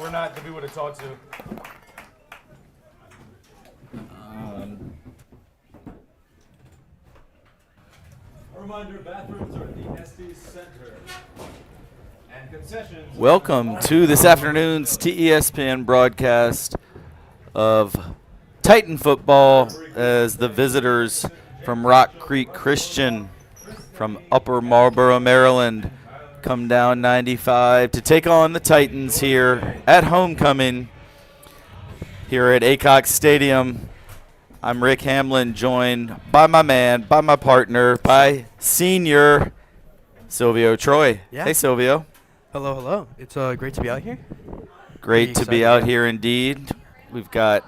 we're not the people to talk to. A reminder, bathrooms are at the Estes Center. And concessions. Welcome to this afternoon's TESPN broadcast of Titan football as the visitors from Rock Creek Christian from Upper Marlboro, Maryland, come down 95 to take on the Titans here at homecoming here at Aycock Stadium. I'm Rick Hamlin, joined by my partner, by senior Silvio Troy. Yeah. Hey, Silvio. Hello, hello. It's great to be out here. Great to be out here indeed. We've got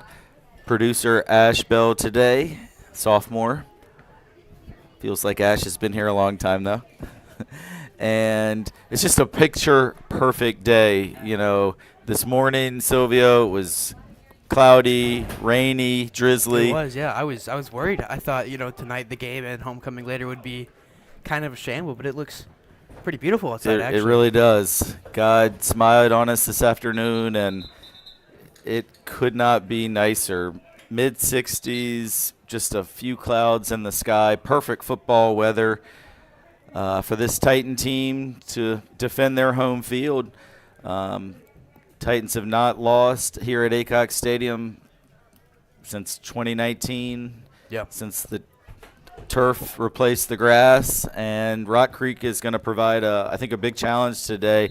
producer Ash Bell today, sophomore. Feels like Ash has been here a long time though. And it's just a picture-perfect day. You know, this morning, Silvio, it was cloudy, rainy, drizzly. It was, yeah. I was worried. I thought, tonight the game and homecoming later would be kind of a shamble, but it looks pretty beautiful outside, actually. It really does. God smiled on us this afternoon, and it could not be nicer. Mid-60s, just a few clouds in the sky. Perfect football weather for this Titan team to defend their home field. Titans have not lost here at Aycock Stadium since 2019, since the turf replaced the grass, and Rock Creek is going to provide, I think, a big challenge today.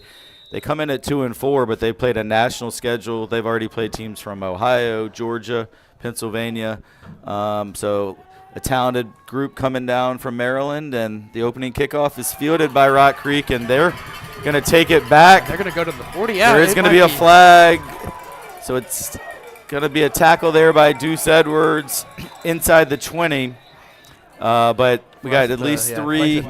They come in at 2-4, but they played a national schedule. They've already played teams from Ohio, Georgia, Pennsylvania. So a talented group coming down from Maryland, and the opening kickoff is fielded by Rock Creek, and they're going to take it back. They're going to go to the 40. Yeah, there is going to be a flag, so it's going to be a tackle there by Deuce Edwards inside the 20. But we got at least three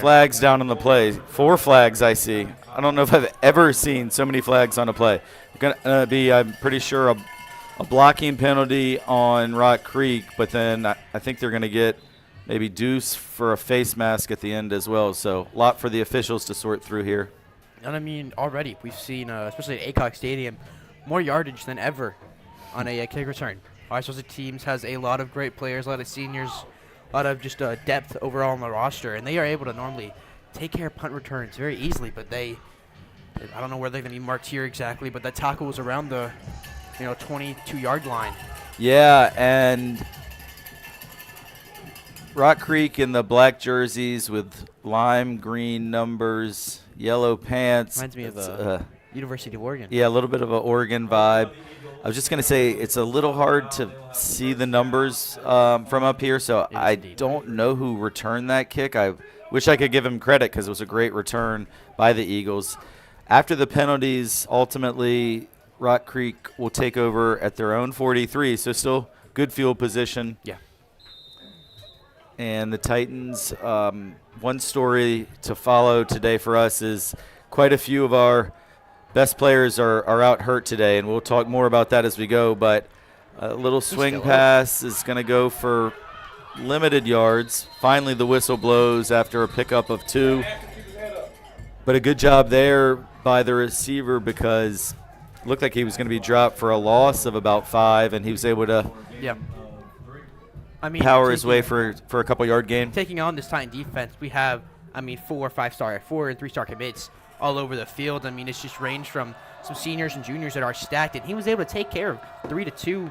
flags down on the play. 4 flags I see. I don't know if I've ever seen so many flags on a play. Going to be, I'm pretty sure, a blocking penalty on Rock Creek, but then I think they're going to get maybe Deuce for a face mask at the end as well. So a lot for the officials to sort through here. And I mean, already we've seen, especially at Aycock Stadium, more yardage than ever on a kick return. Our special teams has a lot of great players, a lot of seniors, a lot of just depth overall on the roster, and they are able to normally take care of punt returns very easily, but I don't know where they're going to be marked here exactly, but that tackle was around the 22-yard line. Yeah, and Rock Creek in the black jerseys with lime green numbers, yellow pants. Reminds me of University of Oregon. Yeah, a little bit of an Oregon vibe. I was just going to say it's a little hard to see the numbers from up here, so I don't know who returned that kick. I wish I could give him credit because it was a great return by the Eagles. After the penalties, ultimately, Rock Creek will take over at their own 43, so still good field position. Yeah. And the Titans, one story to follow today for us is quite a few of our best players are out hurt today, and we'll talk more about that as we go. But a little swing pass is going to go for limited yards. Finally, the whistle blows after a pickup of 2. But a good job there by the receiver because it looked like he was going to be dropped for a loss of about 5, and he was able to power his way for a couple-yard gain. Taking on this Titan defense, we have, 4 and 3-star commits all over the field. I mean, it's just ranged from some seniors and juniors that are stacked, and he was able to take care of 3 to 2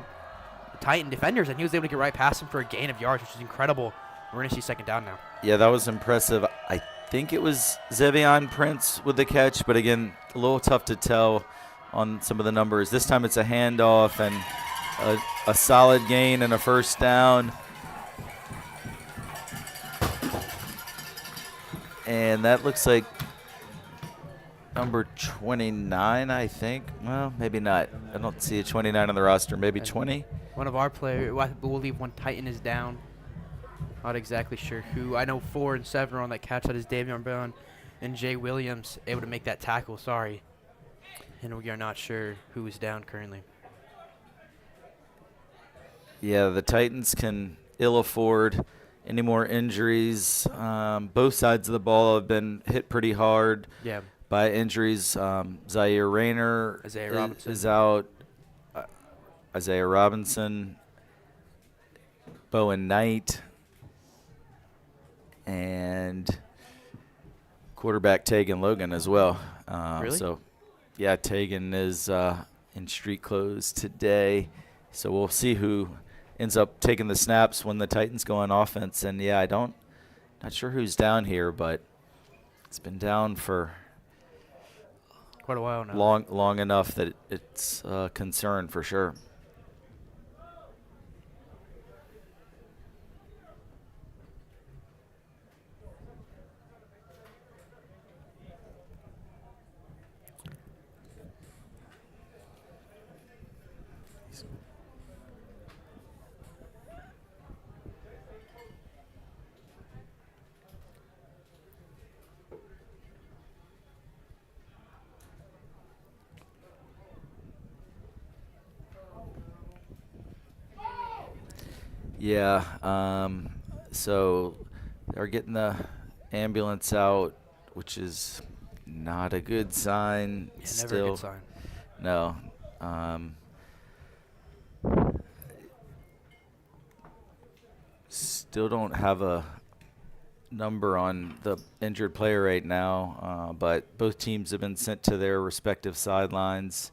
Titan defenders, and he was able to get right past them for a gain of yards, which is incredible. We're going to see second down now. Yeah, that was impressive. I think it was Zevion Prince with the catch, but again, a little tough to tell on some of the numbers. This time it's a handoff and a solid gain and a first down. And that looks like number 29, I think. Well, maybe not. I don't see a 29 on the roster. Maybe 20. One of our players, I believe one Titan is down. Not exactly sure who. I know 4 and 7 are on that catch. That is Davion Brown and Jay Williams able to make that tackle. Sorry. And we are not sure who is down currently. Yeah, the Titans can ill afford any more injuries. Both sides of the ball have been hit pretty hard. Yeah. by injuries. Zaire Rayner Isaiah Robinson. is out. Isaiah Robinson, Bowen Knight, and quarterback Tegan Logan as well. Really? So, yeah, Tegan is in street clothes today. So we'll see who ends up taking the snaps when the Titans go on offense. And, yeah, not sure who's down here, but it's been down for Quite a while now. long enough that it's a concern for sure. Yeah, so they're getting the ambulance out, which is not a good sign. Yeah, Still, never a good sign. no. Still don't have a number on the injured player right now, but both teams have been sent to their respective sidelines.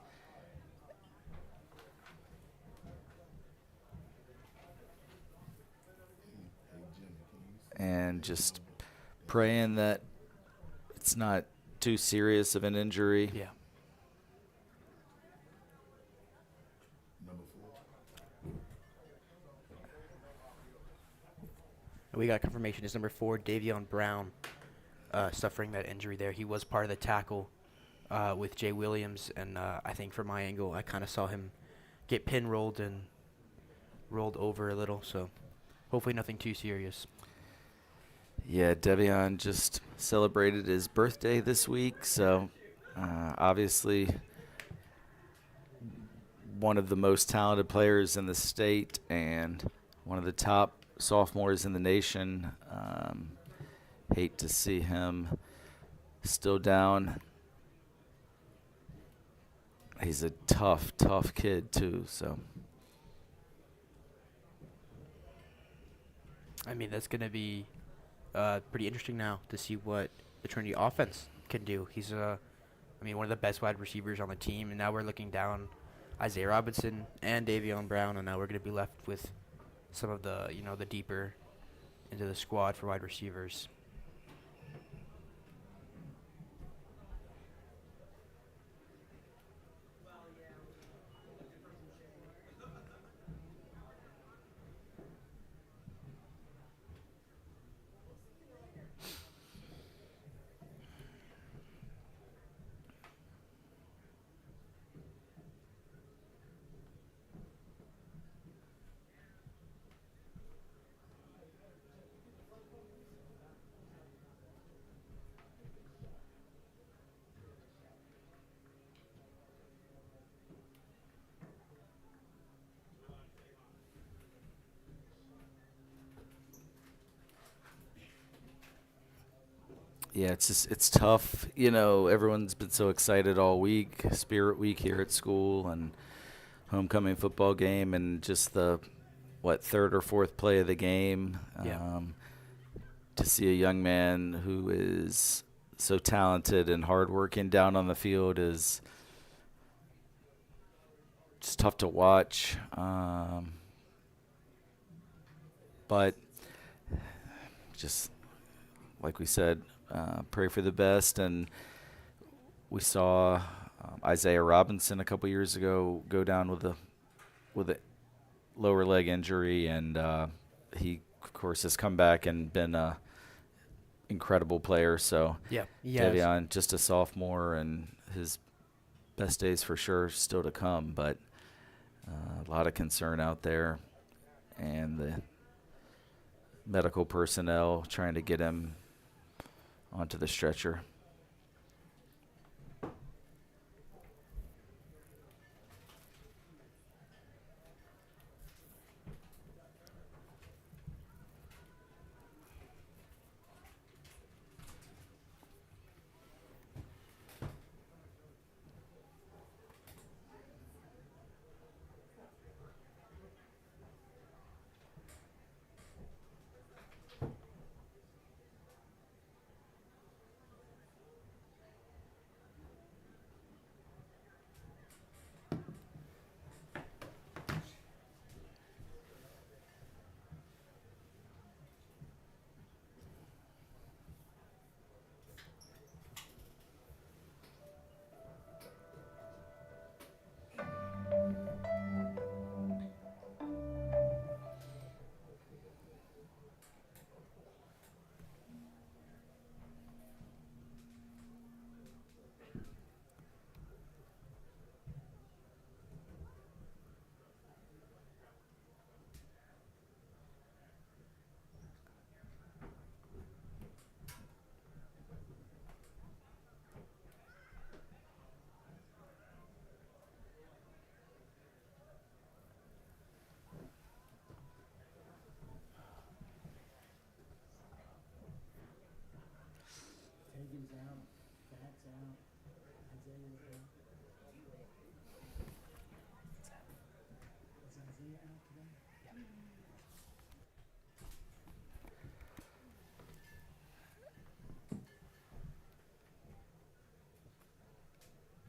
And just praying that it's not too serious of an injury. Yeah. We got confirmation. It's number 4, Davion Brown, suffering that injury there. He was part of the tackle with Jay Williams, and I think from my angle, I kind of saw him get pin rolled and rolled over a little. So hopefully nothing too serious. Yeah, Devion just celebrated his birthday this week, so obviously one of the most talented players in the state and one of the top sophomores in the nation. Hate to see him still down. He's a tough kid too, so. I mean, that's going to be pretty interesting now to see what the Trinity offense can do. He's, one of the best wide receivers on the team, and now we're looking down Isaiah Robinson and Davion Brown, and now we're going to be left with some of the, the deeper into the squad for wide receivers. Yeah, it's tough. Everyone's been so excited all week, Spirit Week here at school and homecoming football game, and just the third or fourth play of the game. Yeah. To see a young man who is so talented and hardworking down on the field is just tough to watch. But just like we said, pray for the best. And we saw Isaiah Robinson a couple years ago go down with a lower leg injury, and he of course has come back and been a incredible player. So Yeah. Devion, just a sophomore, and his best days for sure still to come, but a lot of concern out there, and the medical personnel trying to get him onto the stretcher.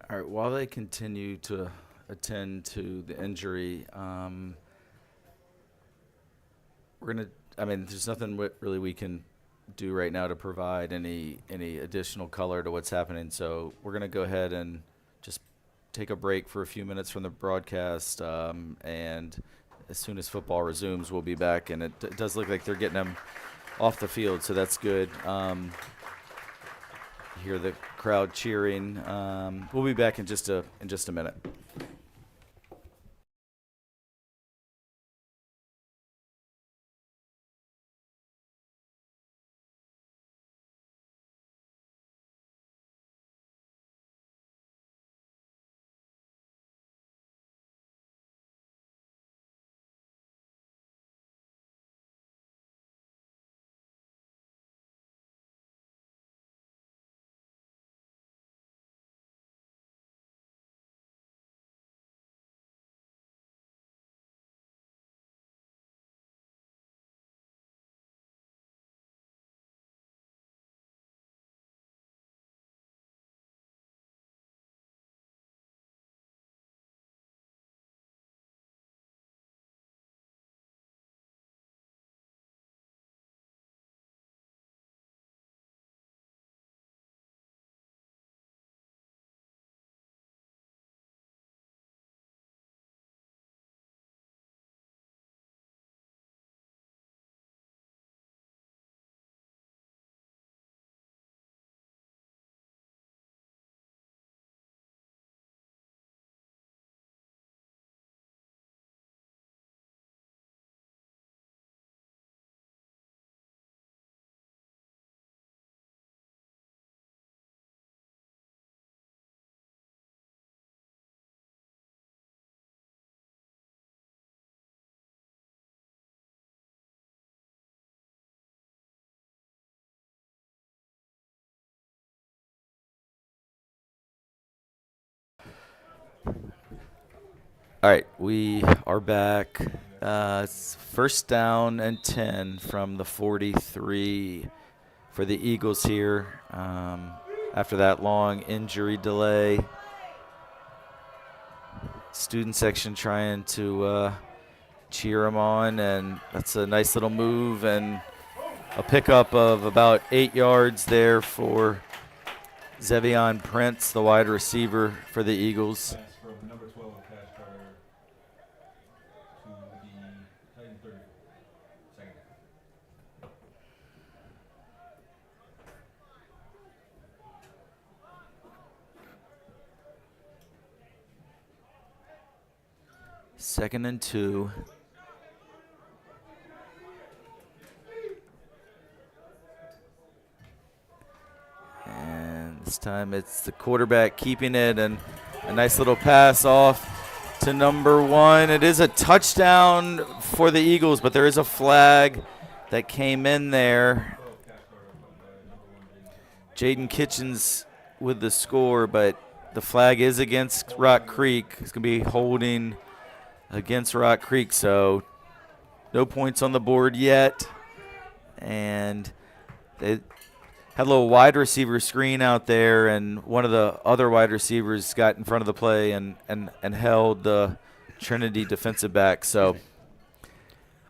All right, while they continue to attend to the injury, we're going to, I mean, there's nothing really we can do right now to provide any additional color to what's happening. So we're going to go ahead and just take a break for a few minutes from the broadcast. And as soon as football resumes, we'll be back. And it does look like they're getting them off the field, so that's good. You hear the crowd cheering. We'll be back in just a minute. All right, we are back. It's first down and 10 from the 43 for the Eagles here. After that long injury delay, student section trying to cheer them on, and that's a nice little move and a pickup of about 8 yards there for Zevion Prince, the wide receiver for the Eagles. Pass from number 12 pass carter to the Titan 34. Second down. Second and 2. And this time it's the quarterback keeping it, and a nice little pass off to number 1. It is a touchdown for the Eagles, but there is a flag that came in there. Jaden Kitchens with the score, but the flag is against Rock Creek. It's going to be holding against Rock Creek, so no points on the board yet. And they had a little wide receiver screen out there, and one of the other wide receivers got in front of the play and held the Trinity defensive back. So,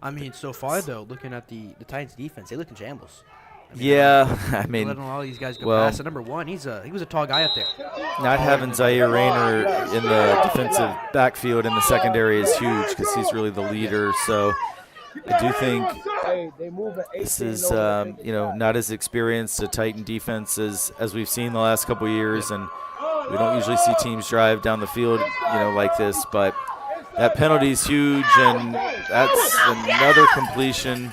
I mean, so far, though, looking at the Titans defense, they look in shambles. I mean, yeah, I mean, letting all these guys go well, past. And number 1, he was a tall guy up there. not having Zaire Rayner in the defensive backfield in the secondary is huge because he's really the leader. So I do think this is, not as experienced a Titan defense as we've seen the last couple of years, and we don't usually see teams drive down the field, like this. But that penalty is huge, and that's another completion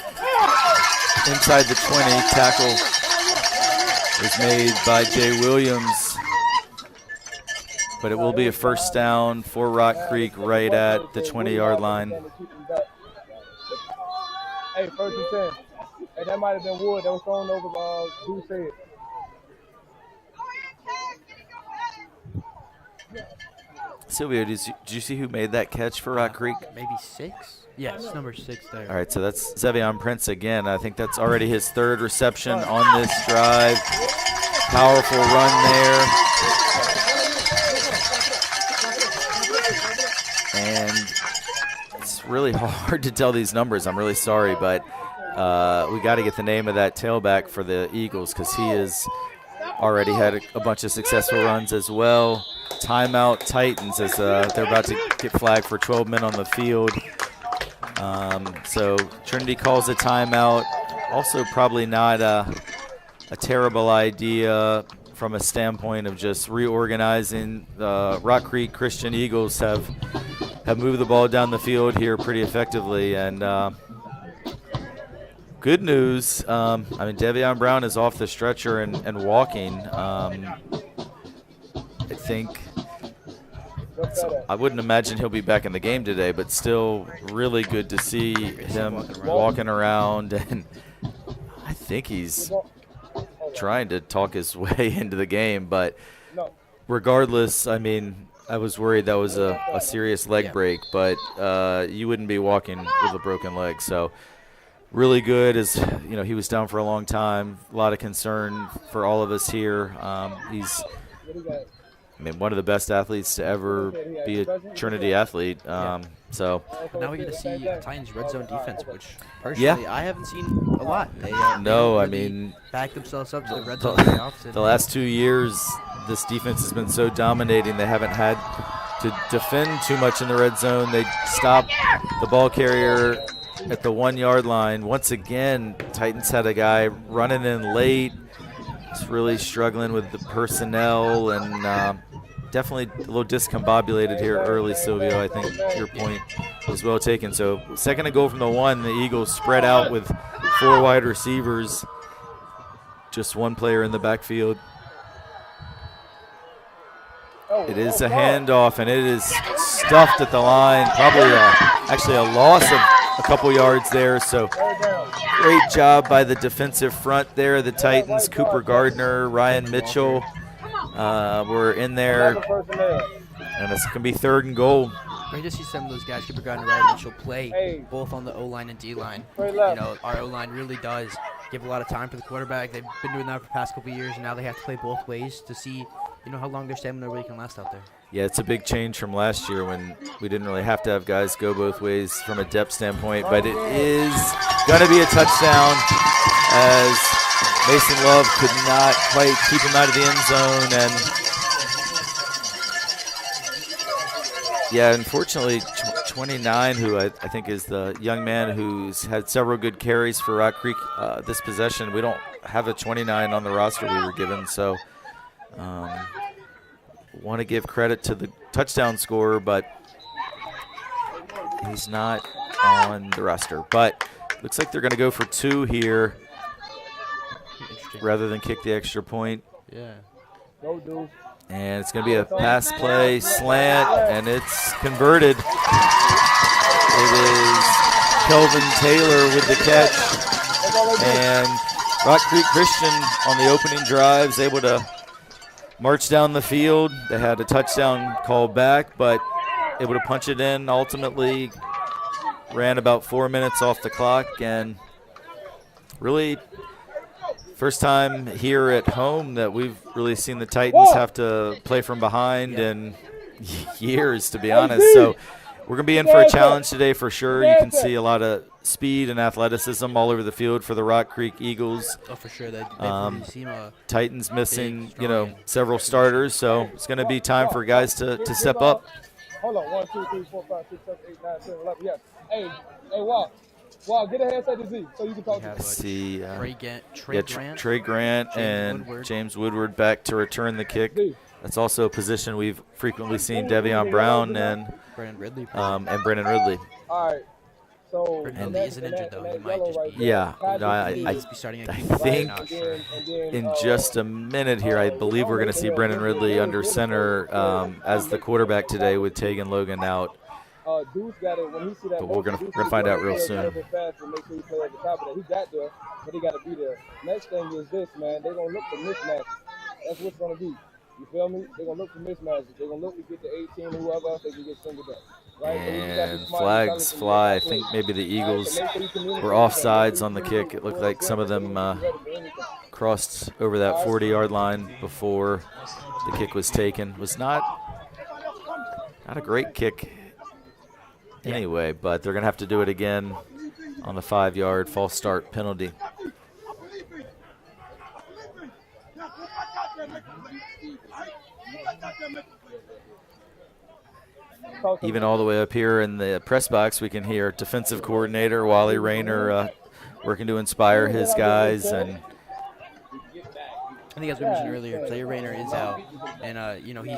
inside the 20. Tackle was made by Jay Williams, but it will be a first down for Rock Creek right at the 20-yard line. Hey, first and 10. Hey, that might have been Wood that was thrown over Deuce head. Silvio, did you see who made that catch for Rock Creek? Maybe 6? Yes, number 6 there. All right, so that's Zevion Prince again. I think that's already his 3rd reception on this drive. Powerful run there. And it's really hard to tell these numbers. I'm really sorry, but we got to get the name of that tailback for the Eagles because he has already had a bunch of successful runs as well. Timeout Titans as they're about to get flagged for 12 men on the field. So Trinity calls a timeout. Also probably not a terrible idea from a standpoint of just reorganizing. The Rock Creek Christian Eagles have moved the ball down the field here pretty effectively. And good news, I mean, Devion Brown is off the stretcher and walking. I think so I wouldn't imagine he'll be back in the game today, but still really good to see him walking around. And I think he's trying to talk his way into the game. But regardless, I mean, I was worried that was a serious leg break, but you wouldn't be walking with a broken leg. So really good, as you know, he was down for a long time. A lot of concern for all of us here. He's, I mean, one of the best athletes to ever be a Trinity athlete. So now we get to see Titans red zone defense, which personally I haven't seen a lot. They no, really I mean, back themselves up to the red zone very often. The last 2 years, this defense has been so dominating. They haven't had to defend too much in the red zone. They stop the ball carrier at the 1 yard line. Once again, Titans had a guy running in late. It's really struggling with the personnel and definitely a little discombobulated here early, Silvio. I think your point was well taken. So second to go from the 1, the Eagles spread out with 4 wide receivers, just 1 player in the backfield. It is a handoff, and it is stuffed at the line. Probably actually a loss of a couple yards there. So great job by the defensive front there, the Titans. Cooper Gardner, Ryan Mitchell were in there, and it's going to be 3rd and goal. Great to see some of those guys, Cooper Gardner and Ryan Mitchell, play both on the O-line and D-line. You know, our O-line really does give a lot of time for the quarterback. They've been doing that for the past couple of years, and now they have to play both ways to see, you know, how long their stamina really can last out there. Yeah, it's a big change from last year when we didn't really have to have guys go both ways from a depth standpoint. But it is going to be a touchdown as Mason Love could not quite keep him out of the end zone. And, yeah, unfortunately, 29, who I think is the young man who's had several good carries for Rock Creek this possession. We don't have a 29 on the roster we were given, so want to give credit to the touchdown scorer, but he's not on the roster. But looks like they're going to go for 2 here rather than kick the extra point. Yeah. And it's going to be a pass play, slant, and it's converted. It is Kelvin Taylor with the catch. And Rock Creek Christian on the opening drive is able to march down the field. They had a touchdown called back, but able to punch it in ultimately. Ran about 4 minutes off the clock, and really first time here at home that we've really seen the Titans have to play from behind in years, to be honest. So we're going to be in for a challenge today for sure. You can see a lot of speed and athleticism all over the field for the Rock Creek Eagles. Oh, for sure. They seem Titans missing, you know, several starters, so it's going to be time for guys to step up. Hold on, 1, 2, 3, 4, 5, 6, 7, 8, 9, 10, 11. Yes. Hey, Wow, get a handset to Z so you can talk to him. See, Trey Grant and James Woodward back to return the kick. That's also a position we've frequently seen Devion Brown and Brennan Ridley. All right. So and he isn't injured though. He might just be. Yeah, no, I I think sure. in just a minute here, I believe we're going to see Brennan Ridley under center as the quarterback today with Tegan Logan out. But we're gonna find out real soon. He got there, but he got to be there. Next thing is this, man. They're gonna look for mismatches. That's what's gonna be. You feel me? They're gonna look for mismatches. They're gonna look to get the 18 or whoever else they can get singled up. Right? So we just gotta be And smart and flags intelligent and make fly. our I think plays. maybe the Eagles Make sure you communicate were with them. Make sure offsides you on the kick. communicate It looked well like with some them of so they them can be ready for anything. crossed over that 40-yard line before the kick was taken. Was not a great kick anyway, but they're going to have to do it again on the 5-yard false start penalty. Even all the way up here in the press box, we can hear defensive coordinator Wally Rayner working to inspire his guys. And I think as we mentioned earlier, player Rayner is out, and you know he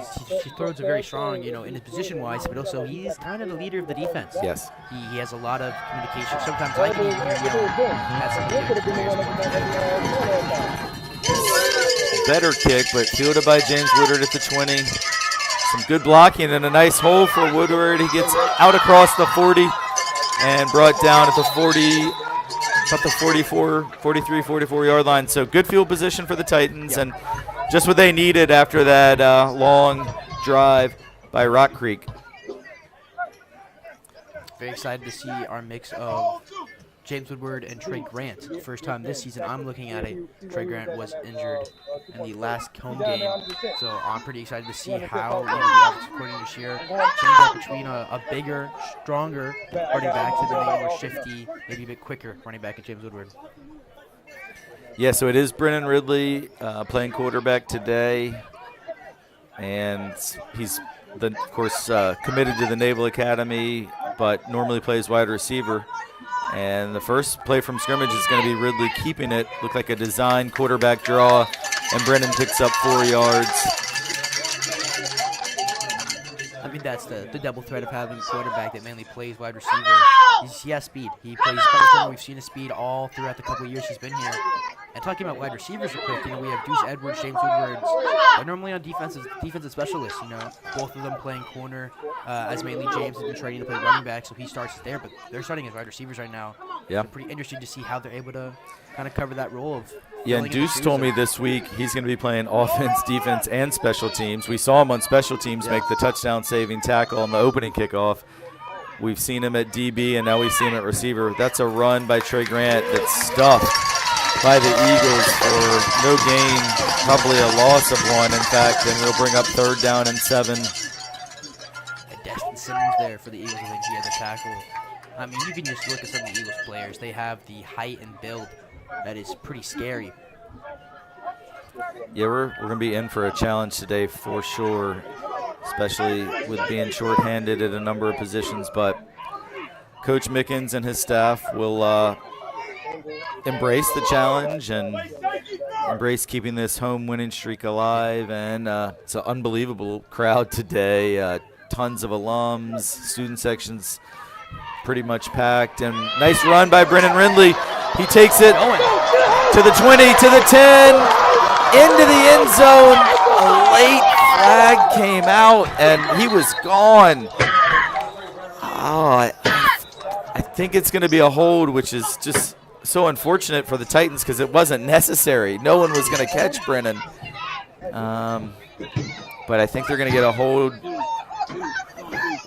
throws a very strong, you know, in his position wise, but also he's kind of the leader of the defense. Yes, he has a lot of communication. Sometimes I can even hear yelling at some of the players. better kick, but fielded by James Woodward at the 20. Some good blocking and a nice hole for Woodward. He gets out across the 40 and brought down at the 40, about the 43, 44-yard line. So good field position for the Titans, and just what they needed after that long drive by Rock Creek. Very excited to see our mix of James Woodward and Trey Grant. First time this season I'm looking at it. Trey Grant was injured in the last home game, so I'm pretty excited to see how the offensive coordinator this year change up between a bigger, stronger running back to the maybe more shifty, maybe a bit quicker running back at James Woodward. Yeah, so it is Brennan Ridley playing quarterback today, and he's, of course, committed to the Naval Academy, but normally plays wide receiver. And the first play from scrimmage is going to be Ridley keeping it. Looked like a design quarterback draw, and Brennan picks up 4 yards. I mean, that's the double threat of having a quarterback that mainly plays wide receiver. He has speed. He plays cover. We've seen his speed all throughout the couple of years he's been here. And talking about wide receivers real quick, you know, we have Deuce Edwards, James Woodward. They're normally on defensive specialists, you know, both of them playing corner, as mainly James has been training to play running back, so he starts there, but they're starting as wide receivers right now. Yeah. So pretty interesting to see how they're able to kind of cover that role of. Yeah, and Deuce told me this week he's going to be playing offense, defense, and special teams. We saw him on special teams make the touchdown-saving tackle on the opening kickoff. We've seen him at DB, and now we see him at receiver. That's a run by Trey Grant that's stuffed by the Eagles for no gain, probably a loss of 1, in fact, and it'll bring up 3rd down and 7. And Destin Simmons there for the Eagles, I think he had the tackle. I mean, you can just look at some of the Eagles players. They have the height and build that is pretty scary. Yeah, we're going to be in for a challenge today for sure, especially with being shorthanded at a number of positions. But Coach Mickens and his staff will embrace the challenge and embrace keeping this home winning streak alive. And it's an unbelievable crowd today. Tons of alums, student sections pretty much packed. And nice run by Brennan Ridley. He takes it to the 20, to the 10, into the end zone. A late flag came out, and he was gone. Oh, I think it's going to be a hold, which is just so unfortunate for the Titans because it wasn't necessary. No one was going to catch Brennan. But I think they're going to get a hold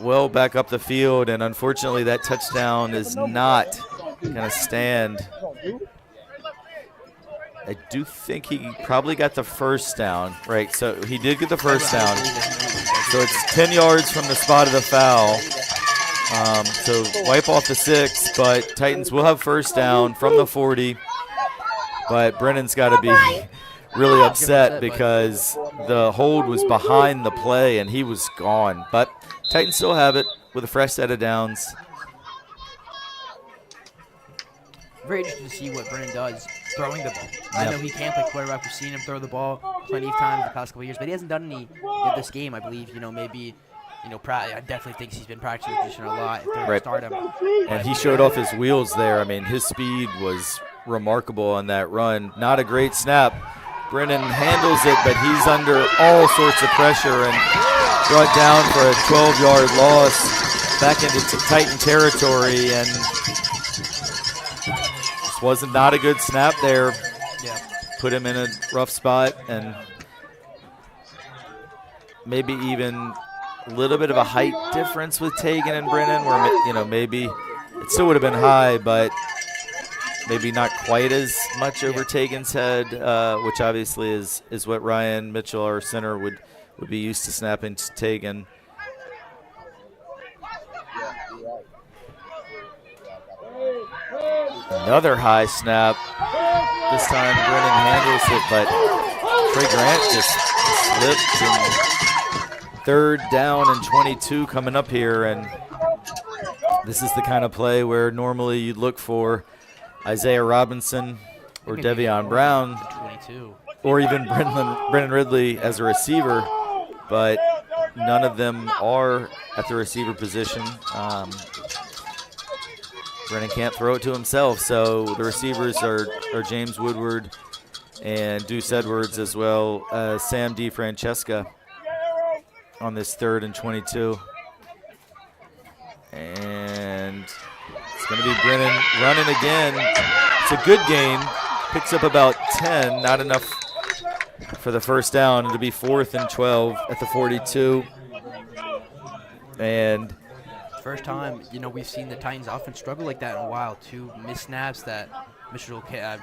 well back up the field, and unfortunately that touchdown is not going to stand. I do think he probably got the first down, right? So he did get the first down. So it's 10 yards from the spot of the foul. So wipe off the 6, but Titans will have first down from the 40. But Brennan's got to be really upset because the hold was behind the play and he was gone. But Titans still have it with a fresh set of downs. Very interesting to see what Brennan does throwing the ball. I know he can't play quarterback. We've seen him throw the ball plenty of times the past couple of years, but he hasn't done any in this game. I believe, you know, maybe, you know, I definitely think he's been practicing position a lot if they're going to start him. And he showed off his wheels there. I mean, his speed was remarkable on that run. Not a great snap. Brennan handles it, but he's under all sorts of pressure and brought down for a 12-yard loss back into Titan territory, and this wasn't not a good snap there. Yeah. Put him in a rough spot, and maybe even a little bit of a height difference with Tegan and Brennan, where maybe it still would have been high, but maybe not quite as much over Tegan's head, which obviously is what Ryan Mitchell, our center, would be used to snapping to Tegan. Another high snap. This time Brennan handles it, but Trey Grant just slipped. And 3rd down and 22 coming up here, and this is the kind of play where normally you'd look for Isaiah Robinson or Devion Brown, 22. or even Brennan Ridley as a receiver, but none of them are at the receiver position. Brennan can't throw it to himself, so the receivers are James Woodward and Deuce Edwards, as well as Sam DiFrancesca on this 3rd and 22. And it's going to be Brennan running again. It's a good gain. Picks up about 10, not enough for the first down. It'll be 4th and 12 at the 42. And first time, we've seen the Titans offense struggle like that in a while. 2 missed snaps that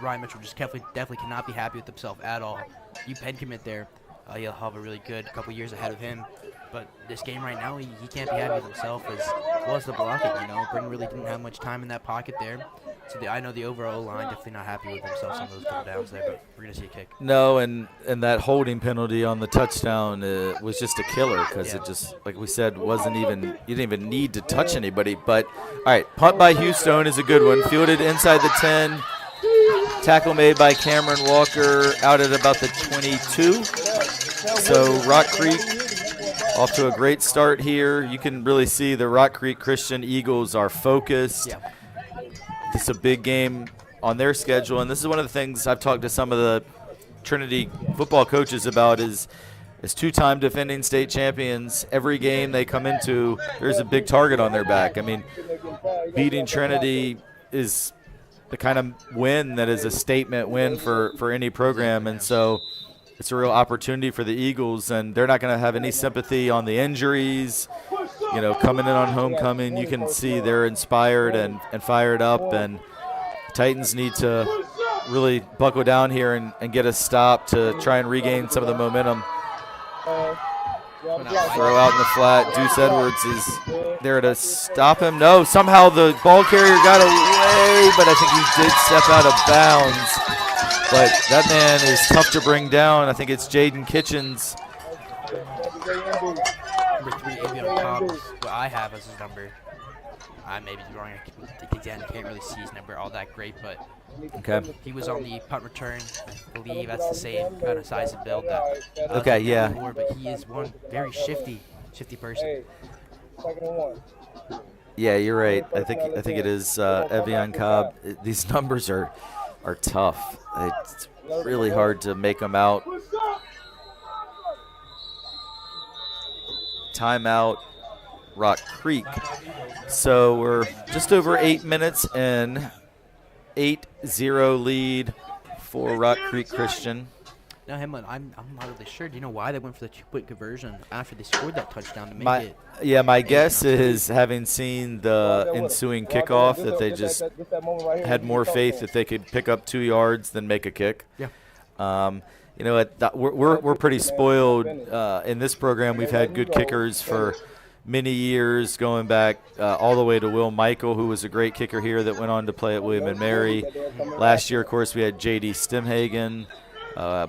Ryan Mitchell just definitely cannot be happy with himself at all. You pen commit there, he'll have a really good couple years ahead of him. But this game right now, he can't be happy with himself as well as the blocking. Brennan really didn't have much time in that pocket there. So I know the overall line definitely not happy with himself some of those couple downs there, but we're going to see a kick. No, and that holding penalty on the touchdown was just a killer, because it just, like we said, you didn't even need to touch anybody. But, all right, punt by Houston is a good one. Fielded inside the 10. Tackle made by Cameron Walker out at about the 22. So Rock Creek off to a great start here. You can really see the Rock Creek Christian Eagles are focused. Yeah. It's a big game on their schedule, and this is one of the things I've talked to some of the Trinity football coaches about is as 2-time defending state champions, every game they come into, there's a big target on their back. I mean, beating Trinity is the kind of win that is a statement win for any program, and so it's a real opportunity for the Eagles, and they're not going to have any sympathy on the injuries. Coming in on homecoming, you can see they're inspired and fired up, and Titans need to really buckle down here and get a stop to try and regain some of the momentum. Throw out in the flat. Deuce Edwards is there to stop him. No, somehow the ball carrier got away, but I think he did step out of bounds. But that man is tough to bring down. I think it's Jaden Kitchens. Number 3, Avion Cobb, what I have as his number. I may be wrong. I can't really see his number all that great, but okay. He was on the punt return. I believe that's the same kind of size and build that. Okay, yeah. Before, but he is one very shifty person. Yeah, you're right. I think it is Evion Cobb. These numbers are tough. It's really hard to make them out. Timeout, Rock Creek. So we're just over 8 minutes in. 8-0 lead for Rock Creek Christian. Now, Hemlin, I'm not really sure. Do you know why they went for the 2-point conversion after they scored that touchdown to make it? Yeah, my guess is, having seen the ensuing kickoff, that they just had more faith that they could pick up 2 yards than make a kick. Yeah. We're pretty spoiled in this program. We've had good kickers for many years, going back all the way to Will Michael, who was a great kicker here that went on to play at William & Mary. Last year, of course, we had J.D. Stimhagen.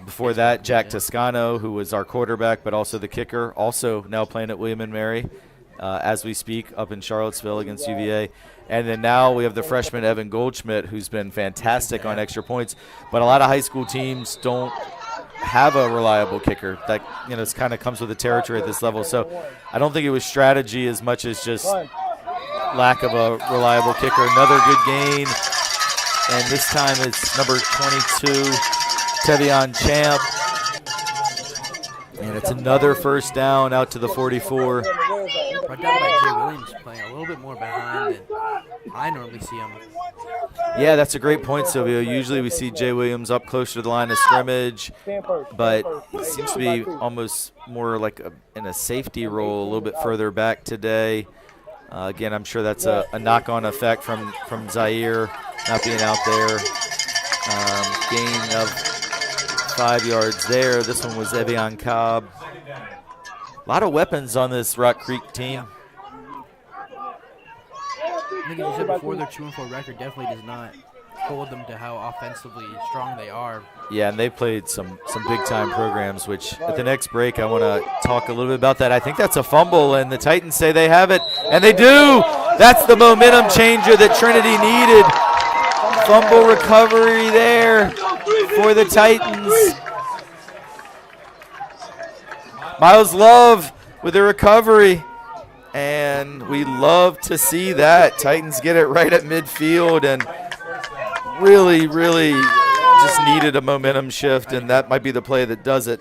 Before that, Jack Toscano, who was our quarterback but also the kicker, also now playing at William & Mary as we speak up in Charlottesville against UVA. And then now we have the freshman Evan Goldschmidt, who's been fantastic on extra points. But a lot of high school teams don't have a reliable kicker. That, it's kind of comes with the territory at this level. So I don't think it was strategy as much as just lack of a reliable kicker. Another good gain, and this time it's number 22, Tevion Champ. And it's another first down out to the 44. brought down by Jay Williams, playing a little bit more behind than I normally see him. Yeah, that's a great point, Silvio. Usually we see Jay Williams up closer to the line of scrimmage, but he seems to be almost more like in a safety role a little bit further back today. Again, I'm sure that's a knock-on effect from Zaire not being out there. Gain of 5 yards there. This one was Evian Cobb. A lot of weapons on this Rock Creek team. I think as you said before, their 2-4 record definitely does not hold them to how offensively strong they are. Yeah, and they played some big-time programs, which at the next break I want to talk a little bit about that. I think that's a fumble, and the Titans say they have it, and they do. That's the momentum changer that Trinity needed. Fumble recovery there for the Titans. Miles Love with the recovery. And we love to see that. Titans get it right at midfield and really, really just needed a momentum shift, and that might be the play that does it.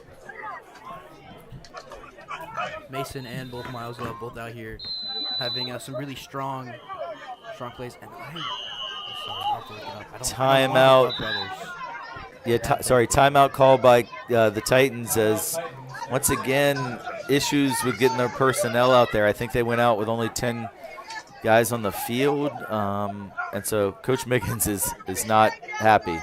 Mason and both Miles Love both out here having some really strong plays. And I have to look it up. Timeout. Yeah, timeout called by the Titans as once again issues with getting their personnel out there. I think they went out with only 10 guys on the field, and so Coach Miggins is not happy.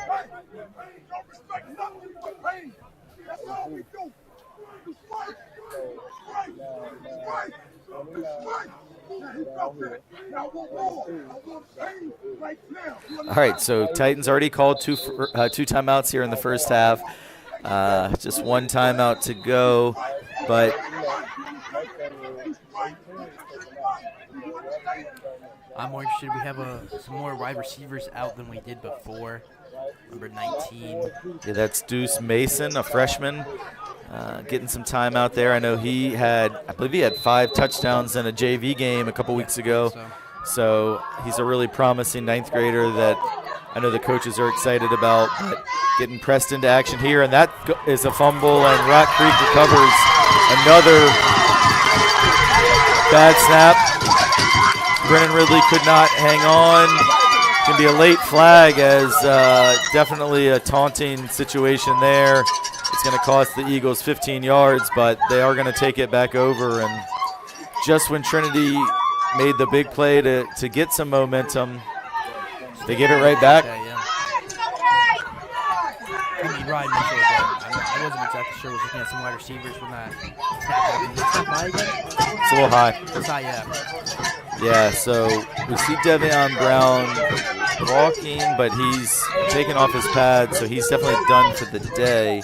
All right, so Titans already called two timeouts here in the first half. Just one timeout to go, but I'm more interested. We have some more wide receivers out than we did before. Number 19. Yeah, that's Deuce Mason, a freshman, getting some time out there. I know I believe he had 5 touchdowns in a JV game a couple weeks ago. So he's a really promising 9th grader that I know the coaches are excited about, but getting pressed into action here, and that is a fumble, and Rock Creek recovers another bad snap. Brennan Ridley could not hang on. It's going to be a late flag, as definitely a taunting situation there. It's going to cost the Eagles 15 yards, but they are going to take it back over, and just when Trinity made the big play to get some momentum, they give it right back. Ryan Mitchell again. I wasn't exactly sure. I was looking at some wide receivers when that snap happened. Is that high again? It's a little high. It's high, yeah. Yeah, so we see Devion Brown walking, but he's taking off his pad, so he's definitely done for the day.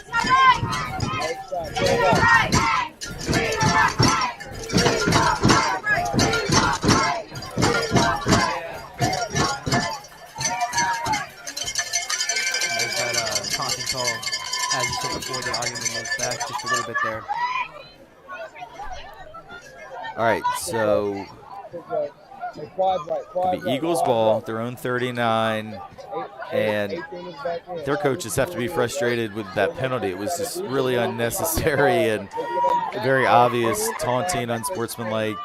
As you said before, the argument moves back just a little bit there. All right, so it'll be Eagles ball, their own 39, and their coaches have to be frustrated with that penalty. It was just really unnecessary and very obvious, taunting, unsportsmanlike.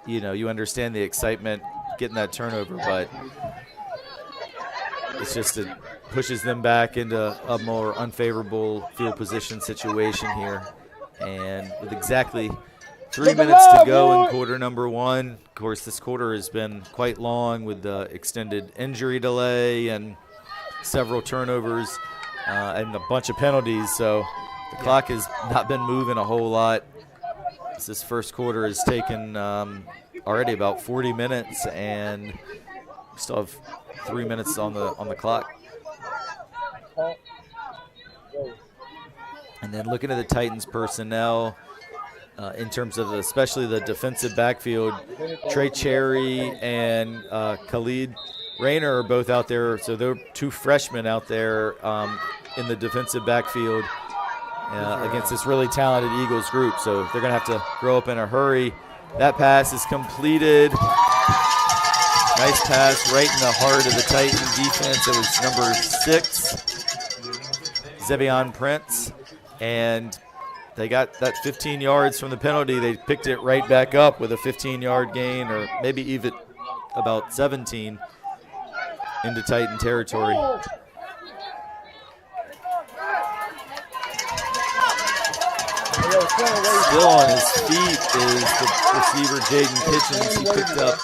You understand the excitement getting that turnover, but it's just it pushes them back into a more unfavorable field position situation here. And with exactly 3 minutes to go in quarter number 1, of course, this quarter has been quite long with the extended injury delay and several turnovers and a bunch of penalties. So the clock has not been moving a whole lot. This first quarter has taken already about 40 minutes, and we still have 3 minutes on the clock. And then looking at the Titans personnel, in terms of especially the defensive backfield, Trey Cherry and Khalid Rayner are both out there. So they're 2 freshmen out there in the defensive backfield against this really talented Eagles group. So they're going to have to grow up in a hurry. That pass is completed. Nice pass right in the heart of the Titan defense. It was number 6, Zevion Prince. And they got that 15 yards from the penalty. They picked it right back up with a 15-yard gain, or maybe even about 17 into Titan territory. Still on his feet is the receiver Jaden Kitchens. He picked up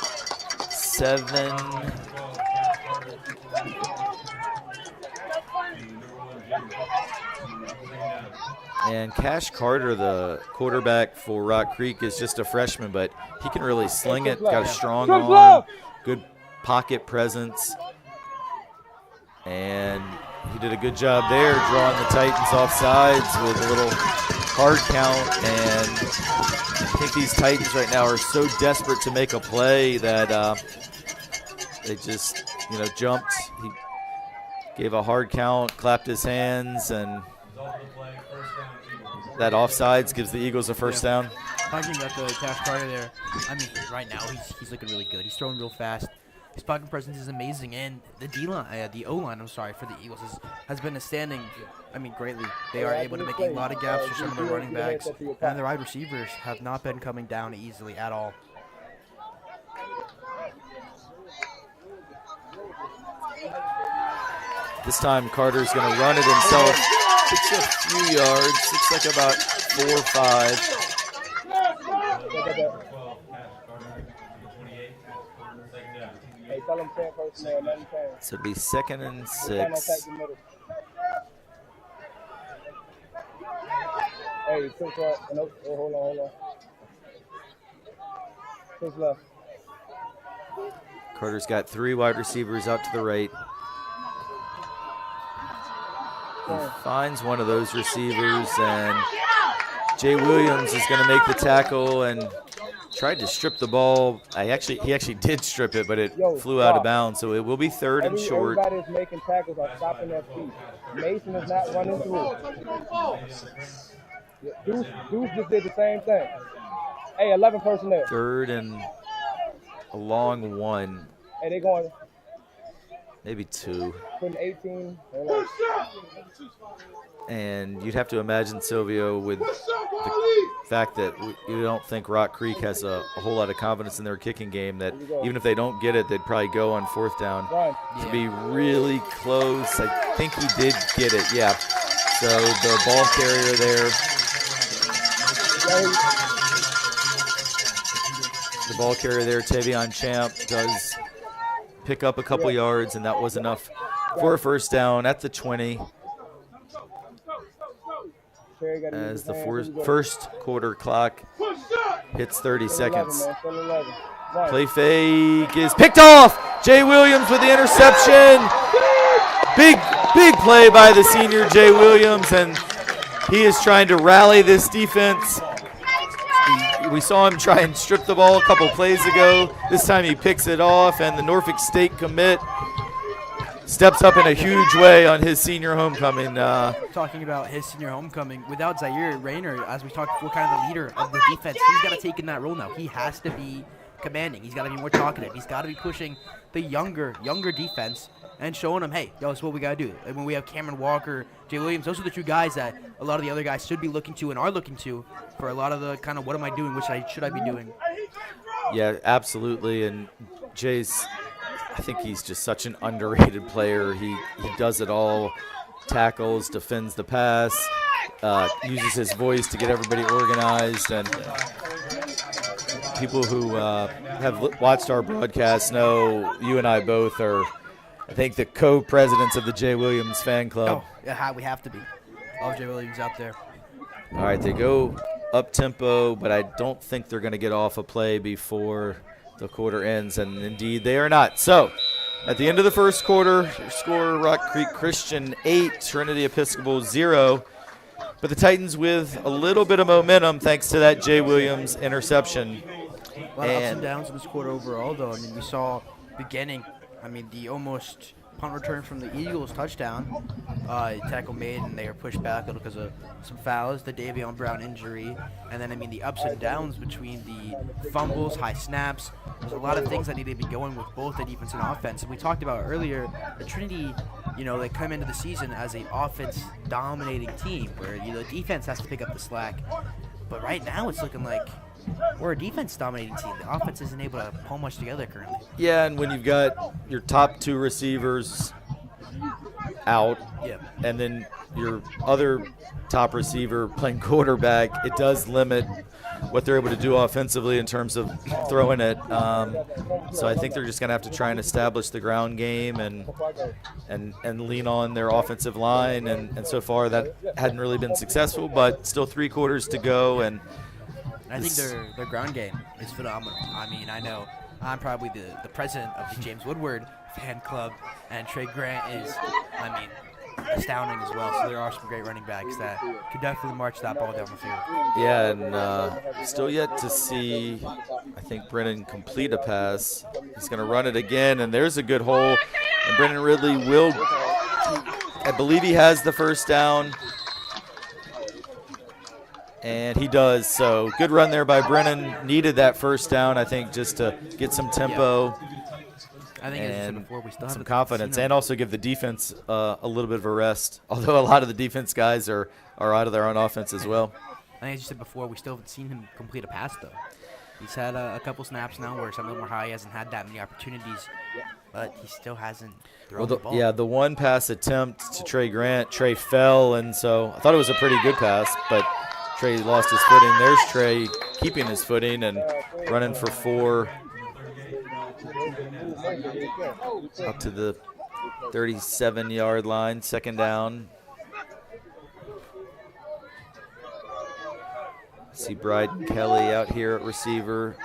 7. And Cash Carter, the quarterback for Rock Creek, is just a freshman, but he can really sling it. Got a strong arm, good pocket presence. And he did a good job there drawing the Titans off sides with a little hard count. And I think these Titans right now are so desperate to make a play that they just, jumped. He gave a hard count, clapped his hands, and that offsides gives the Eagles a first down. Talking about the Cash Carter there, I mean, right now he's looking really good. He's throwing real fast. His pocket presence is amazing, and the the O-line, for the Eagles has been standing, greatly. They are able to make a lot of gaps for some of the running backs, and the wide receivers have not been coming down easily at all. This time Carter's going to run it himself. It's a few yards. Looks like about 4 or 5. So it'll be 2nd and 6. Hey, hold on. Push left. Carter's got 3 wide receivers out to the right. He finds one of those receivers, and Jay Williams is going to make the tackle and tried to strip the ball. He actually did strip it, but it flew out of bounds, so it will be 3rd and short. Everybody's making tackles are stopping their feet. Mason is not running through. Deuce just did the same thing. Hey, 11 personnel. 3rd and a long 1. Hey, they going. Maybe 2. Putting 18. And you'd have to imagine, Silvio, with the fact that you don't think Rock Creek has a whole lot of confidence in their kicking game, that even if they don't get it, they'd probably go on 4th down. To be really close. I think he did get it, yeah. So the ball carrier there. The ball carrier there, Tavion Champ, does pick up a couple yards, and that was enough for a first down at the 20. As the first quarter clock hits 30 seconds. Play fake is picked off. Jay Williams with the interception. Big play by the senior Jay Williams, and he is trying to rally this defense. We saw him try and strip the ball a couple plays ago. This time he picks it off, and the Norfolk State commit steps up in a huge way on his senior homecoming. Talking about his senior homecoming, without Zaire Rayner, as we talked before, kind of the leader of the defense, he's got to take in that role now. He has to be commanding. He's got to be more talkative. He's got to be pushing the younger defense and showing them, hey, yo, this is what we got to do. And when we have Cameron Walker, Jay Williams, those are the 2 guys that a lot of the other guys should be looking to and are looking to for a lot of the kind of what am I doing, which should I be doing. Yeah, absolutely. And Jay's, I think he's just such an underrated player. He does it all. Tackles, defends the pass, uses his voice to get everybody organized. And people who have watched our broadcast know you and I both are, I think, the co-presidents of the Jay Williams fan club. Oh, yeah, we have to be. All Jay Williams out there. All right, they go up-tempo, but I don't think they're going to get off a play before the quarter ends, and indeed they are not. So at the end of the first quarter, your score, Rock Creek Christian 8, Trinity Episcopal 0. But the Titans with a little bit of momentum thanks to that Jay Williams interception. A lot of ups and downs in this quarter overall, though. I mean, we saw beginning, the almost punt return from the Eagles touchdown. Tackle made, and they were pushed back because of some fouls, the Davion Brown injury, and then, I mean, the ups and downs between the fumbles, high snaps. There's a lot of things that need to be going with both the defense and offense. And we talked about earlier, the Trinity, you know, they come into the season as an offense-dominating team where, you know, the defense has to pick up the slack. But right now it's looking like we're a defense-dominating team. The offense isn't able to pull much together currently. Yeah, and when you've got your top 2 receivers out, Yeah. and then your other top receiver playing quarterback, it does limit what they're able to do offensively in terms of throwing it. So I think they're just going to have to try and establish the ground game and lean on their offensive line. And so far that hadn't really been successful, but still 3 quarters to go. And I think their ground game is phenomenal. I mean, I know I'm probably the president of the James Woodward fan club, and Trey Grant is, I mean, astounding as well. So there are some great running backs that could definitely march that ball down the field. Yeah, and still yet to see, I think, Brennan complete a pass. He's going to run it again, and there's a good hole. And Brennan Ridley will, I believe he has the first down. And he does. So good run there by Brennan. Needed that first down, I think, just to get some tempo. I think, as you said before, we still have some confidence, and also give the defense a little bit of a rest. Although a lot of the defense guys are out of there on offense as well. I think, as you said before, we still haven't seen him complete a pass, though. He's had a couple snaps now where some of them are high. He hasn't had that many opportunities, but he still hasn't thrown the ball. Yeah, the one pass attempt to Trey Grant, Trey fell, and so I thought it was a pretty good pass, but Trey lost his footing. There's Trey keeping his footing and running for 4 up to the 37-yard line, second down. See Bryden Kelly out here at receiver.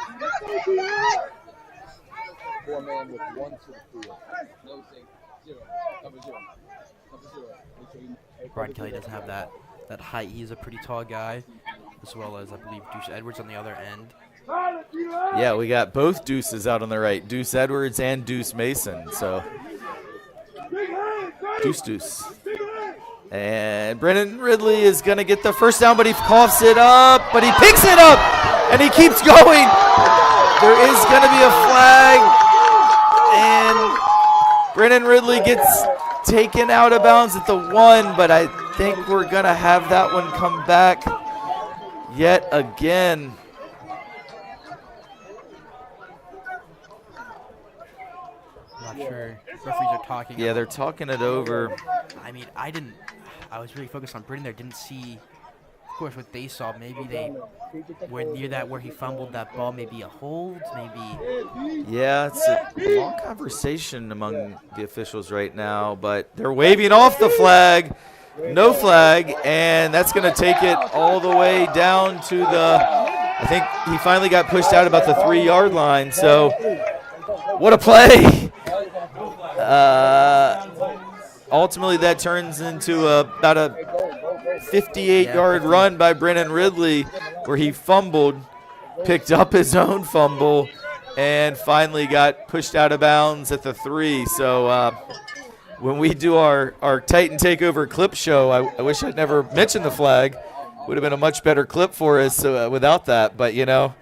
Bryden Kelly doesn't have that height. He's a pretty tall guy, as well as, I believe, Deuce Edwards on the other end. Yeah, we got both Deuces out on the right, Deuce Edwards and Deuce Mason. So Deuce. And Brennan Ridley is going to get the first down, but he coughs it up, but he picks it up, and he keeps going. There is going to be a flag, and Brennan Ridley gets taken out of bounds at the 1, but I think we're going to have that one come back yet again. Not sure. Referees are talking. Yeah, they're talking it over. I mean, I was really focused on Brennan there. Didn't see, of course, what they saw. Maybe they were near that where he fumbled that ball. Maybe a hold. Maybe. Yeah, it's a long conversation among the officials right now, but they're waving off the flag. No flag, and that's going to take it all the way down to I think he finally got pushed out about the 3-yard line. So what a play. Ultimately, that turns into about a 58-yard run by Brennan Ridley, where he fumbled, picked up his own fumble, and finally got pushed out of bounds at the 3. So when we do our Titan Takeover clip show, I wish I'd never mentioned the flag. Would have been a much better clip for us without that. But, you know,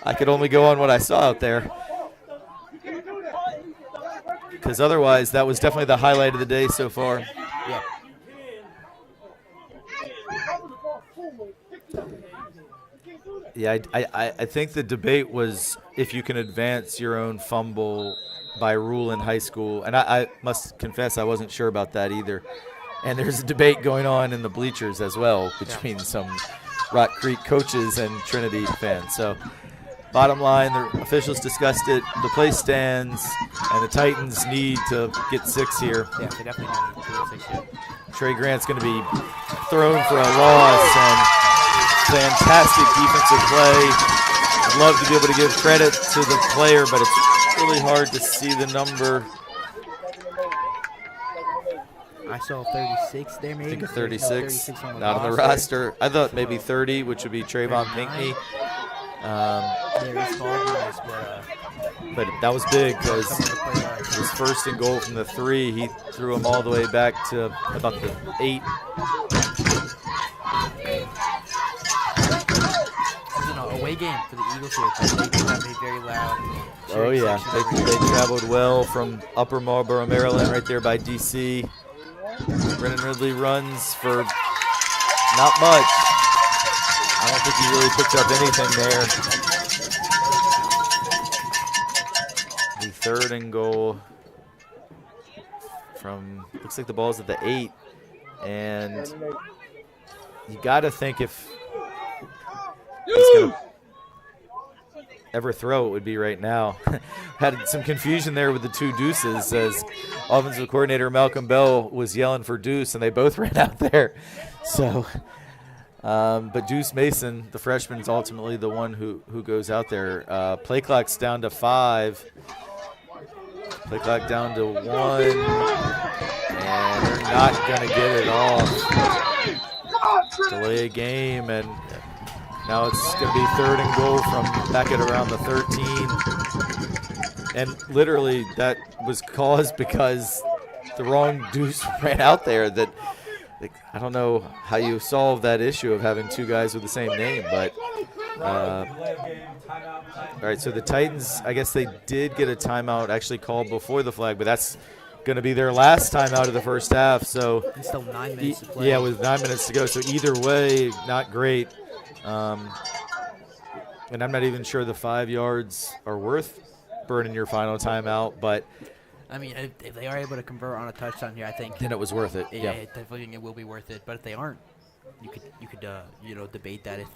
I could only go on what I saw out there. Because otherwise, that was definitely the highlight of the day so far. Yeah. Yeah, I think the debate was if you can advance your own fumble by rule in high school. And I must confess I wasn't sure about that either. And there's a debate going on in the bleachers as well between some Rock Creek coaches and Trinity fans. So bottom line, the officials discussed it. The play stands, and the Titans need to get 6 here. Yeah, they definitely need to get 6 here. Trey Grant's going to be thrown for a loss, and fantastic defensive play. I'd love to be able to give credit to the player, but it's really hard to see the number. I saw 36 there, maybe. I think a 36, 36 on not on the roster. I thought maybe 30, which would be Trayvon Pinckney. There is ball guys, but But that was big because his first and goal from the 3, he threw him all the way back to about the 8. It's an away game for the Eagles here. They do have a very loud. Oh yeah, they traveled well from Upper Marlboro, Maryland, right there by DC. Brennan Ridley runs for not much. I don't think he really picked up anything there. The 3rd and goal from, looks like the ball's at the 8. And you got to think if he's going to ever throw, it would be right now. Had some confusion there with the 2 deuces as offensive coordinator Malcolm Bell was yelling for deuce, and they both ran out there. So, but Deuce Mason, the freshman, is ultimately the one who goes out there. Play clock's down to 5. Play clock down to 1. And they're not going to get it off. Delay a game, and now it's going to be 3rd and goal from back at around the 13. And literally that was caused because the wrong deuce ran out there. That I don't know how you solve that issue of having 2 guys with the same name, but all right, so the Titans, I guess they did get a timeout actually called before the flag, but that's going to be their last timeout of the first half. So it's still 9 minutes to play. Yeah, with 9 minutes to go. So either way, not great. And I'm not even sure the 5 yards are worth burning your final timeout, but I mean, if they are able to convert on a touchdown here, I think then it was worth it. Yeah, I definitely think it will be worth it. But if they aren't, you could debate that if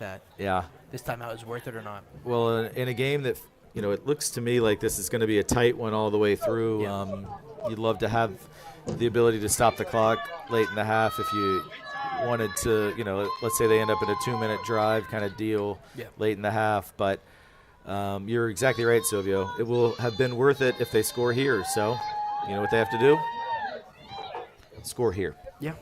this timeout is worth it or not. Well, in a game that it looks to me like this is going to be a tight one all the way through. You'd love to have the ability to stop the clock late in the half if you wanted to, let's say they end up in a 2-minute drive kind of deal late in the half. But you're exactly right, Silvio. It will have been worth it if they score here. So, you know what they have to do? Score here. Yeah.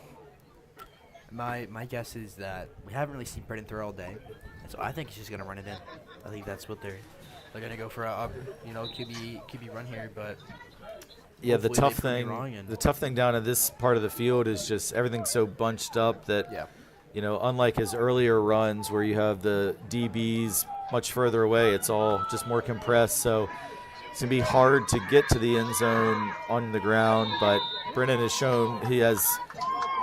My guess is that we haven't really seen Brennan throw all day, and so I think he's just gonna run it in. I think that's what they're gonna go for a QB run here, but. Yeah, the tough thing down in this part of the field is just everything's so bunched up that, unlike his earlier runs where you have the DBs much further away, it's all just more compressed. So it's going to be hard to get to the end zone on the ground, but Brennan has shown he has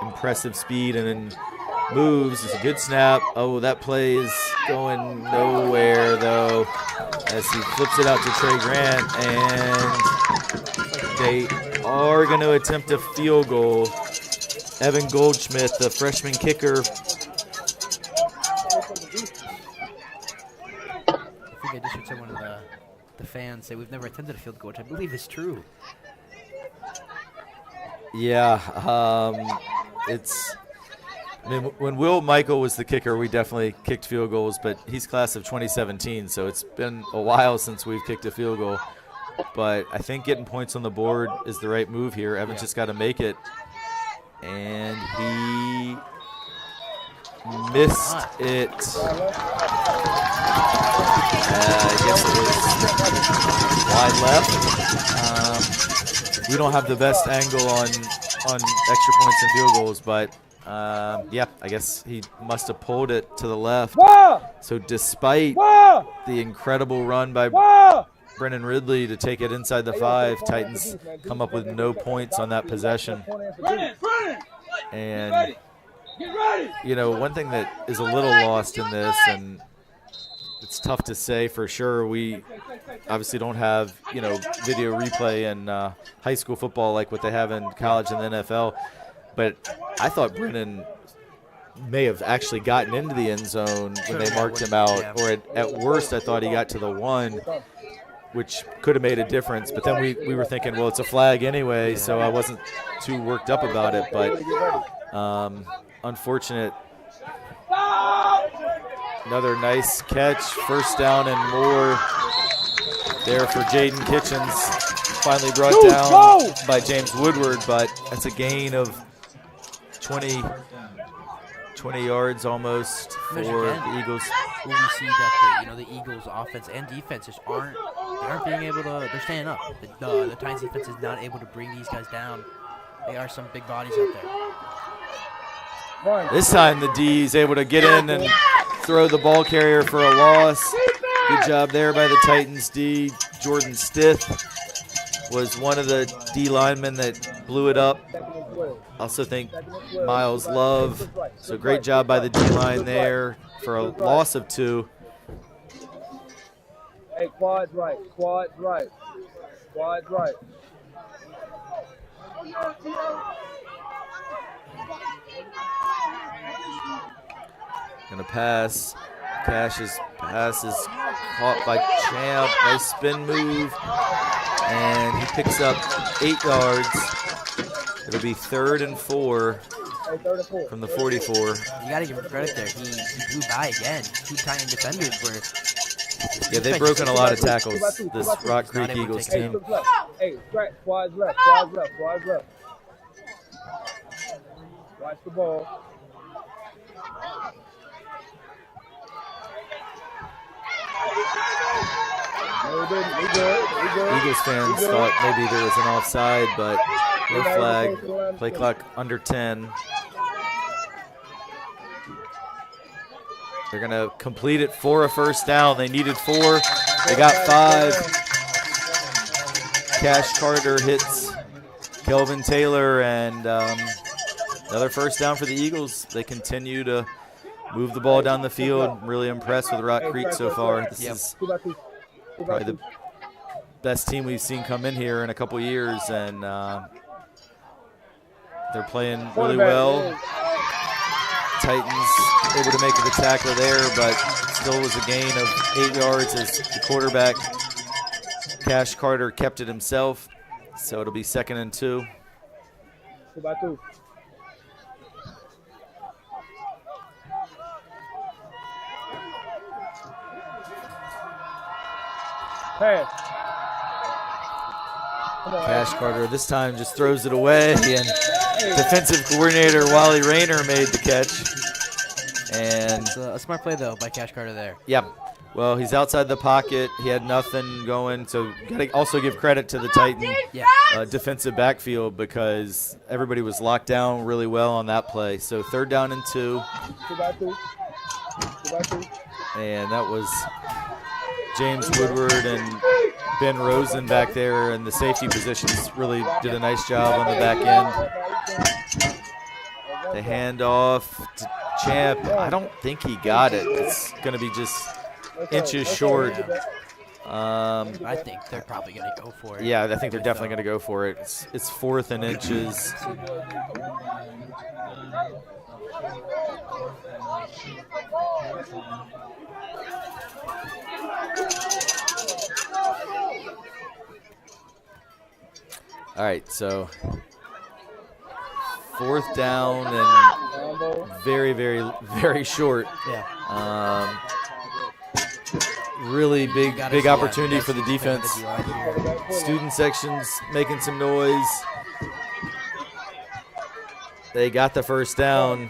impressive speed and then moves. It's a good snap. Oh, that play is going nowhere, though, as he flips it out to Trey Grant, and they are going to attempt a field goal. Evan Goldschmidt, the freshman kicker. I think I just heard someone of the fans say we've never attempted a field goal, which I believe is true. Yeah, when Will Michael was the kicker, we definitely kicked field goals, but he's class of 2017, so it's been a while since we've kicked a field goal. But I think getting points on the board is the right move here. Evans just got to make it. And he missed it. I guess it was wide left. We don't have the best angle on extra points and field goals, but I guess he must have pulled it to the left. So despite the incredible run by Brennan Ridley to take it inside the 5, Titans come up with no points on that possession. And, one thing that is a little lost in this, and it's tough to say for sure, we obviously don't have, video replay in high school football like what they have in college and the NFL. But I thought Brennan may have actually gotten into the end zone when they marked him out. Or at worst, I thought he got to the 1. Which could have made a difference, but then we were thinking, well, it's a flag anyway, so I wasn't too worked up about it. But unfortunate. Another nice catch, first down and more there for Jaden Kitchens. Finally brought down by James Woodward, but that's a gain of 20 yards almost for the Eagles. When we see that the Eagles' offense and defense just aren't they aren't being able to. They're staying up. The Titans defense is not able to bring these guys down. They are some big bodies out there. This time the D is able to get in and throw the ball carrier for a loss. Good job there by the Titans D. Jordan Stith was one of the D linemen that blew it up. Also think Miles Love. So great job by the D line there for a loss of 2. Hey, quads right, quads right, quads right. Gonna pass. Cash's pass is caught by Champ. Nice spin move. And he picks up 8 yards. It'll be 3rd and 4 from the 44. You gotta give him credit there. He blew by again. 2 Titan defenders were. Yeah, they've broken a lot of tackles, this Rock Creek Eagles team. Hey, quads left, quads left, quads left. Watch the ball. Eagles fans thought maybe there was an offside, but no flag. Play clock under 10. They're going to complete it for a first down. They needed 4. They got 5. Cash Carter hits Kelvin Taylor, and another first down for the Eagles. They continue to move the ball down the field. I'm really impressed with Rock Creek so far. This is probably the best team we've seen come in here in a couple years, and they're playing really well. Titans able to make the tackle there, but still was a gain of 8 yards as the quarterback, Cash Carter, kept it himself. So it'll be 2nd and 2. 2-by-2. Pass. Cash Carter this time just throws it away, and defensive coordinator Wally Rayner made the catch. And it's a smart play though by Cash Carter there. Yeah, well, he's outside the pocket. He had nothing going, so gotta also give credit to the Titan defensive backfield because everybody was locked down really well on that play. So 3rd down and 2. 2-by-2. 2-by-2. And that was James Woodward and Ben Rosen back there in the safety positions really did a nice job on the back end. The handoff to Champ. I don't think he got it. It's going to be just inches short. I think they're probably going to go for it. Yeah, I think they're definitely going to go for it. It's 4th and inches. All right, so 4th down and very, very, very short. Yeah. Really big opportunity for the defense. Student sections making some noise. They got the first down.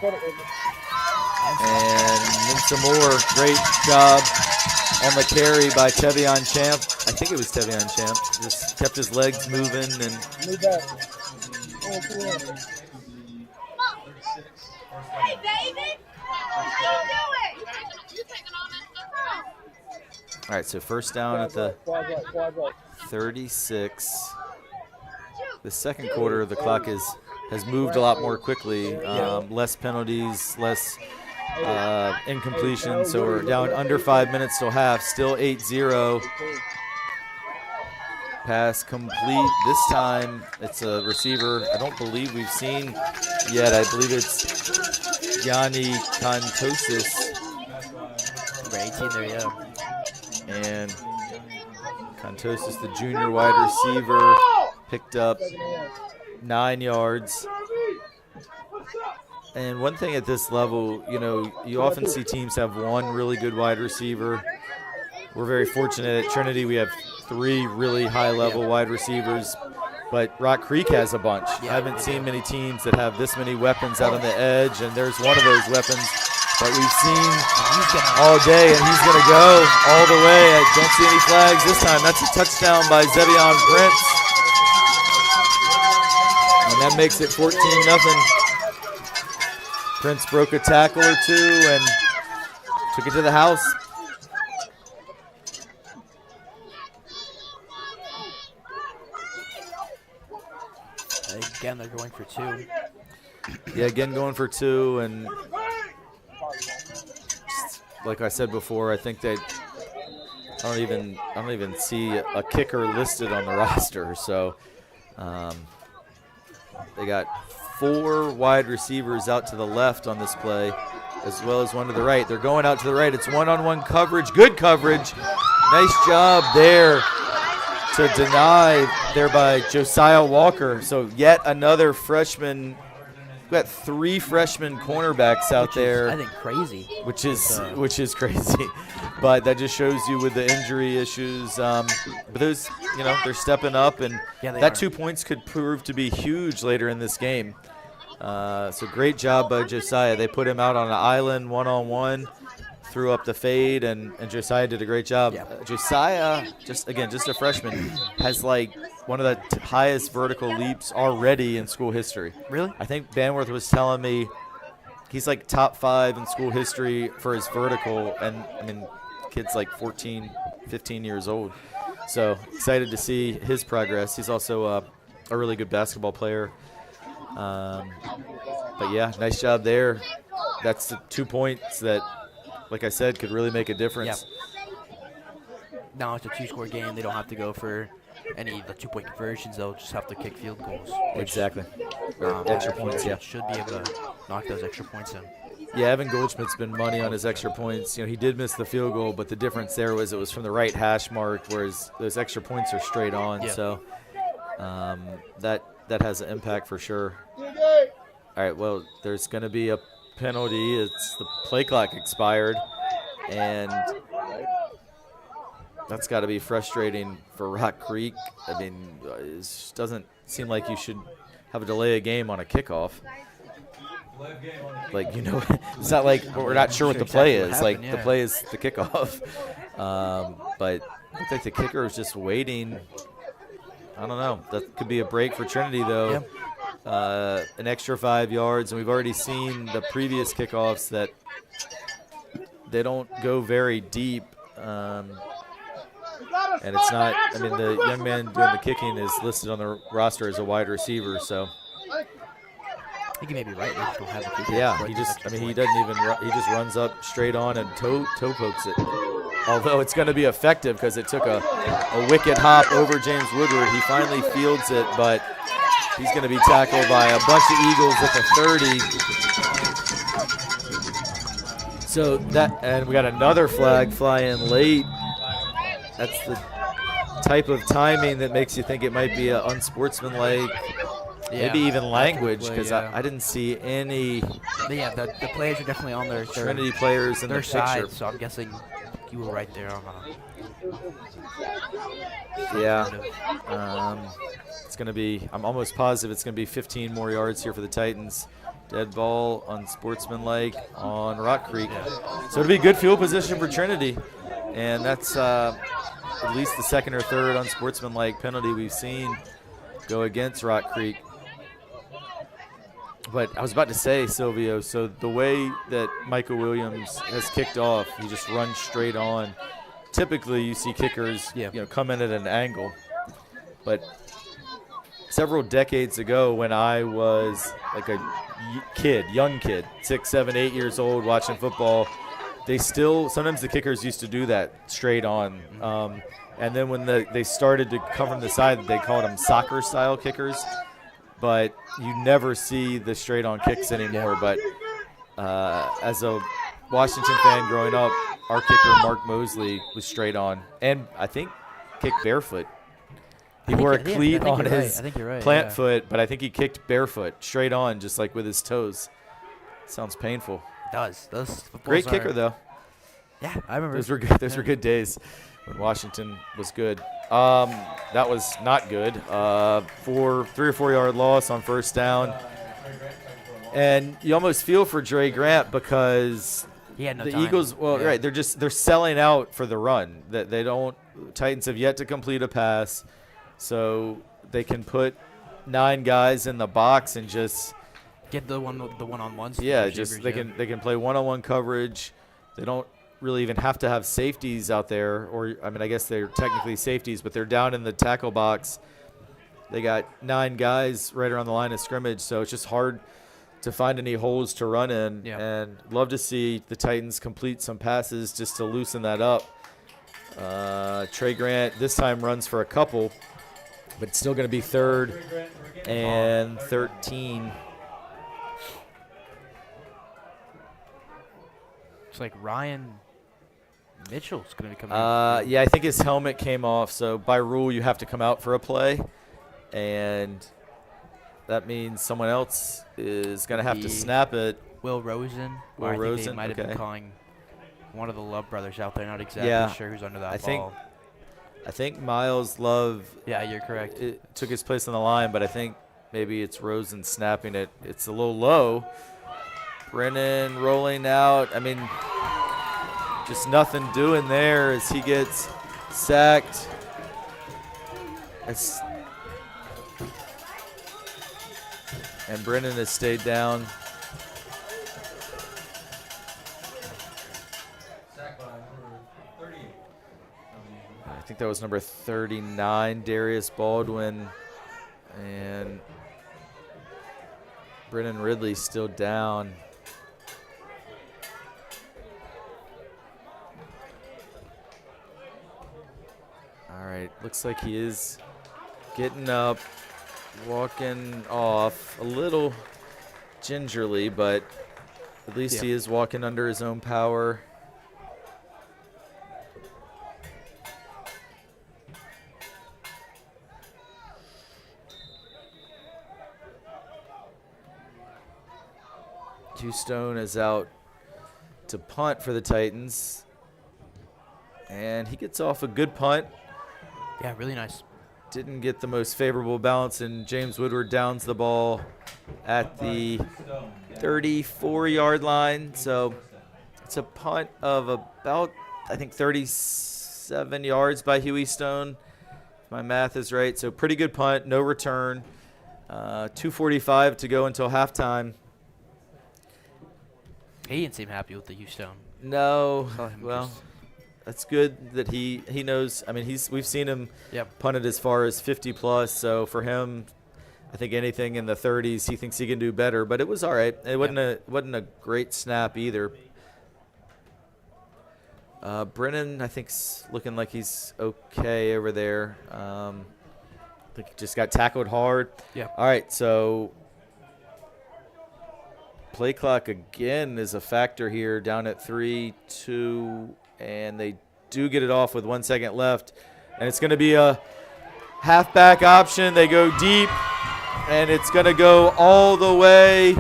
And then some more. Great job on the carry by Tevion Champ. I think it was Tevion Champ. Just kept his legs moving and Hey, David! How you doing? You taking all that stuff? all right, so first down at the 36. The second quarter of the clock has moved a lot more quickly. Less penalties, less incompletion. So we're down under 5 minutes till half. Still 8-0. Pass complete. This time it's a receiver I don't believe we've seen yet. I believe it's Yanni Kantosis. Number 18 there, yeah. And Kantosis, the junior wide receiver, picked up 9 yards. And one thing at this level, you know, you often see teams have one really good wide receiver. We're very fortunate at Trinity. We have 3 really high-level wide receivers, but Rock Creek has a bunch. I haven't seen many teams that have this many weapons out on the edge, and there's one of those weapons that we've seen all day, and he's going to go all the way. I don't see any flags this time. That's a touchdown by Zevion Prince. And that makes it 14-0. Prince broke a tackle or two and took it to the house. Again, they're going for 2. Yeah, again going for 2, and like I said before, I think that I don't even see a kicker listed on the roster. So they got 4 wide receivers out to the left on this play, as well as one to the right. They're going out to the right. It's one-on-one coverage, good coverage. Nice job there to deny there by Josiah Walker. So yet another freshman. We've got 3 freshman cornerbacks out there. I think crazy. Which is crazy. But that just shows you with the injury issues. But those, they're stepping up, and that 2 points could prove to be huge later in this game. So great job by Josiah. They put him out on an island one-on-one, threw up the fade, and Josiah did a great job. Yeah. Josiah, just a freshman, has like one of the highest vertical leaps already in school history. Really? I think Banworth was telling me he's like top 5 in school history for his vertical, and I mean, kid's like 14, 15 years old. So excited to see his progress. He's also a really good basketball player. But yeah, nice job there. That's the 2 points that, like I said, could really make a difference. Yeah. Now it's a 2-score game. They don't have to go for any of the 2-point conversions. They'll just have to kick field goals. Exactly. Extra points, yeah. Should be able to knock those extra points in. Yeah, Evan Goldschmidt's been money on his extra points. He did miss the field goal, but the difference there was it was from the right hash mark, whereas those extra points are straight on. Yeah. So that has an impact for sure. All right, well, there's going to be a penalty. It's the play clock expired, and that's got to be frustrating for Rock Creek. I mean, it doesn't seem like you should have a delay a game on a kickoff. Like, it's not like we're not sure what the play is. Like, the play is the kickoff. But I think the kicker is just waiting. I don't know. That could be a break for Trinity, though. Yeah. An extra 5 yards, and we've already seen the previous kickoffs that they don't go very deep. And it's not, I mean, the young man doing the kicking is listed on the roster as a wide receiver, so. I think he may be right. They just don't have a kicker. Yeah, he doesn't even, he just runs up straight on and toe pokes it. Although it's going to be effective because it took a wicked hop over James Woodward. He finally fields it, but he's going to be tackled by a bunch of Eagles at the 30. So and we got another flag fly in late. That's the type of timing that makes you think it might be unsportsmanlike, maybe even language, because I didn't see any. Yeah, the players are definitely on their Trinity players in their the side, picture. so I'm guessing you were right there on it's going to be, I'm almost positive it's going to be 15 more yards here for the Titans. Dead ball, unsportsmanlike on Rock Creek. So it'll be good field position for Trinity. And that's at least the second or third unsportsmanlike penalty we've seen go against Rock Creek. But I was about to say, Silvio, so the way that Michael Williams has kicked off, he just runs straight on. Typically, you see kickers come in at an angle. But several decades ago when I was like a young kid, 6, 7, 8 years old, watching football, sometimes the kickers used to do that straight on. And then when they started to come from the side, they called them soccer-style kickers. But you never see the straight-on kicks anymore. But as a Washington fan growing up, our kicker, Mark Mosley, was straight on. And I think kicked barefoot. He wore a cleat on his plant foot, but I think he kicked barefoot, straight on, just like with his toes. Sounds painful. It does. Those great kicker, though. Yeah, I remember. Those were good. Those were good days when Washington was good. That was not good. 3 or 4 yard loss on first down. And you almost feel for Dre Grant because He had no the time. Eagles, well, Yeah. right, they're selling out for the run. That they don't. Titans have yet to complete a pass, so they can put 9 guys in the box and just Get the one-on-ones. yeah, just they can play one-on-one coverage. They don't really even have to have safeties out there, or I mean, I guess they're technically safeties, but they're down in the tackle box. They got 9 guys right around the line of scrimmage, so it's just hard to find any holes to run in. Yeah. And love to see the Titans complete some passes just to loosen that up. Trey Grant this time runs for a couple, but it's still going to be 3rd and 13. It's like Ryan Mitchell's going to be coming. Yeah, I think his helmet came off, so by rule you have to come out for a play, and that means someone else is going to have to snap it. Will Rosen. Will or I think Rosen, they might have okay. been calling one of the Love brothers out there. Not exactly Yeah, sure who's under that I ball. think Miles Love Yeah, you're correct. took his place on the line, but I think maybe it's Rosen snapping it. It's a little low. Brennan rolling out. I mean, just nothing doing there as he gets sacked. And Brennan has stayed down. Sacked by number 38. I think that was number 39, Darius Baldwin. And Brennan Ridley still down. All right, looks like he is getting up, walking off a little gingerly, but at least he is walking under his own power. Stone is out to punt for the Titans, and he gets off a good punt. Yeah, really nice. Didn't get the most favorable balance, and James Woodward downs the ball at the 34-yard line. So it's a punt of about, I think, 37 yards by Huey Stone, if my math is right. So pretty good punt, no return. 2:45 to go until halftime. He didn't seem happy with the Houston. No, Saw him well, just- that's good that he knows. I mean, we've seen him punted as far as 50+. So for him, I think anything in the 30s, he thinks he can do better. But it was all right. It wasn't a great snap either. Brennan, I think's looking like he's okay over there. I think he just got tackled hard. Yeah. All right, so play clock again is a factor here, down at 3-2, and they do get it off with 1 second left. And it's going to be a halfback option. They go deep, and it's going to go all the way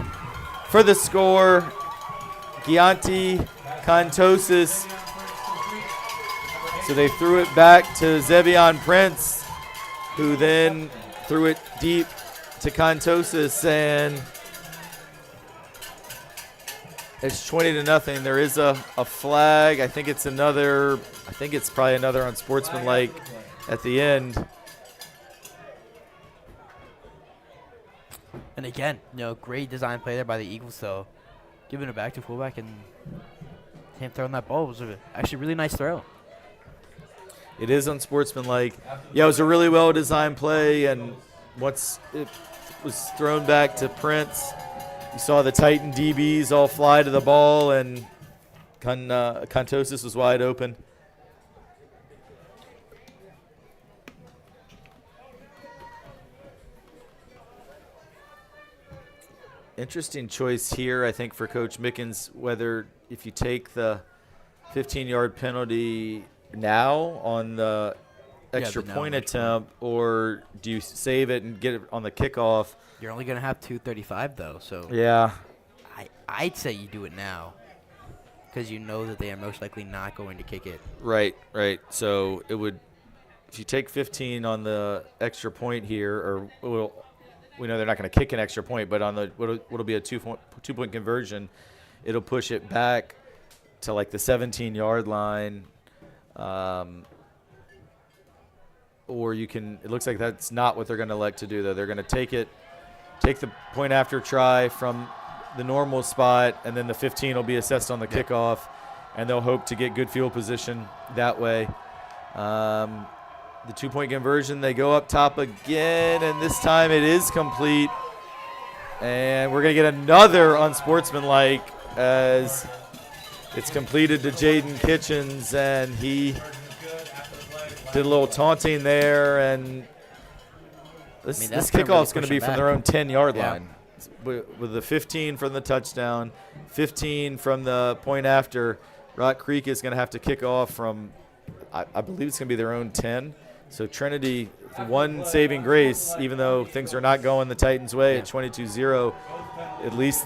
for the score. Gianti Contosis. So they threw it back to Zevion Prince, who then threw it deep to Contosis, and it's 20-0. There is a flag. I think it's probably another unsportsmanlike at the end. And again, great design play there by the Eagles, though. Giving it back to fullback and him throwing that ball was actually a really nice throw. It is unsportsmanlike. Yeah, it was a really well-designed play, and once it was thrown back to Prince, you saw the Titan DBs all fly to the ball, and Contosis was wide open. Interesting choice here, I think, for Coach Mickens, whether if you take the 15-yard penalty now on the extra point attempt, or do you save it and get it on the kickoff? You're only going to have 2:35, though, so Yeah. I'd say you do it now because you know that they are most likely not going to kick it. Right. So it would, if you take 15 on the extra point here, or we know they're not going to kick an extra point, but on the what'll be a 2-point conversion, it'll push it back to like the 17-yard line. Or you can, it looks like that's not what they're going to elect to do, though. They're going to take the point after try from the normal spot, and then the 15 will be assessed on the kickoff, and they'll hope to get good field position that way. The 2-point conversion, they go up top again, and this time it is complete. And we're going to get another unsportsmanlike as it's completed to Jaden Kitchens, and he did a little taunting there, and this kickoff's going to be from their own 10-yard line. With the 15 from the touchdown, 15 from the point after, Rock Creek is going to have to kick off from, I believe it's going to be their own 10. So Trinity, one saving grace, even though things are not going the Titans' way at 22-0, at least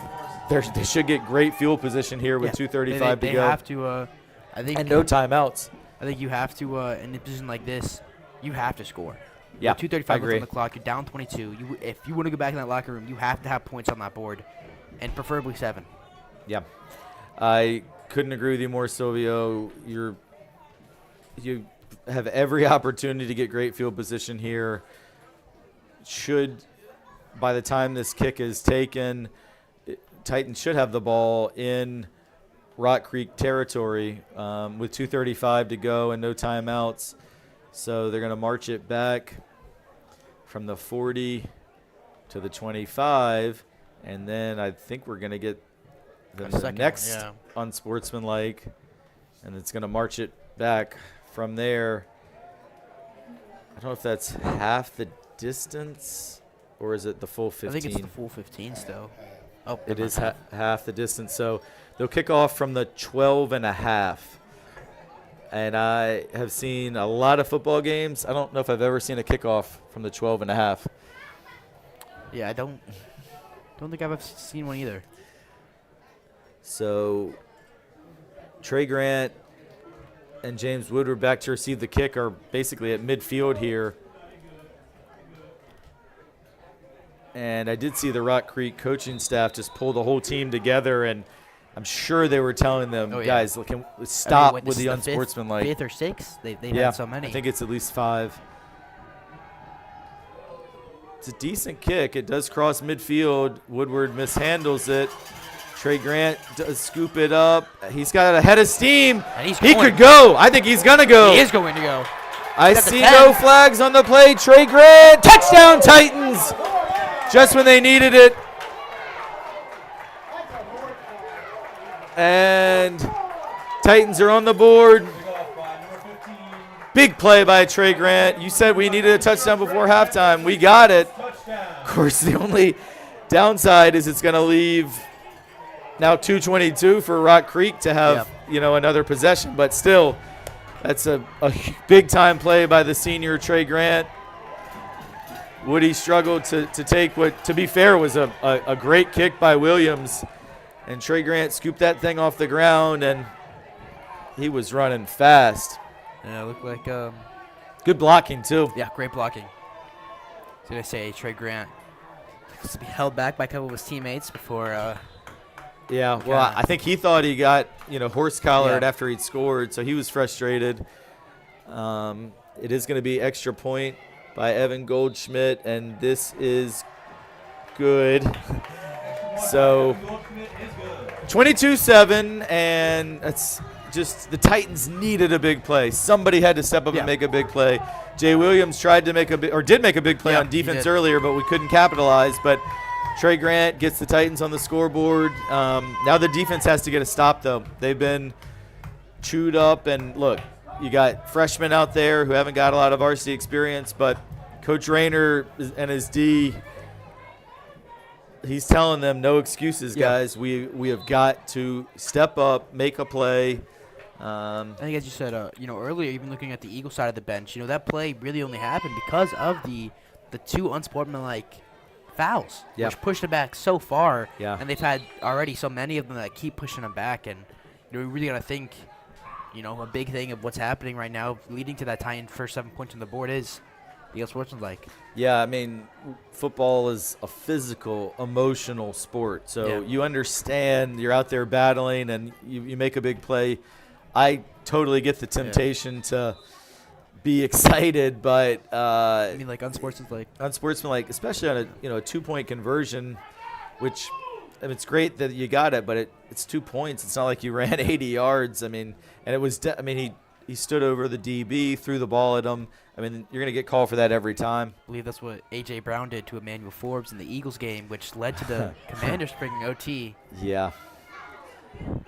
they should get great field position here with 2:35 to go. They have to, I think. And no timeouts. I think you have to, in a position like this, you have to score. Yeah, with 2:35 left on the clock. You're down 22. If you want to go back in that locker room, you have to have points on that board, and preferably 7. Yeah, I couldn't agree with you more, Silvio. You have every opportunity to get great field position here. By the time this kick is taken, Titans should have the ball in Rock Creek territory with 2:35 to go and no timeouts. So they're going to march it back from the 40 to the 25, and then I think we're going to get the next unsportsmanlike, and it's going to march it back from there. I don't know if that's half the distance, or is it the full 15? I think it's the full 15 still. Oh, it is half the distance. So they'll kick off from the 12.5. And I have seen a lot of football games. I don't know if I've ever seen a kickoff from the 12.5. Yeah, I don't think I've ever seen one either. So Trey Grant and James Woodward back to receive the kick are basically at midfield here. And I did see the Rock Creek coaching staff just pull the whole team together, and I'm sure they were telling them, guys, stop with the unsportsmanlike. 5th or 6th? They've had so many. I think it's at least 5. It's a decent kick. It does cross midfield. Woodward mishandles it. Trey Grant does scoop it up. He's got a head of steam. He could go. I think he's going to go. He is going to go. I see no flags on the play. Trey Grant, touchdown Titans. Just when they needed it. And Titans are on the board. Big play by Trey Grant. You said we needed a touchdown before halftime. We got it. Of course, the only downside is it's going to leave now 2:22 for Rock Creek to have another possession. But still, that's a big-time play by the senior Trey Grant. Woody struggled to take what, to be fair, was a great kick by Williams. And Trey Grant scooped that thing off the ground, and he was running fast. Yeah, it looked like good blocking, too. Yeah, great blocking. So I say Trey Grant has to be held back by a couple of his teammates before. Yeah, well, I think he thought he got horse collared after he'd scored, so he was frustrated. It is going to be extra point by Evan Goldschmidt, and this is good. So 22-7, and it's just the Titans needed a big play. Somebody had to step up and make a big play. Jay Williams tried to did make a big play on defense earlier, but we couldn't capitalize. But Trey Grant gets the Titans on the scoreboard. Now the defense has to get a stop, though. They've been chewed up, and look, you got freshmen out there who haven't got a lot of varsity experience, but Coach Rayner and his D, he's telling them no excuses, guys. We have got to step up, make a play. I think, as you said, earlier, even looking at the Eagle side of the bench, that play really only happened because of the 2 unsportsmanlike fouls, which pushed them back so far. Yeah. And they've had already so many of them that keep pushing them back. And we really got to think, a big thing of what's happening right now, leading to that tie-in first 7 points on the board is Eagle Sportsmanlike. Yeah, I mean, football is a physical, emotional sport. So Yeah. you understand you're out there battling and you make a big play. I totally get the temptation to be excited, but I mean, like unsportsmanlike. unsportsmanlike, especially on a 2-point conversion, which I mean, it's great that you got it, but it's 2 points. It's not like you ran 80 yards. I mean, and it was he stood over the DB, threw the ball at him. I mean, you're going to get called for that every time. I believe that's what A.J. Brown did to Emmanuel Forbes in the Eagles game, which led to the Commanders bringing OT. Yeah.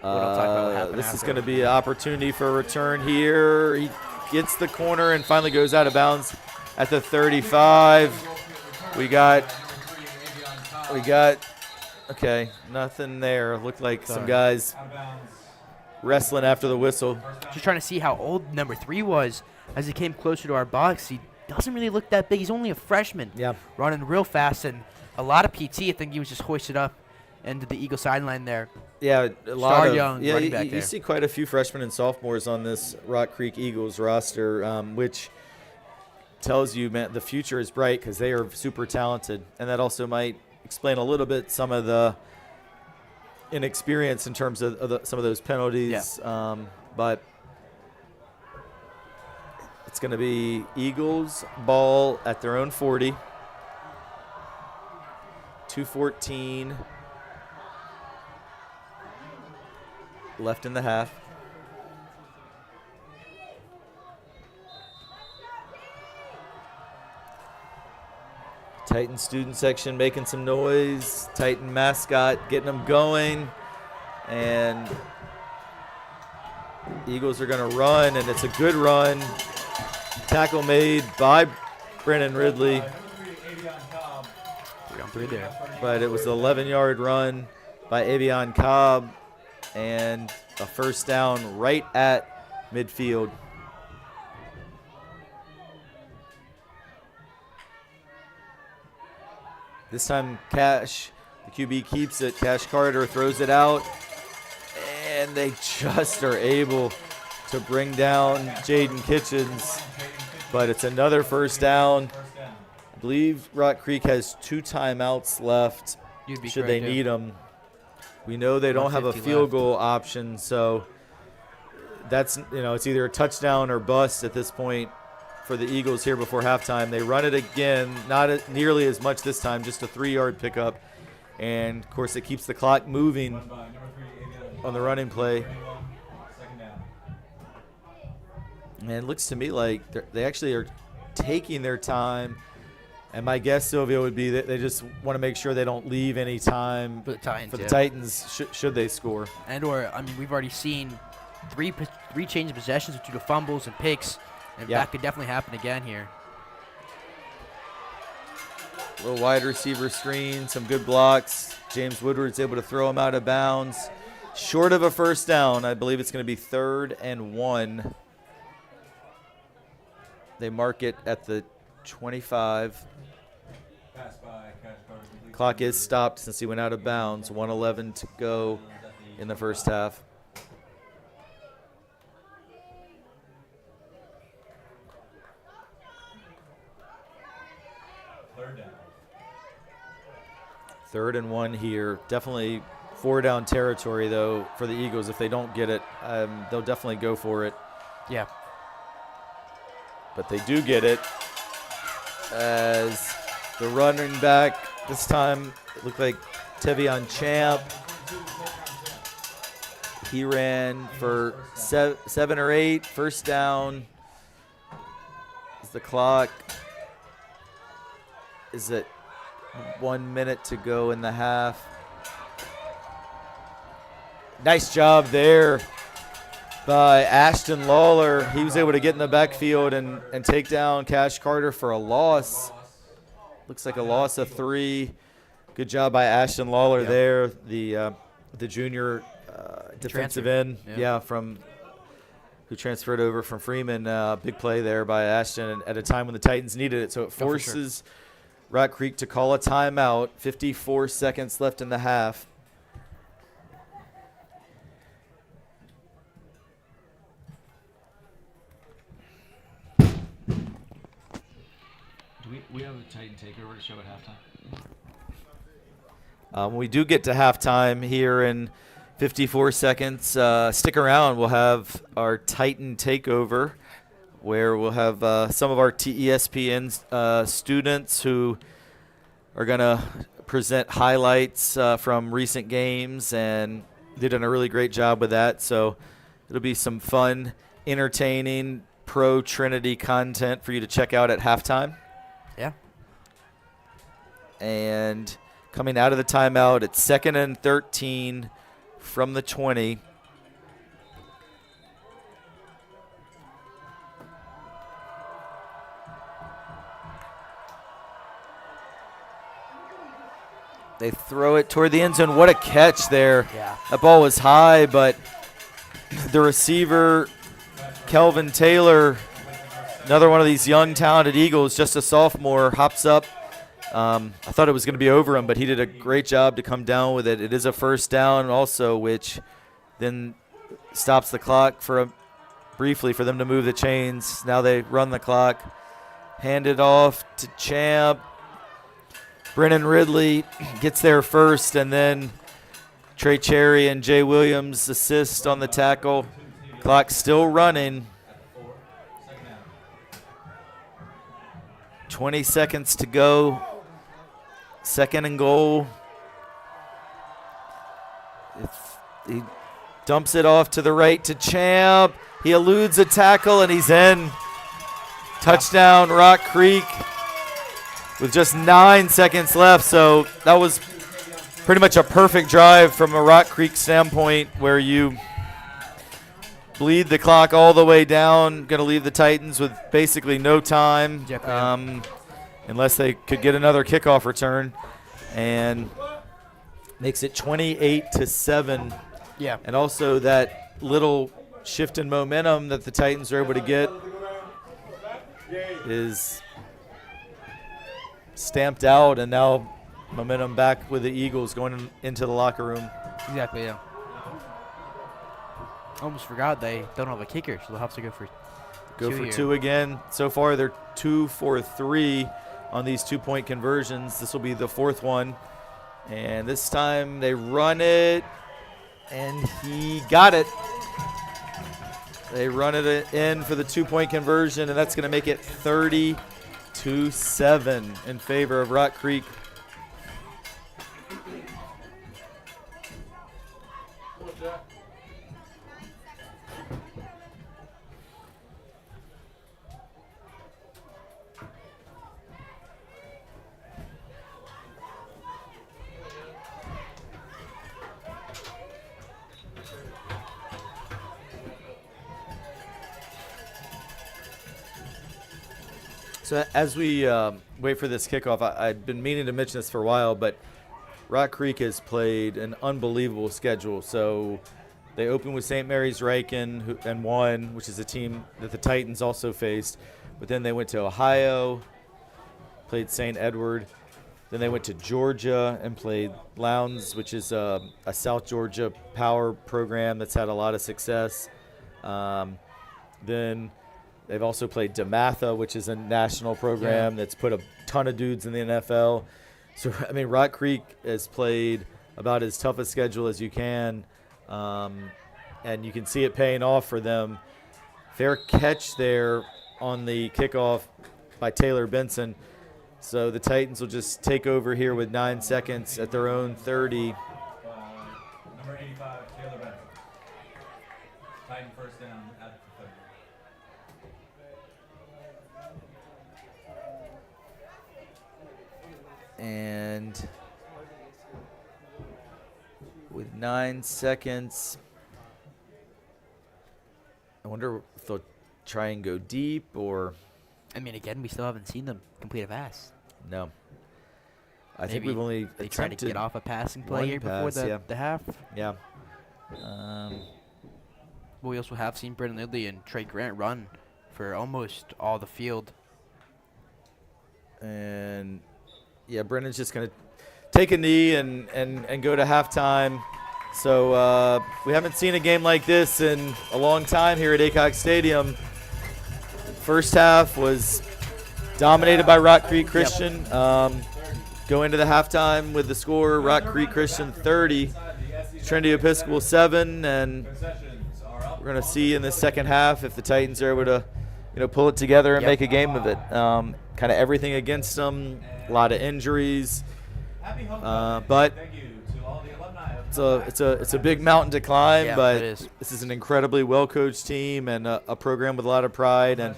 I'll talk about what happened This is after. going to be an opportunity for a return here. He gets the corner and finally goes out of bounds at the 35. We got okay, nothing there. Looked like some guys wrestling after the whistle. Just trying to see how old number 3 was as he came closer to our box. He doesn't really look that big. He's only a freshman. Yeah. Running real fast and a lot of PT. I think he was just hoisted up into the Eagle sideline there. Yeah, a lot Star of young yeah. running back You there. see quite a few freshmen and sophomores on this Rock Creek Eagles roster, which tells you, man, the future is bright because they are super talented, and that also might explain a little bit some of the inexperience in terms of some of those penalties. Yeah. But it's going to be Eagles ball at their own 40. 2:14 left in the half. Titan student section making some noise. Titan mascot getting them going. And Eagles are going to run, and it's a good run. Tackle made by Brennan Ridley. 3 there. But it was an 11-yard run by Avion Cobb and a first down right at midfield. This time Cash, the QB, keeps it. Cash Carter throws it out, and they just are able to bring down Jaden Kitchens. But it's another first down. I believe Rock Creek has 2 timeouts left You'd be should they correct, yeah. need them. We know they don't have a 150 field left. goal option, so that's, it's either a touchdown or bust at this point for the Eagles here before halftime. They run it again, not nearly as much this time, just a 3-yard pickup. And, of course, it keeps the clock moving on the running play. And it looks to me like they actually are taking their time. And my guess, Sylvia, would be that they just want to make sure they don't leave any time For the Titans, for the yeah. Titans should they score. We've already seen three change of possessions due to fumbles and picks, and Yeah. that could definitely happen again here. A little wide receiver screen, some good blocks. James Woodward's able to throw him out of bounds. Short of a first down. I believe it's going to be 3rd and 1. They mark it at the 25. Clock is stopped since he went out of bounds. 1:11 to go in the first half. Third and 1 here. Definitely 4-down territory, though, for the Eagles. If they don't get it, they'll definitely go for it. Yeah. But they do get it as the running back, this time it looked like Tevion Champ. He ran for 7 or 8, first down. As the clock is at 1 minute to go in the half. Nice job there by Ashton Lawler. He was able to get in the backfield and take down Cash Carter for a loss. Looks like a loss of 3. Good job by Ashton Lawler there, the junior defensive end, from who transferred over from Freeman. Big play there by Ashton at a time when the Titans needed it. So it forces Rock Creek to call a timeout. 54 seconds left in the half. Titan takeover to show at halftime? We do get to halftime here in 54 seconds. Stick around. We'll have our Titan takeover, where we'll have some of our TESPN students who are going to present highlights from recent games, and they've done a really great job with that. So it'll be some fun, entertaining Pro Trinity content for you to check out at halftime. Yeah. And coming out of the timeout, it's 2nd and 13 from the 20. They throw it toward the end zone. What a catch there. Yeah. That ball was high, but the receiver, Kelvin Taylor, another one of these young, talented Eagles, just a sophomore, hops up. I thought it was going to be over him, but he did a great job to come down with it. It is a first down also, which then stops the clock briefly for them to move the chains. Now they run the clock. Hand it off to Champ. Brennan Ridley gets there first, and then Trey Cherry and Jay Williams assist on the tackle. Clock still running. 20 seconds to go. 2nd and goal. He dumps it off to the right to Champ. He eludes a tackle, and he's in. Touchdown, Rock Creek, with just 9 seconds left. So that was pretty much a perfect drive from a Rock Creek standpoint, where you bleed the clock all the way down. Going to leave the Titans with basically no time, unless they could get another kickoff return, and makes it 28-7. Yeah. And also that little shift in momentum that the Titans are able to get is stamped out, and now momentum back with the Eagles going into the locker room. Exactly, yeah. Almost forgot they don't have a kicker, so they'll have to go for two again. So far, they're 2 for 3 on these 2-point conversions. This will be the 4th one. And this time they run it, and he got it. They run it in for the 2-point conversion, and that's going to make it 30-7 in favor of Rock Creek. So as we wait for this kickoff, I've been meaning to mention this for a while, but Rock Creek has played an unbelievable schedule. So they opened with St. Mary's Riken and won, which is a team that the Titans also faced. But then they went to Ohio, played St. Edward. Then they went to Georgia and played Lowndes, which is a South Georgia power program that's had a lot of success. Then they've also played DeMatha, which is a national program that's put a ton of dudes in the NFL. So, I mean, Rock Creek has played about as tough a schedule as you can, and you can see it paying off for them. Fair catch there on the kickoff by Taylor Benson. So the Titans will just take over here with 9 seconds at their own 30. Number 85, Taylor Benson. Titan first down at the 30. And with 9 seconds, I wonder if they'll try and go deep or... I mean, again, we still haven't seen them complete a pass. No. I think we've only they tried to get off a passing play here before the half. Yeah. We also have seen Brendan Lidley and Trey Grant run for almost all the field. And, yeah, Brendan's just going to take a knee and go to halftime. So we haven't seen a game like this in a long time here at Aycock Stadium. First half was dominated by Rock Creek Christian. Go into the halftime with the score: Rock Creek Christian 30, Trinity Episcopal 7, and we're going to see in the second half if the Titans are able to, pull it together and make a game of it. Kind of everything against them, a lot of injuries, but it's a big mountain to climb. But this is an incredibly well-coached team and a program with a lot of pride. And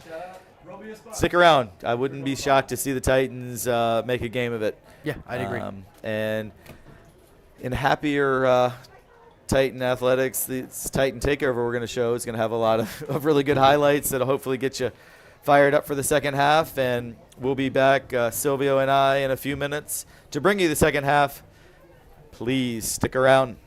stick around. I wouldn't be shocked to see the Titans make a game of it. Yeah, I'd agree. And in happier Titan athletics, this Titan takeover we're going to show is going to have a lot of really good highlights that'll hopefully get you fired up for the second half. And we'll be back, Silvio and I, in a few minutes to bring you the second half. Please stick around.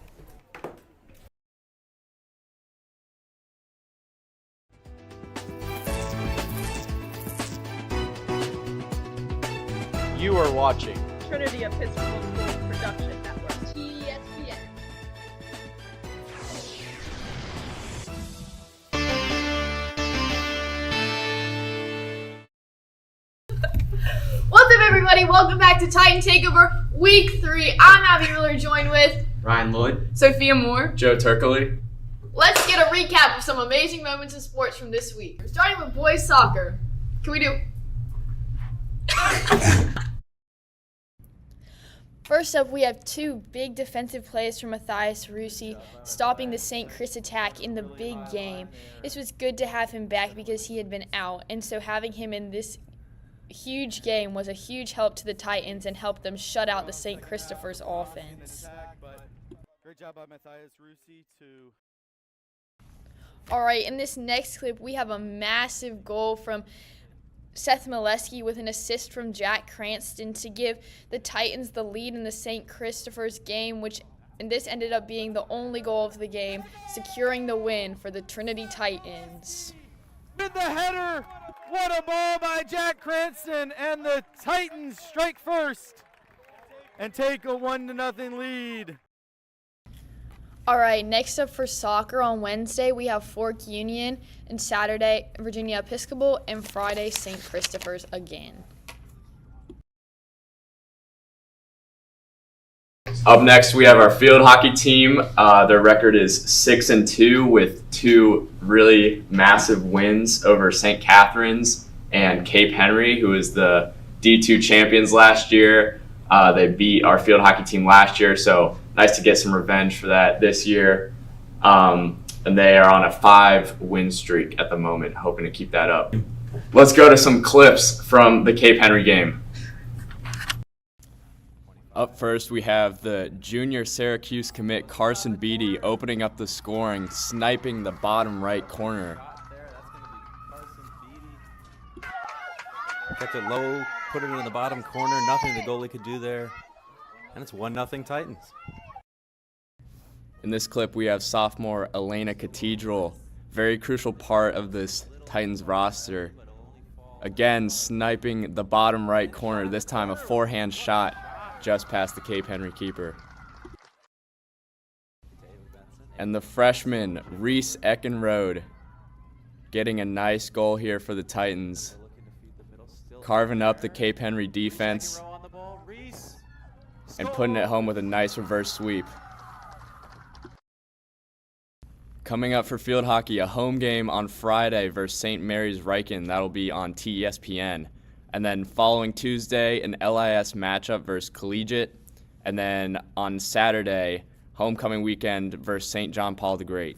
You are watching Trinity Episcopal School Production Network. TESPN. What's up, everybody? Welcome back to Titan Takeover Week 3. I'm Abby Miller, joined with Ryan Lloyd, Sophia Moore. Joe Turkley. Let's get a recap of some amazing moments in sports from this week. We're starting with boys soccer. Can we do? First up, we have two big defensive plays from Matthias Rusi, stopping the St. Chris attack in the big game. This was good to have him back because he had been out, and so having him in this huge game was a huge help to the Titans and helped them shut out the St. Christopher's offense. Great job by Matthias Rusi to... All right, in this next clip, we have a massive goal from Seth Molesky with an assist from Jack Cranston to give the Titans the lead in the St. Christopher's game, and this ended up being the only goal of the game, securing the win for the Trinity Titans. With the header, what a ball by Jack Cranston, and the Titans strike first and take a 1-0 lead. All right, next up for soccer on Wednesday, we have Fork Union, and Saturday, Virginia Episcopal, and Friday, St. Christopher's again. Up next, we have our field hockey team. Their record is 6-2 with two really massive wins over St. Catherine's and Cape Henry, who is the D2 champions last year. They beat our field hockey team last year, so nice to get some revenge for that this year. And they are on a 5-win streak at the moment, hoping to keep that up. Let's go to some clips from the Cape Henry game. Up first, we have the junior Syracuse commit Carson Beatty opening up the scoring, sniping the bottom right corner. Kept it low, put it in the bottom corner, nothing the goalie could do there. And it's 1-0 Titans. In this clip, we have sophomore Elena Cathedral, very crucial part of this Titans roster. Again, sniping the bottom right corner, this time a forehand shot just past the Cape Henry keeper. And the freshman, Reese Eckenrode, getting a nice goal here for the Titans. Carving up the Cape Henry defense and putting it home with a nice reverse sweep. Coming up for field hockey, a home game on Friday versus St. Mary's Riken. That'll be on TESPN. And then following Tuesday, an LIS matchup versus Collegiate. And then on Saturday, homecoming weekend versus St. John Paul the Great.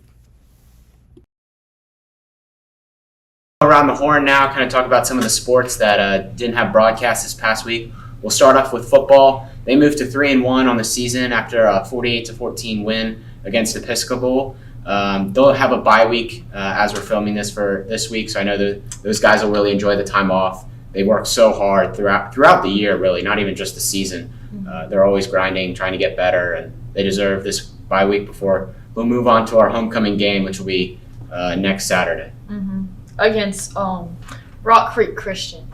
Around the horn now, kind of talk about some of the sports that didn't have broadcasts this past week. We'll start off with football. They moved to 3-1 on the season after a 48-14 win against Episcopal. They'll have a bye week as we're filming this for this week, so I know those guys will really enjoy the time off. They work so hard throughout the year, really, not even just the season. They're always grinding, trying to get better, and they deserve this bye week before we'll move on to our homecoming game, which will be next Saturday. Against Rock Creek Christian.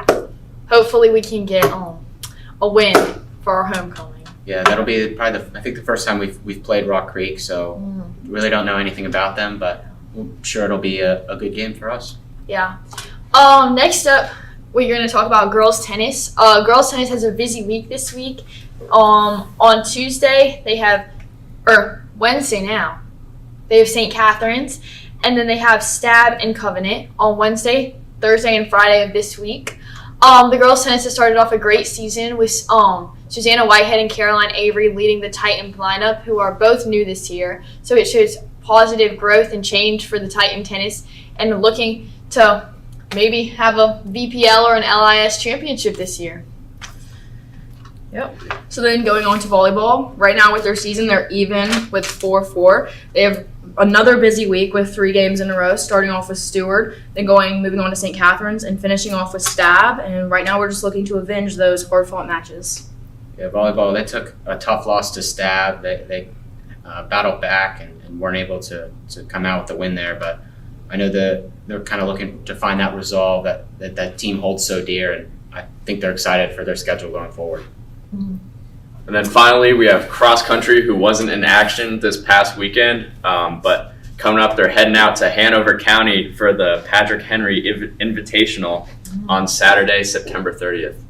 Hopefully we can get a win for our homecoming. Yeah, that'll be probably the first time we've played Rock Creek, so really don't know anything about them, but I'm sure it'll be a good game for us. Yeah. Next up, We're going to talk about girls tennis. Girls tennis has a busy week this week. On Tuesday, Wednesday now, they have St. Catherine's, and then they have Stab and Covenant on Wednesday, Thursday, and Friday of this week. The girls tennis has started off a great season with Susanna Whitehead and Caroline Avery leading the Titan lineup, who are both new this year. So it shows positive growth and change for the Titan tennis, and looking to maybe have a VPL or an LIS championship this year. Yep. So then going on to volleyball, right now with their season, they're even with 4-4. They have another busy week with 3 games in a row, starting off with Stewart, then moving on to St. Catherine's, and finishing off with Stab. And right now we're just looking to avenge those hard-fought matches. Yeah, volleyball, they took a tough loss to Stab. They battled back and weren't able to come out with the win there. But I know that they're kind of looking to find that resolve that team holds so dear, and I think they're excited for their schedule going forward. Mm-hmm. And then finally, we have cross country, who wasn't in action this past weekend, but coming up, they're heading out to Hanover County for the Patrick Henry Invitational on Saturday, September 30th.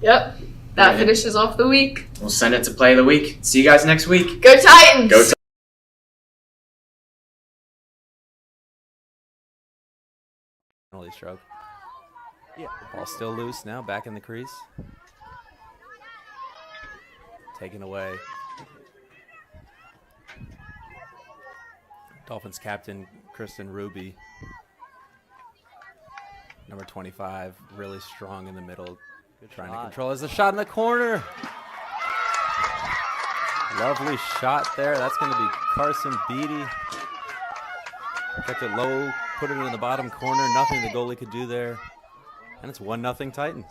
Yep. That finishes off the week. We'll send it to play of the week. See you guys next week. Go Titans! Go Titans! Penalty stroke. Yeah. Ball still loose now, back in the crease. Taken away. Dolphins captain Kristen Ruby. Number 25, really strong in the middle. Trying to control. There's a shot in the corner. Lovely shot there. That's going to be Carson Beatty. Kept it low, put it in the bottom corner. Nothing the goalie could do there. And it's 1-0 Titans.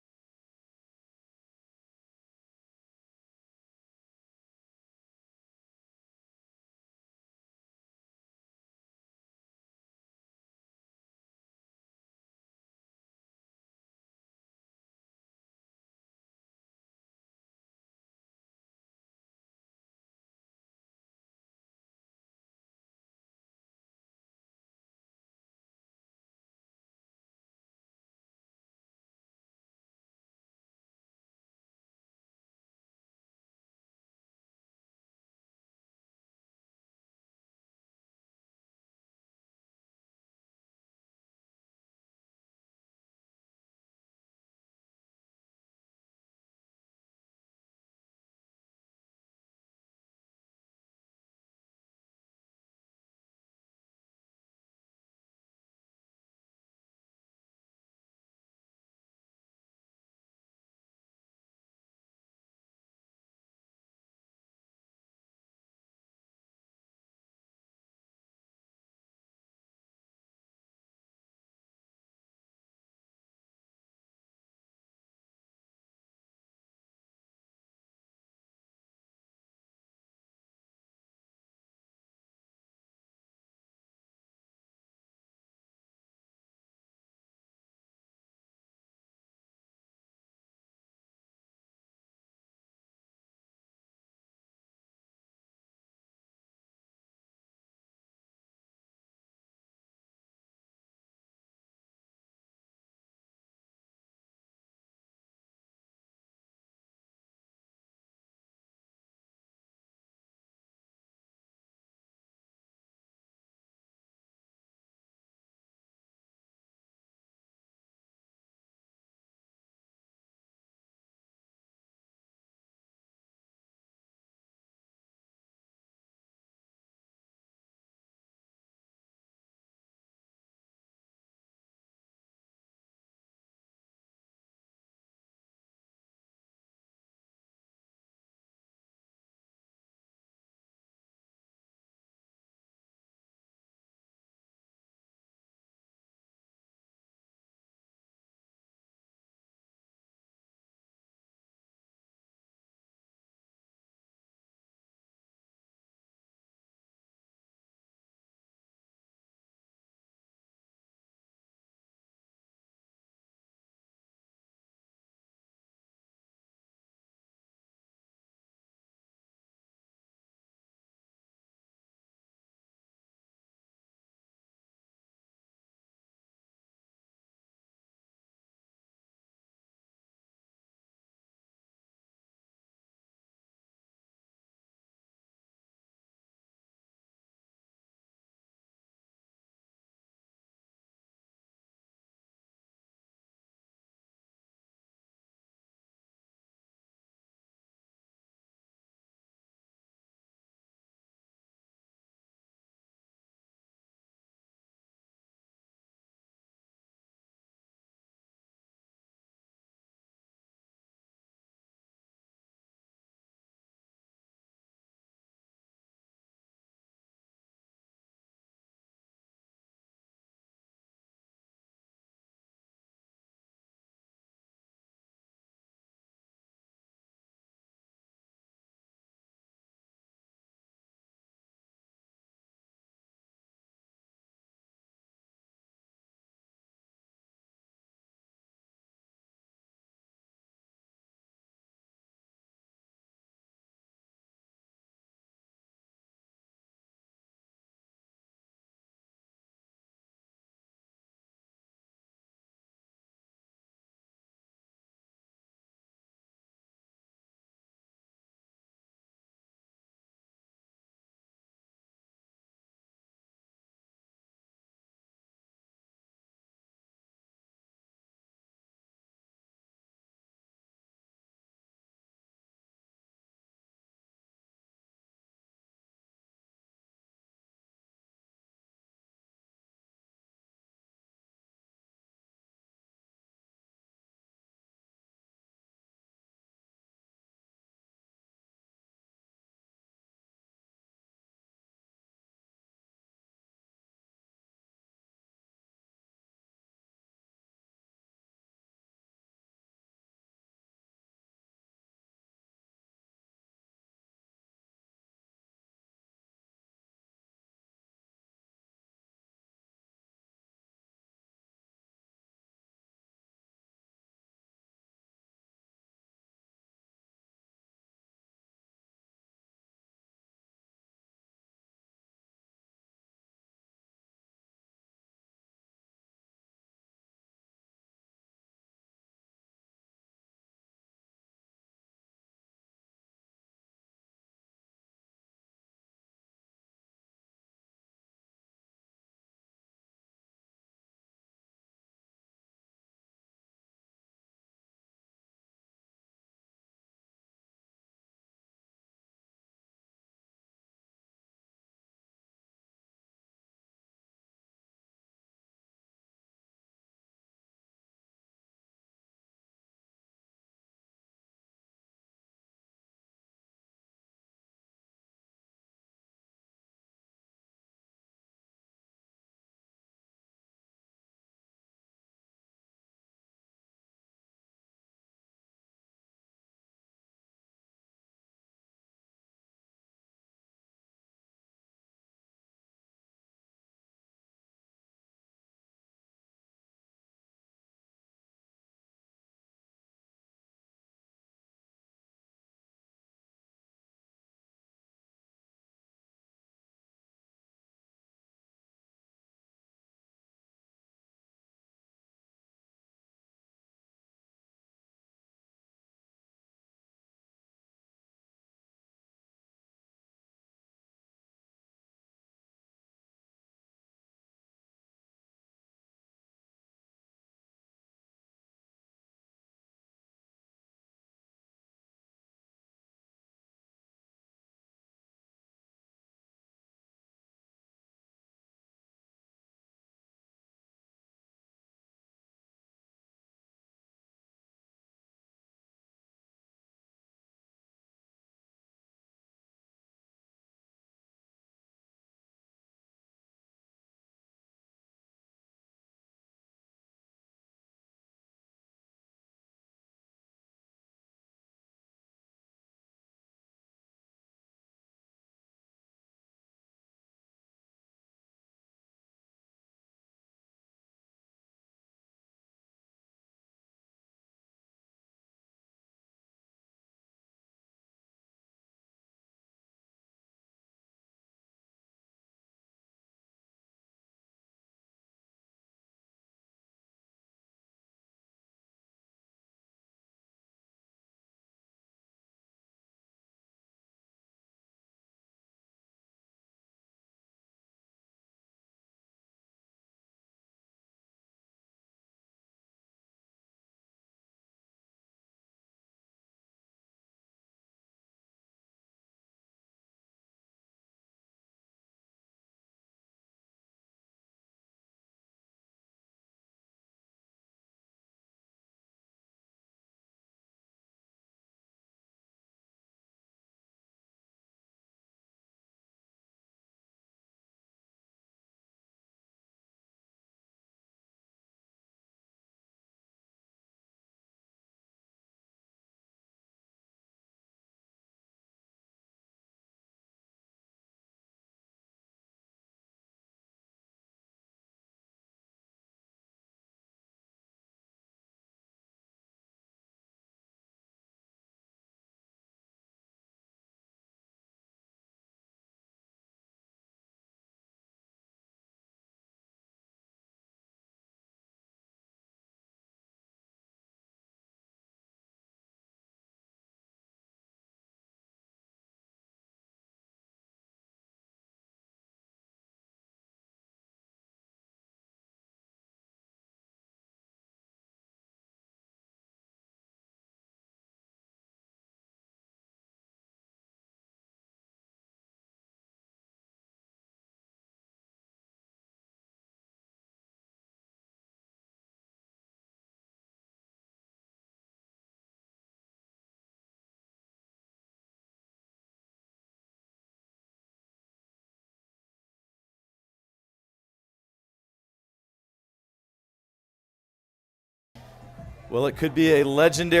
Well, it could be a legendary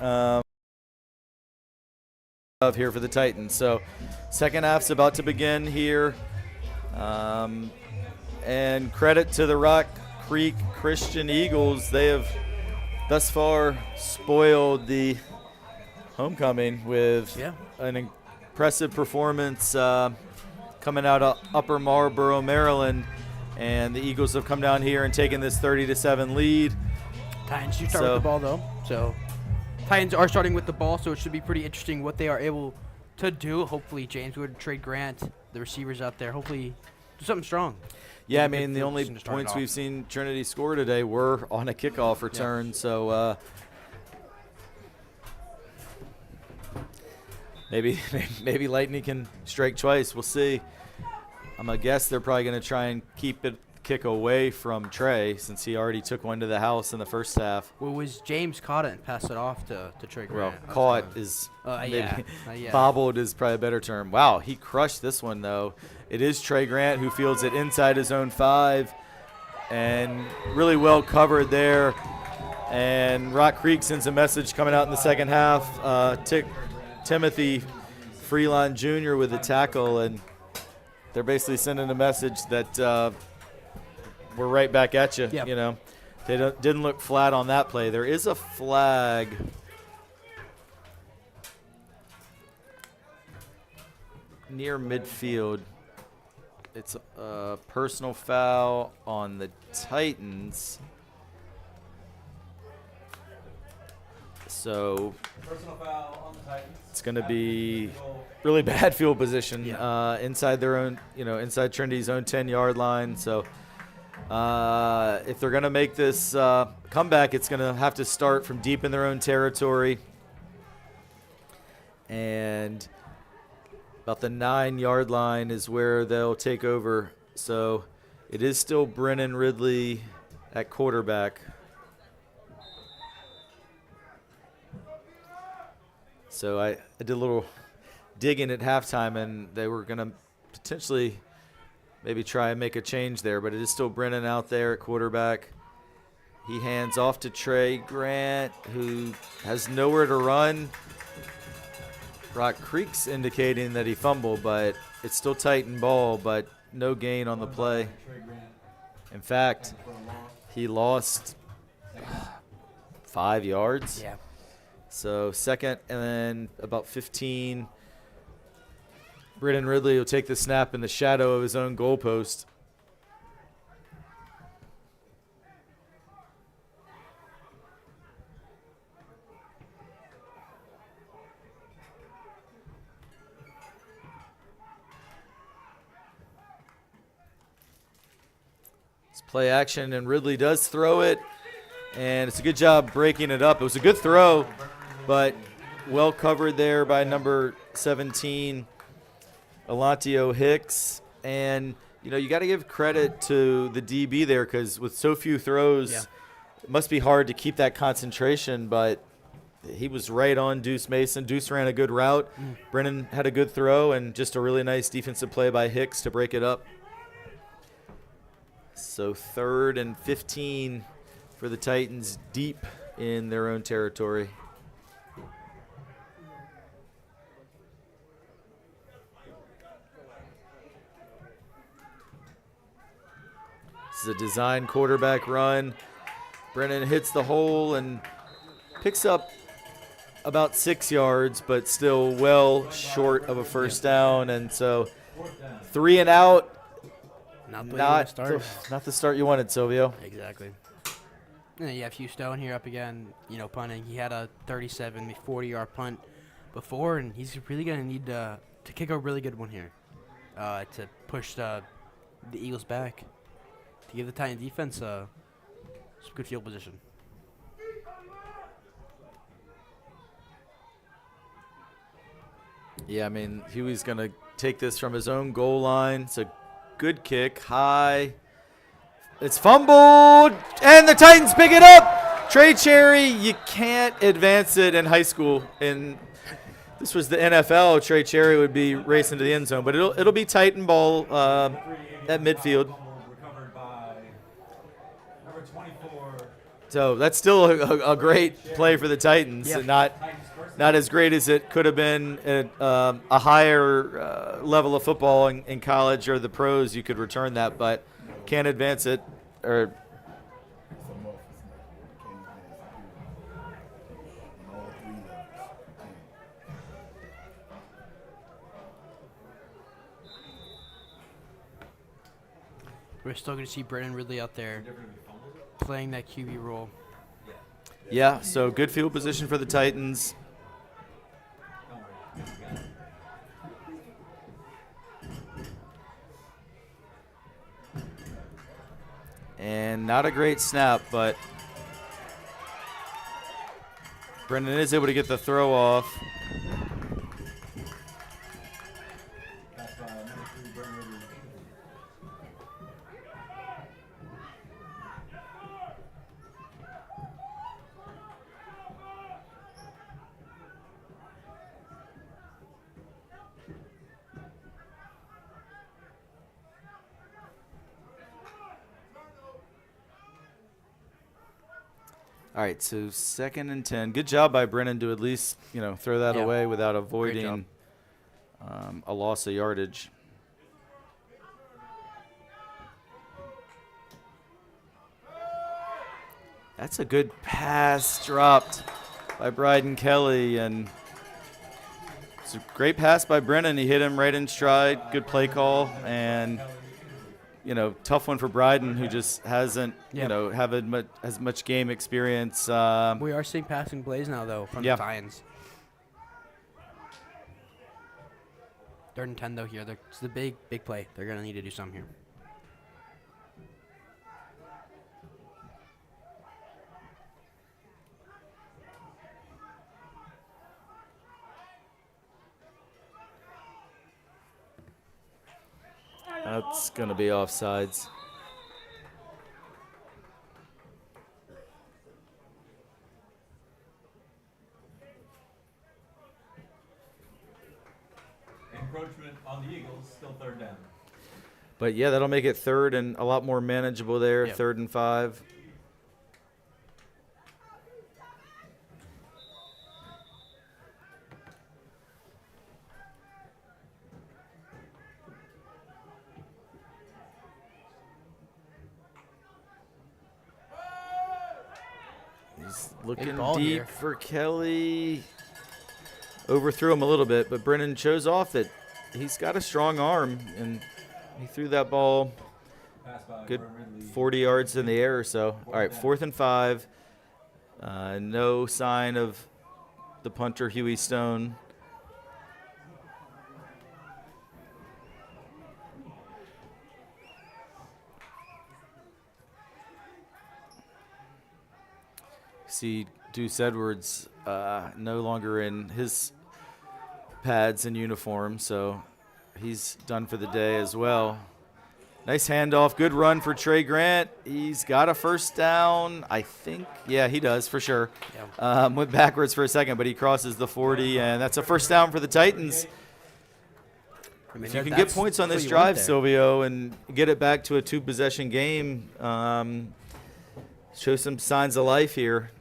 of here for the Titans. So second half's about to begin here. And credit to the Rock Creek Christian Eagles. They have thus far spoiled the homecoming with an impressive performance coming out of Upper Marlboro, Maryland. And the Eagles have come down here and taken this 30-7 lead. Titans do start with the ball, though. So Titans are starting with the ball, so it should be pretty interesting what they are able to do. Hopefully James Wood, Trey Grant, the receivers out there, hopefully do something strong. Yeah, I mean, the only points we've seen Trinity score today were on a kickoff return. So maybe Lightning can strike twice. We'll see. I'm going to guess they're probably going to try and keep it kick away from Trey since he already took one to the house in the first half. Well, was James caught it and passed it off to Trey Grant? Well, caught is bobbled is probably a better term. Wow, he crushed this one, though. It is Trey Grant who fields it inside his own 5 and really well covered there. And Rock Creek sends a message coming out in the second half. Timothy Freeland Jr. with the tackle, and they're basically sending a message that we're right back at you. Yep. You know, they didn't look flat on that play. There is a flag. Near midfield. It's a personal foul on the Titans. So Personal foul on the Titans. it's going to be really bad field position inside their own, inside Trinity's own 10-yard line. So if they're going to make this comeback, it's going to have to start from deep in their own territory. And about the 9-yard line is where they'll take over. So it is still Brennan Ridley at quarterback. So I did a little digging at halftime, and they were going to potentially maybe try and make a change there, but it is still Brennan out there at quarterback. He hands off to Trey Grant, who has nowhere to run. Rock Creek's indicating that he fumbled, but it's still Titan ball, but no gain on the play. In fact, he lost 5 yards. Yeah. So second and then about 15. Brennan Ridley will take the snap in the shadow of his own goalpost. It's play action, and Ridley does throw it, and it's a good job breaking it up. It was a good throw, but well covered there by number 17, Elantio Hicks. And, you got to give credit to the DB there, because with so few throws, it must be hard to keep that concentration, but he was right on Deuce Mason. Deuce ran a good route. Brennan had a good throw, and just a really nice defensive play by Hicks to break it up. So 3rd and 15 for the Titans, deep in their own territory. This is a design quarterback run. Brennan hits the hole and picks up about 6 yards, but still well short of a first down. And so 3 and out. Not the start you wanted, Silvio. Exactly. And then you have Hugh Stone here up again, punting. He had a 37, 40-yard punt before, and he's really going to need to kick a really good one here to push the Eagles back, to give the Titan defense some good field position. Yeah, I mean, Huey's going to take this from his own goal line. It's a good kick, high. It's fumbled, and the Titans pick it up. Trey Cherry, you can't advance it in high school. And this was the NFL. Trey Cherry would be racing to the end zone, but it'll be Titan ball at midfield. So that's still a great play for the Titans, Yeah. and not as great as it could have been at a higher level of football in college or the pros. You could return that, but can't advance it. Or We're still going to see Brennan Ridley out there playing that QB role. yeah, so good field position for the Titans. And not a great snap, but Brendan is able to get the throw off. Pass by number 3, Brendan Ridley. All right, so 2nd and 10. Good job by Brennan to at least, throw that Yeah. away without job. avoiding a loss of yardage. That's a good pass dropped by Bryden Kelly, and it's a great pass by Brennan. He hit him right in stride. Good play call, and tough one for Bryden, who just hasn't, Yeah. have as much game experience. We are seeing passing plays now, though, from Yeah. the Lions. 3rd and 10, though, here. It's the big play. They're going to need to do something here. That's going to be offsides. Encroachment on the Eagles, still 3rd down. But, yeah, that'll make it 3rd and a lot more manageable there, Yep. 3rd and 5. He's looking ball deep here. for Kelly. Overthrew him a little bit, but Brennan shows off that he's got a strong arm, and he threw that ball Pass by good Brendan Ridley. 40 yards in the air or so. All right, 4th and 5. No sign of the punter, Huey Stone. See Deuce Edwards no longer in his pads and uniform, so he's done for the day as well. Nice handoff. Good run for Trey Grant. He's got a first down, I think. Yeah, he does for sure. Yeah. Went backwards for a second, but he crosses the 40, and that's a first down for the Titans. I mean, If you can get that's points on what this you drive, want there. Silvio, and get it back to a 2-possession game, show some signs of life here.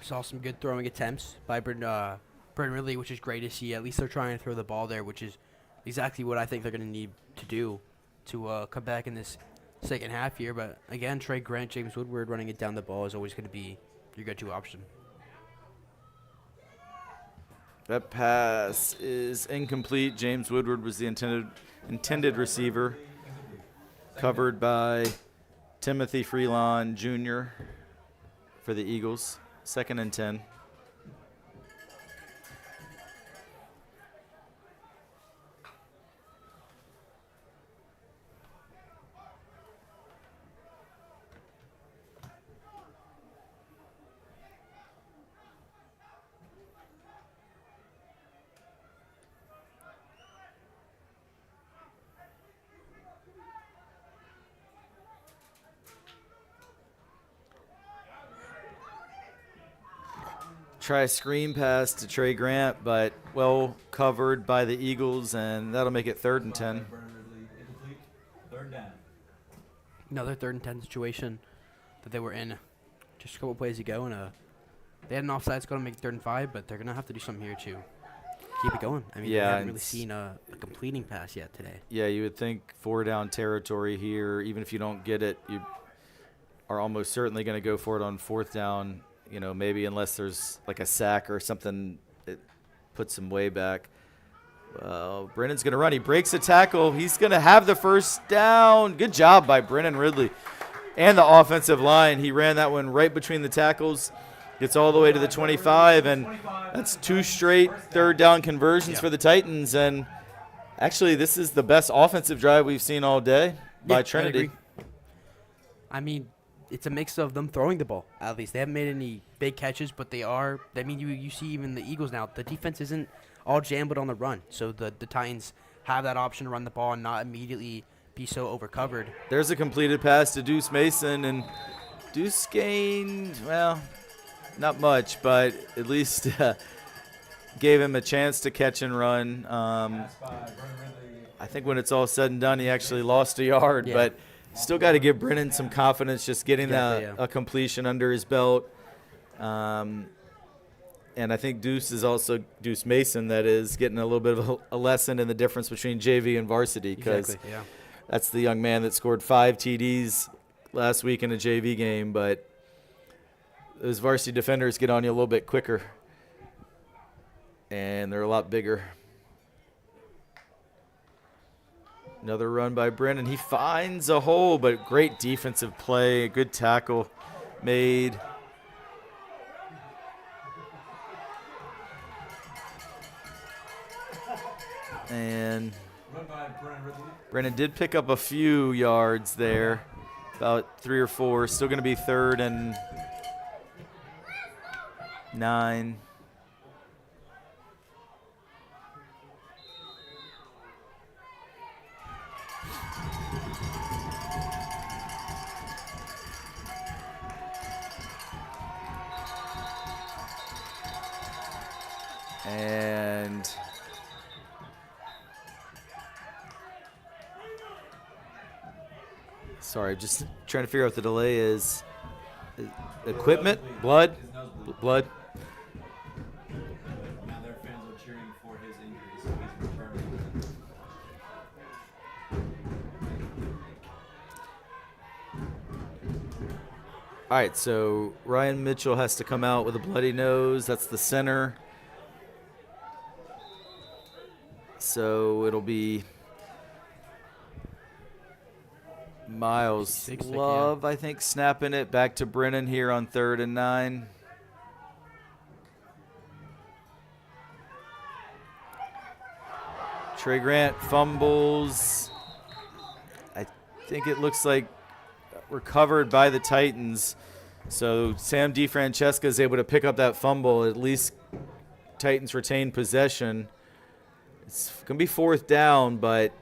Saw some good throwing attempts by Brendan Ridley, which is great to see. At least they're trying to throw the ball there, which is exactly what I think they're going to need to do to come back in this second half here. But again, Trey Grant, James Woodward running it down the ball is always going to be your go-to option. That pass is incomplete. James Woodward was the intended receiver, covered by Timothy Freelon Jr. for the Eagles. 2nd and 10. Try a screen pass to Trey Grant, but well covered by the Eagles, and that'll make it 3rd and 10. Brendan Ridley, incomplete. 3rd down. Another 3rd and 10 situation that they were in. just a couple plays ago, and they had an offside. It's going to make 3rd and 5, but they're going to have to do something here to keep it going. I mean, we haven't really seen a completing pass yet today. Yeah, you would think 4-down territory here. Even if you don't get it, you are almost certainly going to go for it on 4th down. You know, maybe unless there's like a sack or something that puts him way back. Well, Brennan's going to run. He breaks a tackle. He's going to have the 1st down. Good job by Brennan Ridley and the offensive line. He ran that one right between the tackles. Gets all the way to the 25, and that's 2 straight 3rd down conversions for the Titans. And actually, this is the best offensive drive we've seen all day by Trinity. I mean, it's a mix of them throwing the ball, at least. They haven't made any big catches, but they are. I mean, you see even the Eagles now. The defense isn't all jammed on the run, so the Titans have that option to run the ball and not immediately be so overcovered. There's a completed pass to Deuce Mason, and Deuce gained, well, not much, but at least gave him a chance to catch and run. I think when it's all said and done, he actually lost a yard, but still got to give Brennan some confidence just getting a completion under his belt. And I think Deuce Mason, that is, getting a little bit of a lesson in the difference between JV and varsity, because that's the young man that scored 5 TDs last week in a JV game, but those varsity defenders get on you a little bit quicker, and they're a lot bigger. Another run by Brennan. He finds a hole, but great defensive play, a good tackle made. And Brennan did pick up a few yards there, about 3 or 4. Still going to be 3rd and 9. And sorry, just trying to figure out what the delay is. Equipment, blood. Now their fans are cheering for his injuries, so he's returning. All right, so Ryan Mitchell has to come out with a bloody nose. That's the center. So it'll be Miles Love, I think, snapping it back to Brennan here on 3rd and 9. Trey Grant fumbles. I think it looks like recovered by the Titans. So Sam DeFrancesca is able to pick up that fumble. At least Titans retain possession. It's going to be 4th down, but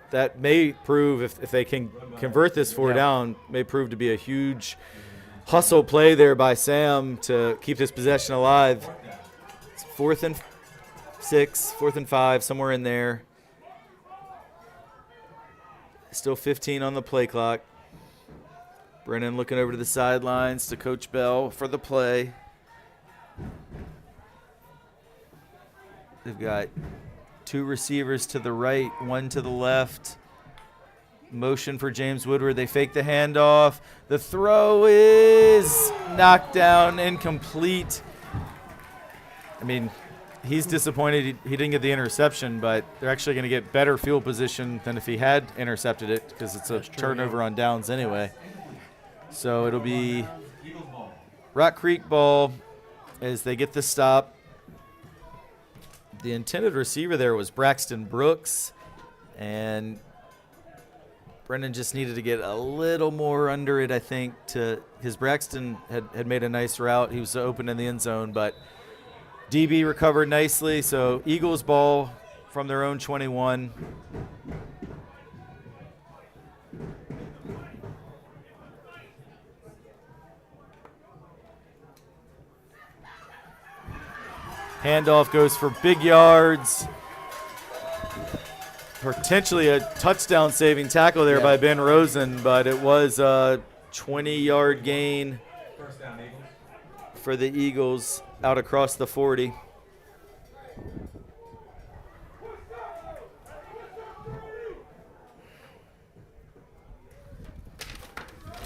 that may prove, if they can convert this 4 down, may prove to be a huge hustle play there by Sam to keep this possession alive. It's 4th and 6, 4th and 5, somewhere in there. Still 15 on the play clock. Brennan looking over to the sidelines to Coach Bell for the play. They've got 2 receivers to the right, 1 to the left. Motion for James Woodward. They fake the handoff. The throw is knocked down, incomplete. I mean, he's disappointed he didn't get the interception, but they're actually going to get better field position than if he had intercepted it, because it's a turnover on downs anyway. So it'll be Rock Creek ball as they get the stop. The intended receiver there was Braxton Brooks, and Brennan just needed to get a little more under it, I think, because Braxton had made a nice route. He was open in the end zone, but DB recovered nicely. So Eagles ball from their own 21. Handoff goes for big yards. Potentially a touchdown saving tackle there by Ben Rosen, but it was a 20-yard gain First down, Eagles. for the Eagles out across the 40.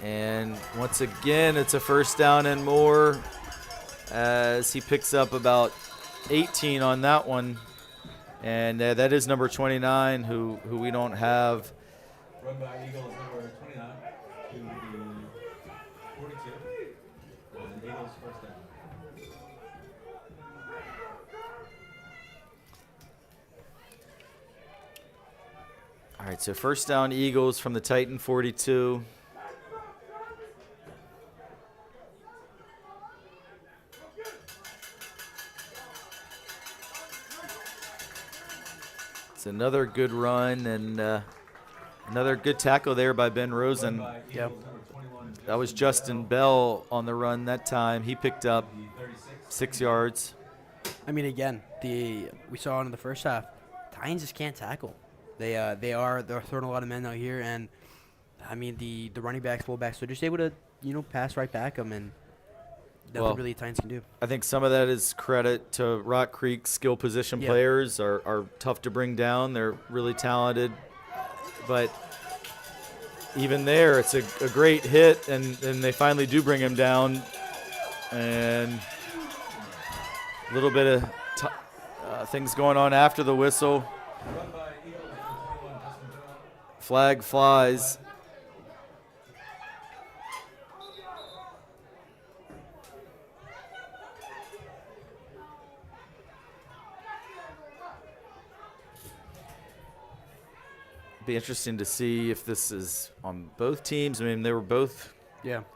And once again, it's a first down and more as he picks up about 18 on that one. And that is number 29, who we don't have. Run by Eagles number 29 to the 42. And Eagles first down. All right, so first down Eagles from the Titan 42. It's another good run and another good tackle there by Ben Rosen. Yep. That was Justin Bell on the run that time. He picked up 6 yards. I mean, again, we saw in the first half, Titans just can't tackle. They're throwing a lot of men out here, and I mean the running backs, fullbacks, they're just able to pass right back them, and nothing really Titans can do. I think some of that is credit to Rock Creek's skill position players are tough to bring down. They're really talented, but even there, it's a great hit, and they finally do bring him down, and a little bit of things going on after the whistle. Flag flies. Be interesting to see if this is on both teams. I mean, they were both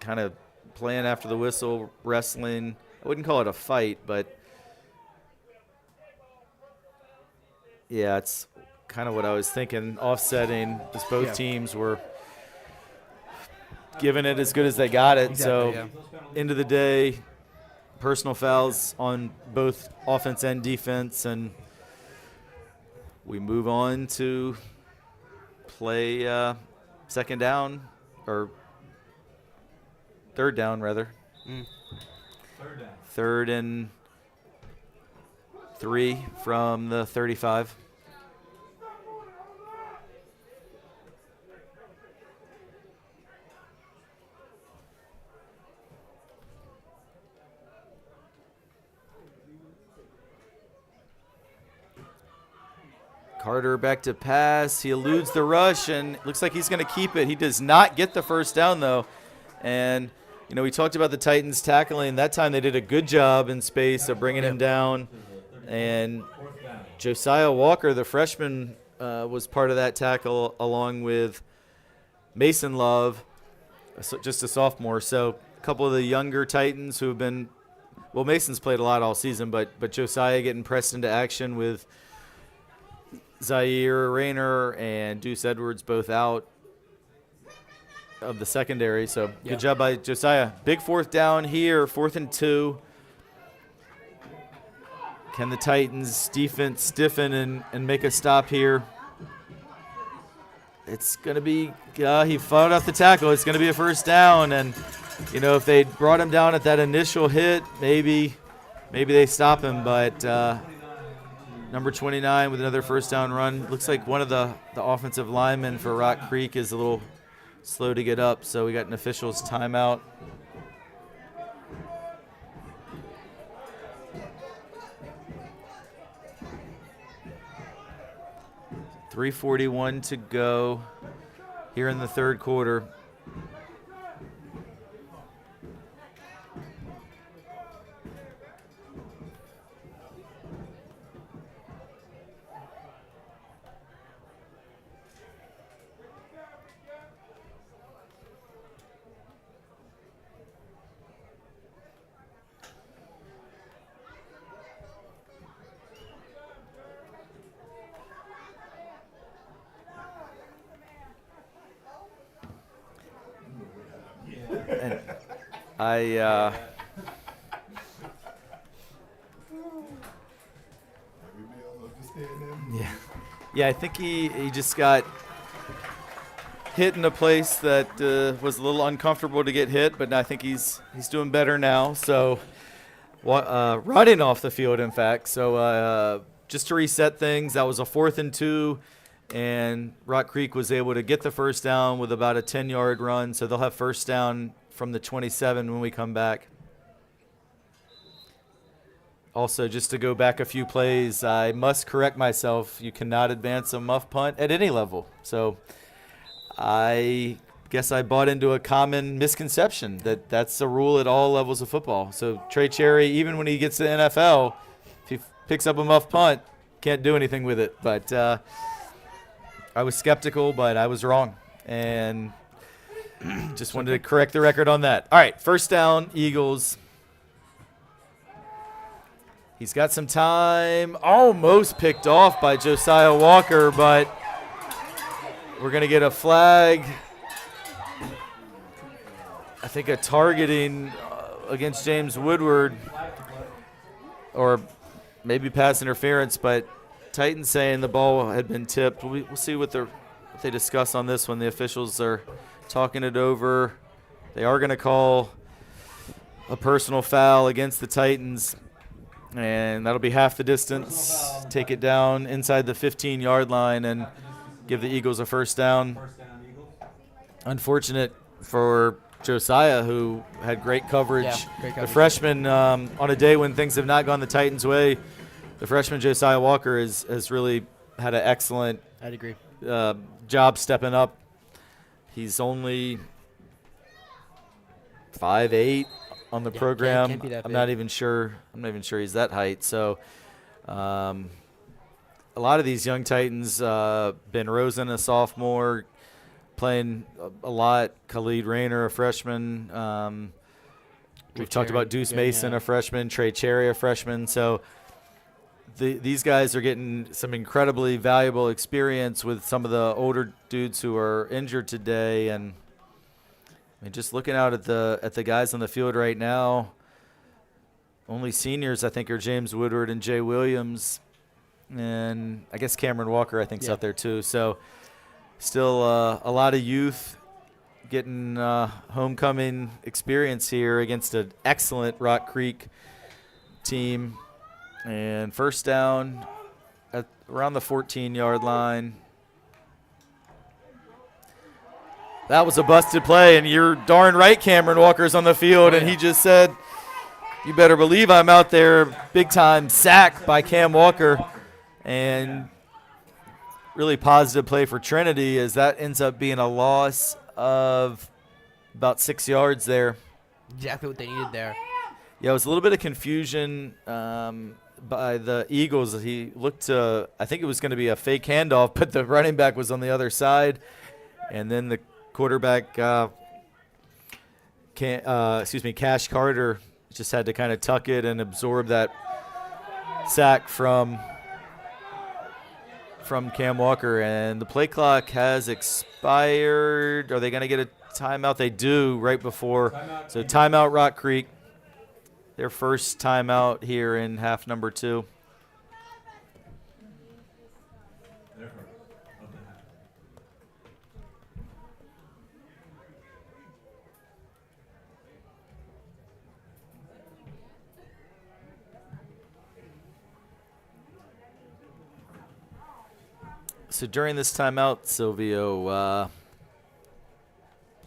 kind of playing after the whistle, wrestling. I wouldn't call it a fight, but yeah, it's kind of what I was thinking, offsetting, as both teams were giving it as good as they got it. End of the day, personal fouls on both offense and defense, and we move on to play second down, or third down, rather. Third and 3 from the 35. Carter back to pass. He eludes the rush, and looks like he's going to keep it. He does not get the first down, though. And, we talked about the Titans tackling. That time they did a good job in space of bringing him down. And Josiah Walker, the freshman, was part of that tackle, along with Mason Love, just a sophomore. So a couple of the younger Titans who have been – well, Mason's played a lot all season, but Josiah getting pressed into action with – Zaire Rayner and Deuce Edwards both out of the secondary. So good job by Josiah. Big fourth down here, 4th and 2. Can the Titans defense stiffen and make a stop here? It's going to be he fouled off the tackle. It's going to be a first down. And, if they brought him down at that initial hit, maybe they stop him. But number 29 with another first down run. Looks like one of the offensive linemen for Rock Creek is a little slow to get up, so we got an official's timeout. .341 to go here in the third quarter. Yeah, I think he just got hit in a place that was a little uncomfortable to get hit, but I think he's doing better now. So running off the field, in fact. So just to reset things, that was a 4th and 2, and Rock Creek was able to get the first down with about a 10-yard run. So they'll have first down from the 27 when we come back. Also, just to go back a few plays, I must correct myself. You cannot advance a muff punt at any level. So I guess I bought into a common misconception that that's a rule at all levels of football. So Trey Cherry, even when he gets to the NFL, if he picks up a muff punt, can't do anything with it. But I was skeptical, but I was wrong. And just wanted to correct the record on that. All right, first down, Eagles. He's got some time. Almost picked off by Josiah Walker, but we're going to get a flag. I think a targeting against James Woodward, or maybe pass interference, but Titans saying the ball had been tipped. We'll see what they discuss on this when the officials are talking it over. They are going to call a personal foul against the Titans, and that'll be half the distance. Take it down inside the 15-yard line and give the Eagles a first down. Unfortunate for Josiah, who had great coverage. Yeah, great coverage. The freshman, on a day when things have not gone the Titans' way, the freshman Josiah Walker has really had an excellent I'd agree. Job stepping up. He's only 5'8" on the program. Can't be that I'm big. not even sure he's that height. So a lot of these young Titans, Ben Rosen, a sophomore, playing a lot. Khalid Rayner, a freshman. We've talked about Deuce Mason, a freshman. Trey Cherry, a freshman. So these guys are getting some incredibly valuable experience with some of the older dudes who are injured today. And I mean, just looking out at the guys on the field right now, only seniors I think are James Woodward and Jay Williams, and I guess Cameron Walker I think's out there too. So still a lot of youth getting homecoming experience here against an excellent Rock Creek team. And first down at around the 14-yard line. That was a busted play, and you're darn right Cameron Walker's on the field, and he just said, you better believe I'm out there. Big-time sack by Cam Walker, and really positive play for Trinity as that ends up being a loss of about 6 yards there. Exactly what they needed there. Yeah, it was a little bit of confusion by the Eagles. He looked to, I think it was going to be a fake handoff, but the running back was on the other side. And then the quarterback, Cash Carter, just had to kind of tuck it and absorb that sack from Cam Walker. And the play clock has expired. Are they going to get a timeout? They do right before. So timeout Rock Creek. Their first timeout here in half number 2. So during this timeout, Silvio,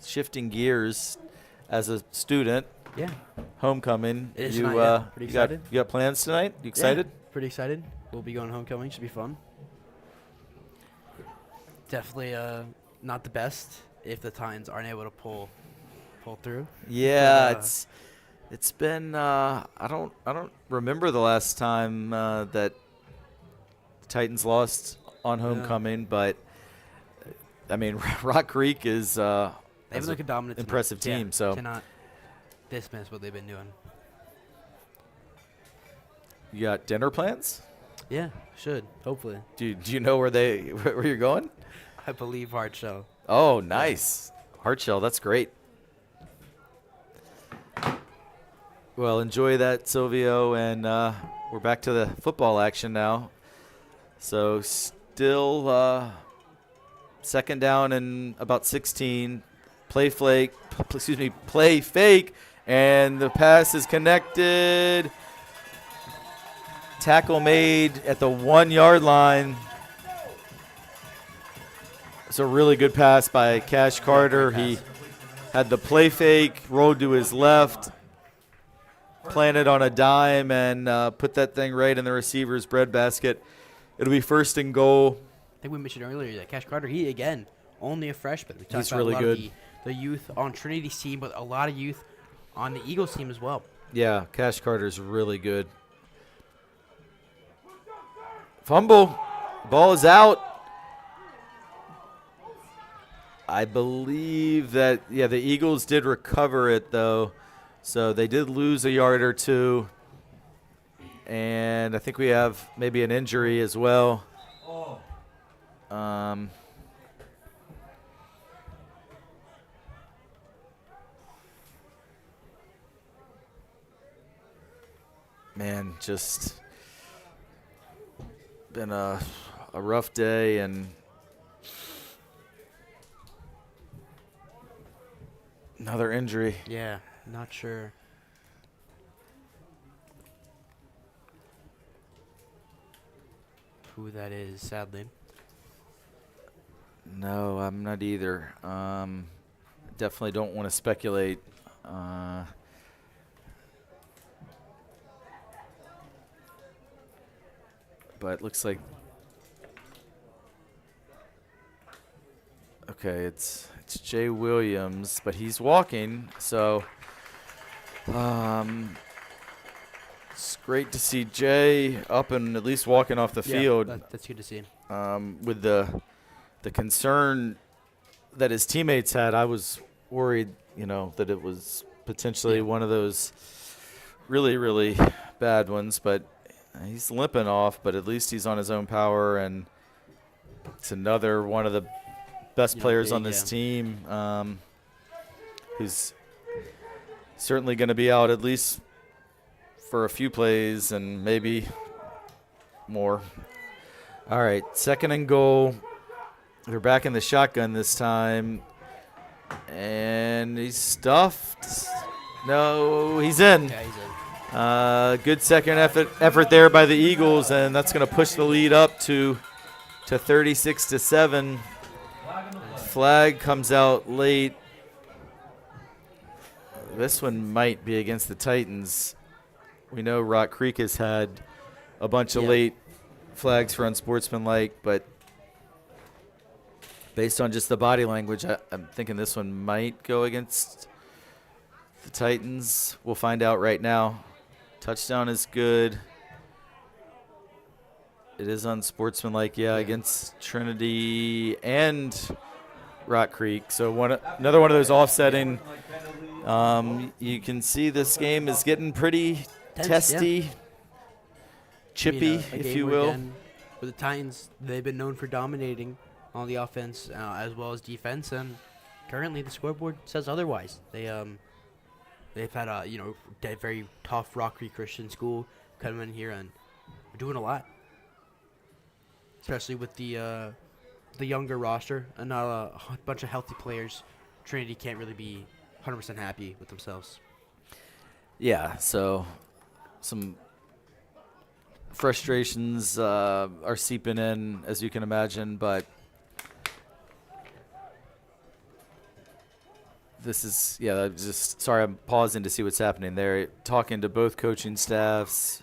shifting gears as a student. Yeah. Homecoming. It is You, tonight, pretty excited. You got plans tonight? You excited? Yeah, pretty excited. We'll be going homecoming. Should be fun. Definitely not the best if the Titans aren't able to pull through. Yeah, But, it's been I don't remember the last time that the Titans lost on homecoming, but I mean Rock Creek is they have like a dominant impressive tonight. team. Yeah, So cannot dismiss what they've been doing. you got dinner plans? Yeah, should hopefully. Do you know where you're going? I believe hard show. Oh, nice. Hard shell, that's great. Well, enjoy that, Silvio, and we're back to the football action now. So still Second down and about 16. Play fake, and the pass is connected. Tackle made at the 1 yard line. It's a really good pass by Cash Carter. He had the play fake, rolled to his left, planted on a dime, and put that thing right in the receiver's breadbasket. It'll be 1st and goal. I think we mentioned earlier that Cash Carter, he, again, only a freshman. We talked He's about really a lot good. Of the youth on Trinity's team, but a lot of youth on the Eagles team as well. Yeah, Cash Carter's really good. Fumble. Ball is out. I believe that, the Eagles did recover it, though. So they did lose a yard or two. And I think we have maybe an injury as well. Man, just been a rough day, and another injury. Yeah, not sure. Who that is, sadly. No, I'm not either. Definitely don't want to speculate. But it looks like, okay, it's Jay Williams, but he's walking, so it's great to see Jay up and at least walking off the field. That's good to see. With the concern that his teammates had, I was worried, that it was potentially one of those really, really bad ones, but he's limping off, but at least he's on his own power, and it's another one of the best players on this team, who's certainly going to be out at least for a few plays and maybe more. All right, 2nd and goal. They're back in the shotgun this time, and he's stuffed. No, he's in. Yeah, he's in. Good second effort there by the Eagles, and that's going to push the lead up to 36-7. Flag comes out late. This one might be against the Titans. We know Rock Creek has had a bunch of late flags for unsportsmanlike, but based on just the body language, I'm thinking this one might go against the Titans. We'll find out right now. Touchdown is good. It is unsportsmanlike, against Trinity and Rock Creek. So another one of those offsetting. You can see this game is getting pretty testy, chippy, if you will. Again, with the Titans, they've been known for dominating on the offense as well as defense, and currently the scoreboard says otherwise. They've had a very tough Rock Creek Christian school come in here and we're doing a lot, especially with the younger roster and not a bunch of healthy players. Trinity can't really be 100% happy with themselves. Yeah, so some frustrations are seeping in, as you can imagine, but this is, sorry, I'm pausing to see what's happening there. Talking to both coaching staffs.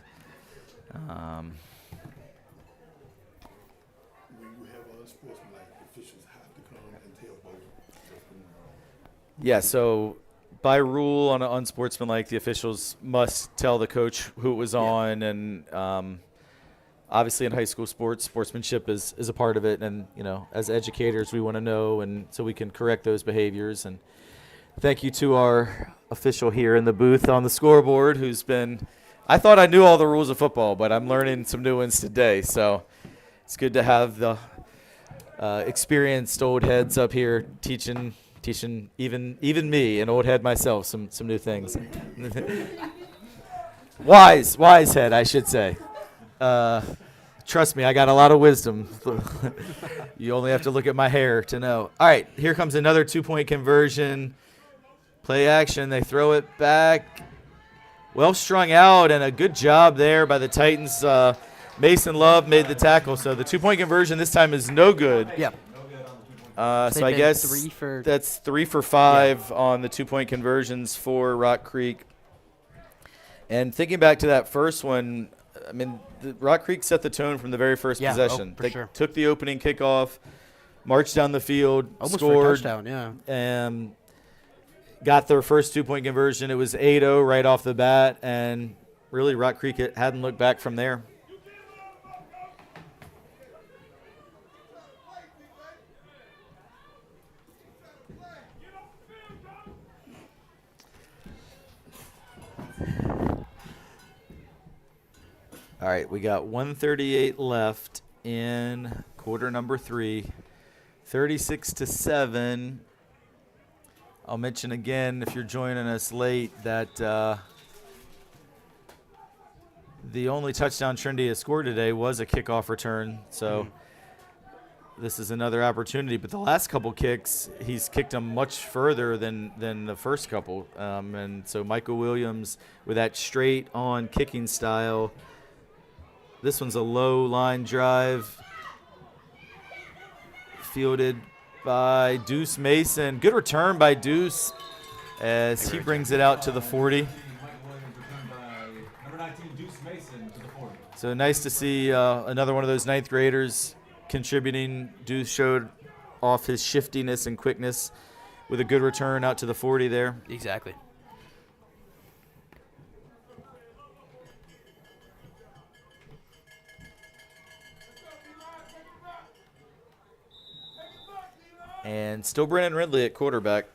Yeah, so by rule on unsportsmanlike, the officials must tell the coach who it was on, and obviously in high school sports, sportsmanship is a part of it, and as educators we want to know, and so we can correct those behaviors. And thank you to our official here in the booth on the scoreboard, who's been, I thought I knew all the rules of football, but I'm learning some new ones today, so it's good to have the experienced old heads up here teaching even me, an old head myself, some new things. wise head, I should say. Trust me, I got a lot of wisdom. You only have to look at my hair to know. All right, here comes another 2-point conversion. Play action. They throw it back. Well strung out, and a good job there by the Titans. Mason Love made the tackle, so the 2-point conversion this time is no good. Yep. So I guess that's 3 for 5 on the 2-point conversions for Rock Creek. And thinking back to that first one, I mean, Rock Creek set the tone from the very first possession. They took the opening kickoff, marched down the field, almost scored, for a touchdown, yeah. And got their first 2-point conversion. It was 8-0 right off the bat, and really Rock Creek hadn't looked back from there. All right, we got 1:38 left in quarter number 3, 36-7. I'll mention again, if you're joining us late, that the only touchdown Trinity has scored today was a kickoff return. So this is another opportunity. But the last couple kicks, he's kicked them much further than the first couple. And so Michael Williams with that straight-on kicking style. This one's a low line drive, fielded by Deuce Mason. Good return by Deuce as he brings it out to the 40. So nice to see another one of those 9th graders contributing. Deuce showed off his shiftiness and quickness with a good return out to the 40 there. Exactly. And still Brennan Ridley at quarterback.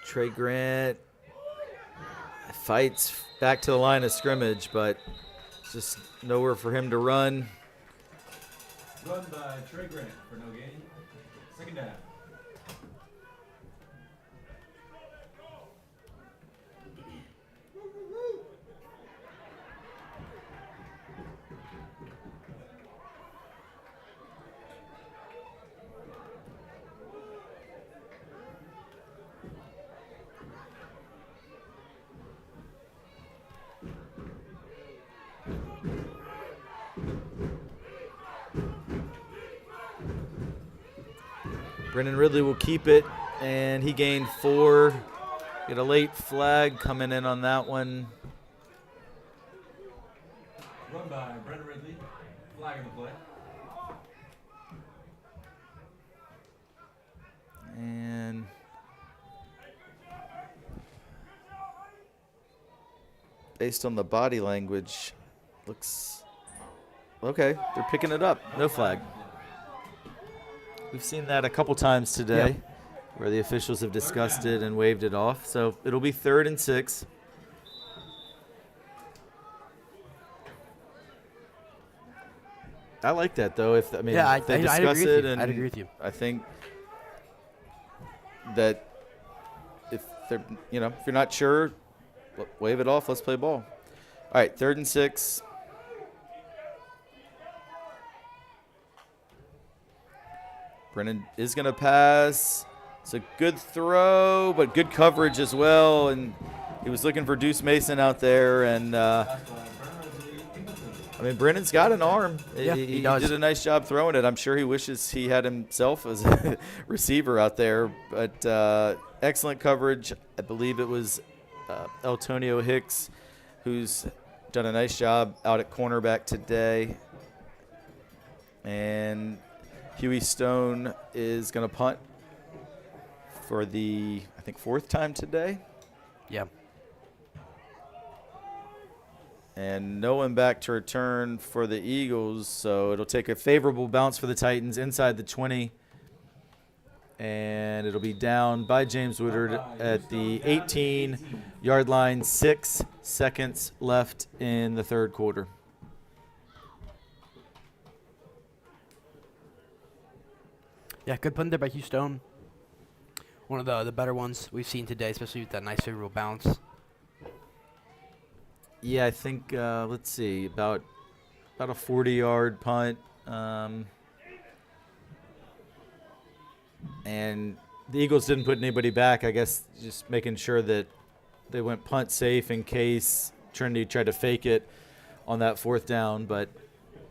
Trey Grant fights back to the line of scrimmage, but just nowhere for him to run. Run by Trey Grant for no gain. Second down. Brennan Ridley will keep it, and he gained 4. Get a late flag coming in on that one. Run by Brennan Ridley. Flag in the play. And based on the body language, looks okay. They're picking it up. No flag. We've seen that a couple times today where the officials have discussed it and waved it off. So it'll be 3rd and 6. I like that, though. If they discuss it, and I'd agree with you. I think that if they're, if you're not sure, wave it off. Let's play ball. All right, 3rd and 6. Brennan is going to pass. It's a good throw, but good coverage as well. And he was looking for Deuce Mason out there. And, Brennan's got an arm. Yeah, he does. Did a nice job throwing it. I'm sure he wishes he had himself as a receiver out there. But excellent coverage. I believe it was Eltonio Hicks who's done a nice job out at cornerback today. And Huey Stone is going to punt for the, 4th time today. Yeah. And no one back to return for the Eagles, so it'll take a favorable bounce for the Titans inside the 20. And it'll be down by James Woodard at the 18-yard line, 6 seconds left in the 3rd quarter. Yeah, good punt there by Hugh Stone. One of the better ones we've seen today, especially with that nice favorable bounce. Yeah, I think let's see, about a 40-yard punt, and the Eagles didn't put anybody back. I guess just making sure that they went punt safe in case Trinity tried to fake it on that 4th down. But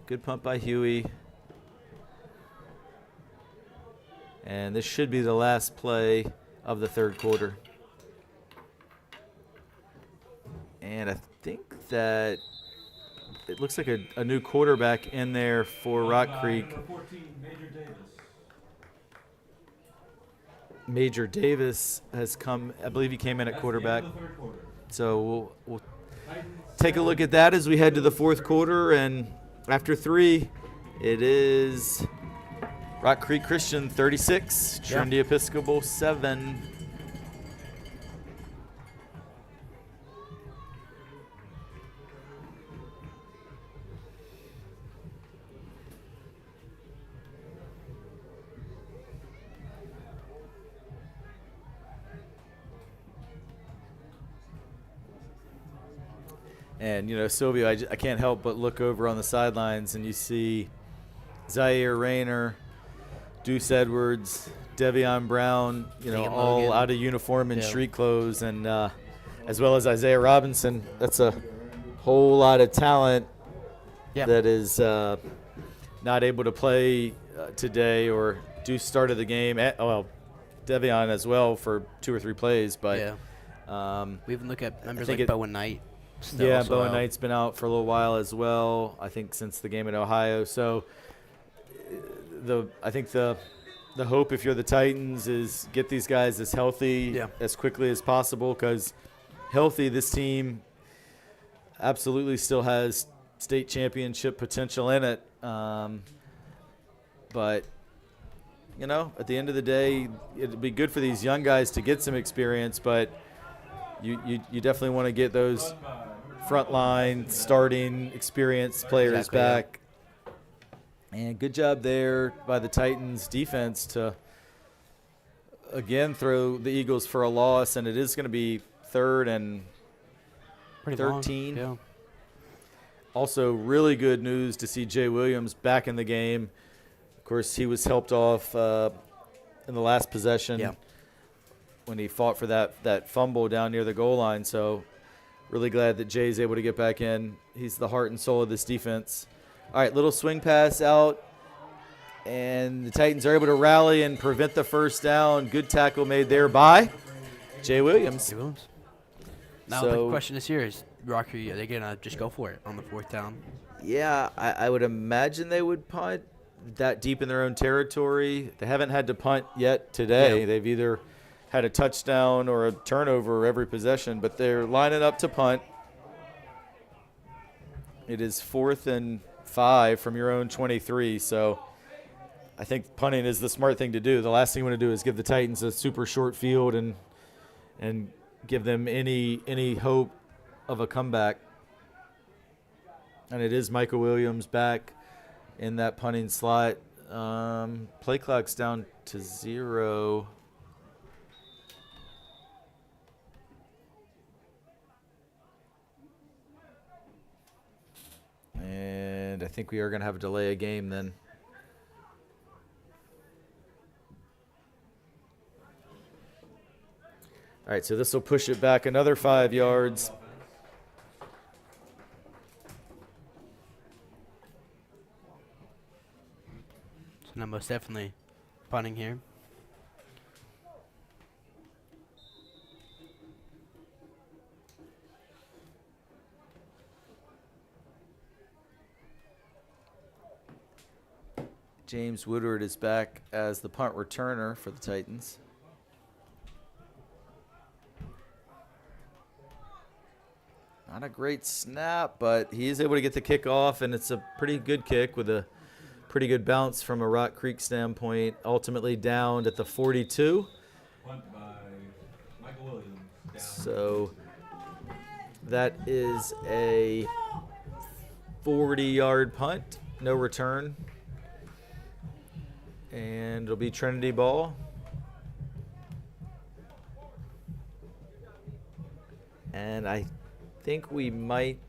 good punt by Huey, and this should be the last play of the 3rd quarter. And I think that it looks like a new quarterback in there for Rock Creek. Number 14, Major Davis. Major Davis has come. I believe he came in at quarterback. That's the end of the 3rd quarter. So we'll Titans take a look at that as we head to the 4th quarter. And after 3, it is Rock Creek Christian 36, Trinity Episcopal 7. And, Silvio, I can't help but look over on the sidelines, and you see Zaire Rayner, Deuce Edwards, Devion Brown, all Logan. out of uniform and street clothes, and as well as Isaiah Robinson. That's a whole lot of talent that is not able to play today, or Deuce started the game. Devion as well for 2 or 3 plays. But we even look at members like Bowen Knight. Bowen Knight's been out for a little while as well, I think since the game in Ohio. So I think the hope, if you're the Titans, is get these guys as healthy as quickly as possible, because healthy, this team absolutely still has state championship potential in it. But at the end of the day, it'd be good for these young guys to get some experience, but you definitely want to get those frontline starting experienced players back. And good job there by the Titans defense to again throw the Eagles for a loss, and it is going to be 3rd and 13. Also, really good news to see Jay Williams back in the game. Of course, he was helped off in the last possession when he fought for that fumble down near the goal line. So really glad that Jay's able to get back in. He's the heart and soul of this defense. All right, little swing pass out, and the Titans are able to rally and prevent the 1st down. Good tackle made there by Jay Williams. Now the question this year is, Rocky, are they going to just go for it on the 4th down? Yeah, I would imagine they would punt that deep in their own territory. They haven't had to punt yet today. They've either had a touchdown or a turnover every possession, but they're lining up to punt. It is 4th and 5 from your own 23, so I think punting is the smart thing to do. The last thing you want to do is give the Titans a super short field and give them any hope of a comeback. And it is Michael Williams back in that punting slot. Play clock's down to 0. And I think we are going to have a delay of game then. All right, so this will push it back another 5 yards. So now most definitely punting here. James Woodward is back as the punt returner for the Titans. Not a great snap, but he is able to get the kick off, and it's a pretty good kick with a pretty good bounce from a Rock Creek standpoint. Ultimately downed at the 42. Punt by Michael Williams. Down. So that is a 40-yard punt, no return. And it'll be Trinity ball. And I think we might.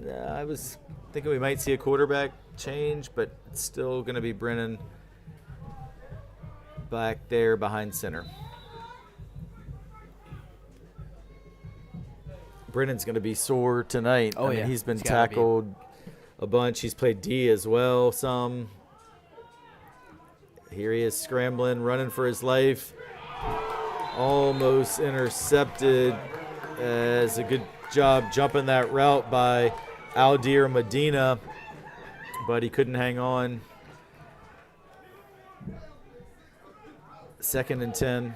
I was thinking we might see a quarterback change, but it's still going to be Brennan back there behind center. Brennan's going to be sore tonight. Oh, I mean, yeah. he's been He's gotta be. tackled a bunch. He's played D as well some. Here he is scrambling, running for his life. Almost intercepted. As a good job jumping that route by Aldir Medina, but he couldn't hang on. 2nd and 10.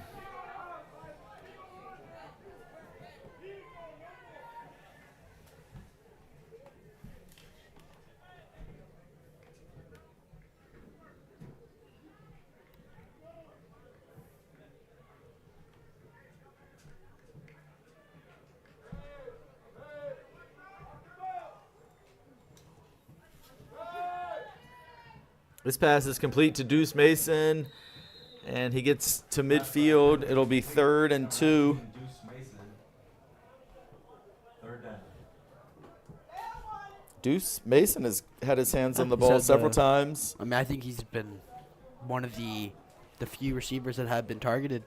This pass is complete to Deuce Mason, and he gets to midfield. It'll be 3rd and 2. Deuce Mason has had his hands on the ball several times. I mean, I think he's been one of the few receivers that have been targeted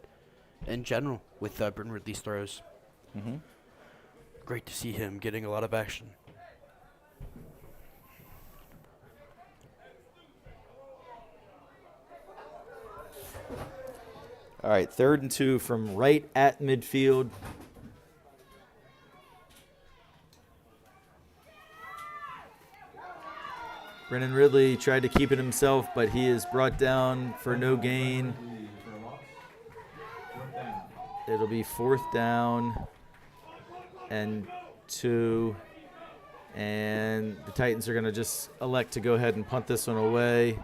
in general with Britton Ridley's throws. Mm-hmm. Great to see him getting a lot of action. All right, 3rd and 2 from right at midfield. Brennan Ridley tried to keep it himself, but he is brought down for no gain. It'll be 4th down and 2. And the Titans are going to just elect to go ahead and punt this one away.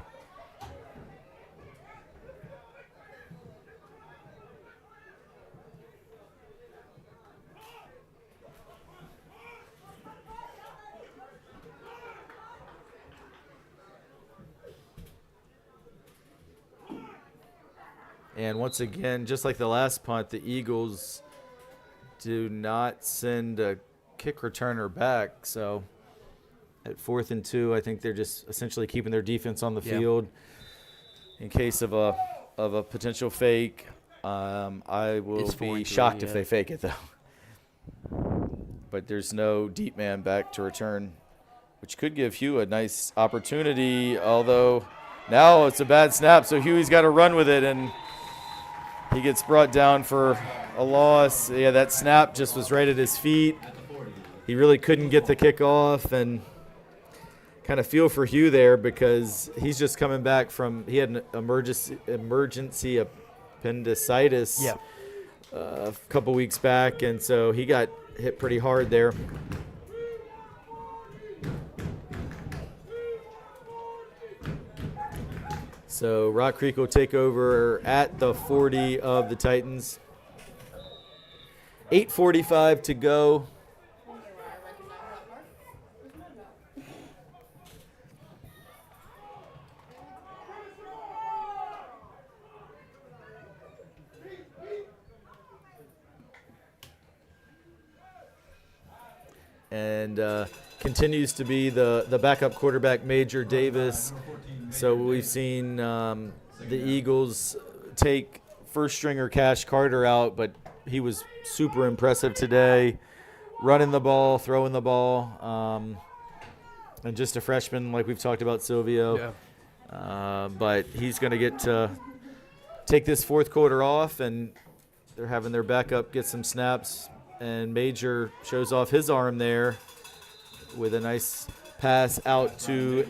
And once again, just like the last punt, the Eagles do not send a kick returner back. So at 4th and 2, I think they're just essentially keeping their defense on the field in case of a potential fake. I will be shocked if they fake it, though. But there's no deep man back to return, which could give Hugh a nice opportunity, although now it's a bad snap, so Huey's got to run with it, and he gets brought down for a loss. Yeah, that snap just was right at his feet. He really couldn't get the kick off, and kind of feel for Hugh there because he's just coming back from – he had an emergency appendicitis a couple weeks back, and so he got hit pretty hard there. So Rock Creek will take over at the 40 of the Titans. 8:45 to go. And continues to be the backup quarterback, Major Davis. So we've seen the Eagles take first-stringer Cash Carter out, but he was super impressive today, running the ball, throwing the ball, and just a freshman like we've talked about, Silvio. Yeah. But he's going to get to take this fourth quarter off, and they're having their backup get some snaps, and Major shows off his arm there with a nice pass out to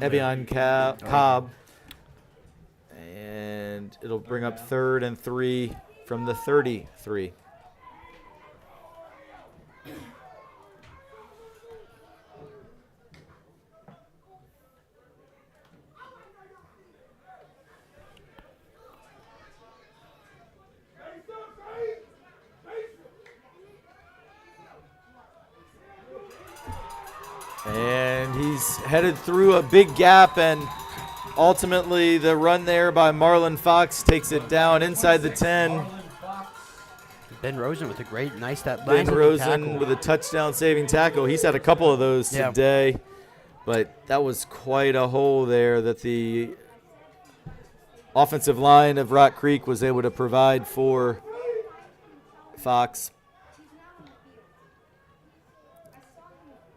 Evian Cobb. And it'll bring up 3rd and 3 from the 33. And And he's headed through a big gap, and ultimately the run there by Marlon Fox takes it down inside the 10. Ben Rosen with a great, nice that Ben nice Rosen tackle. with a touchdown saving tackle. He's had a couple of those today, but that was quite a hole there that the offensive line of Rock Creek was able to provide for Fox.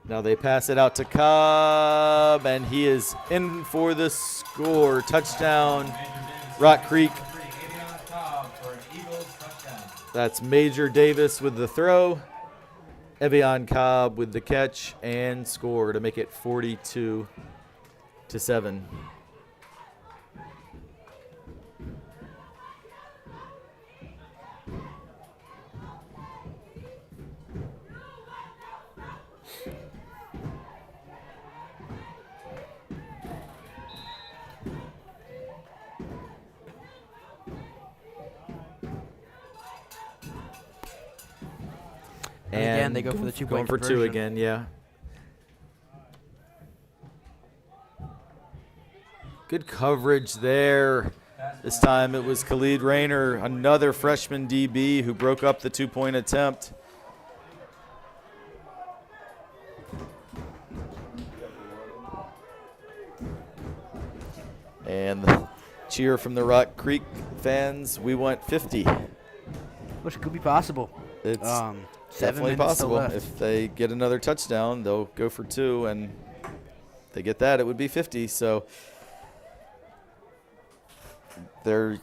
Now they pass it out to Cobb, and he is in for the score. Touchdown, Rock Creek. That's Major Davis with the throw, Evian Cobb with the catch and score to make it 42-7. And again, they go for the 2-point Going for conversion. 2 again, yeah. Good coverage there. This time it was Khalid Rayner, another freshman DB who broke up the 2-point attempt. And the cheer from the Rock Creek fans, we want 50. Which could be possible. It's 7 definitely minutes still possible. left. If they get another touchdown, they'll go for 2, and if they get that, it would be 50. So they're,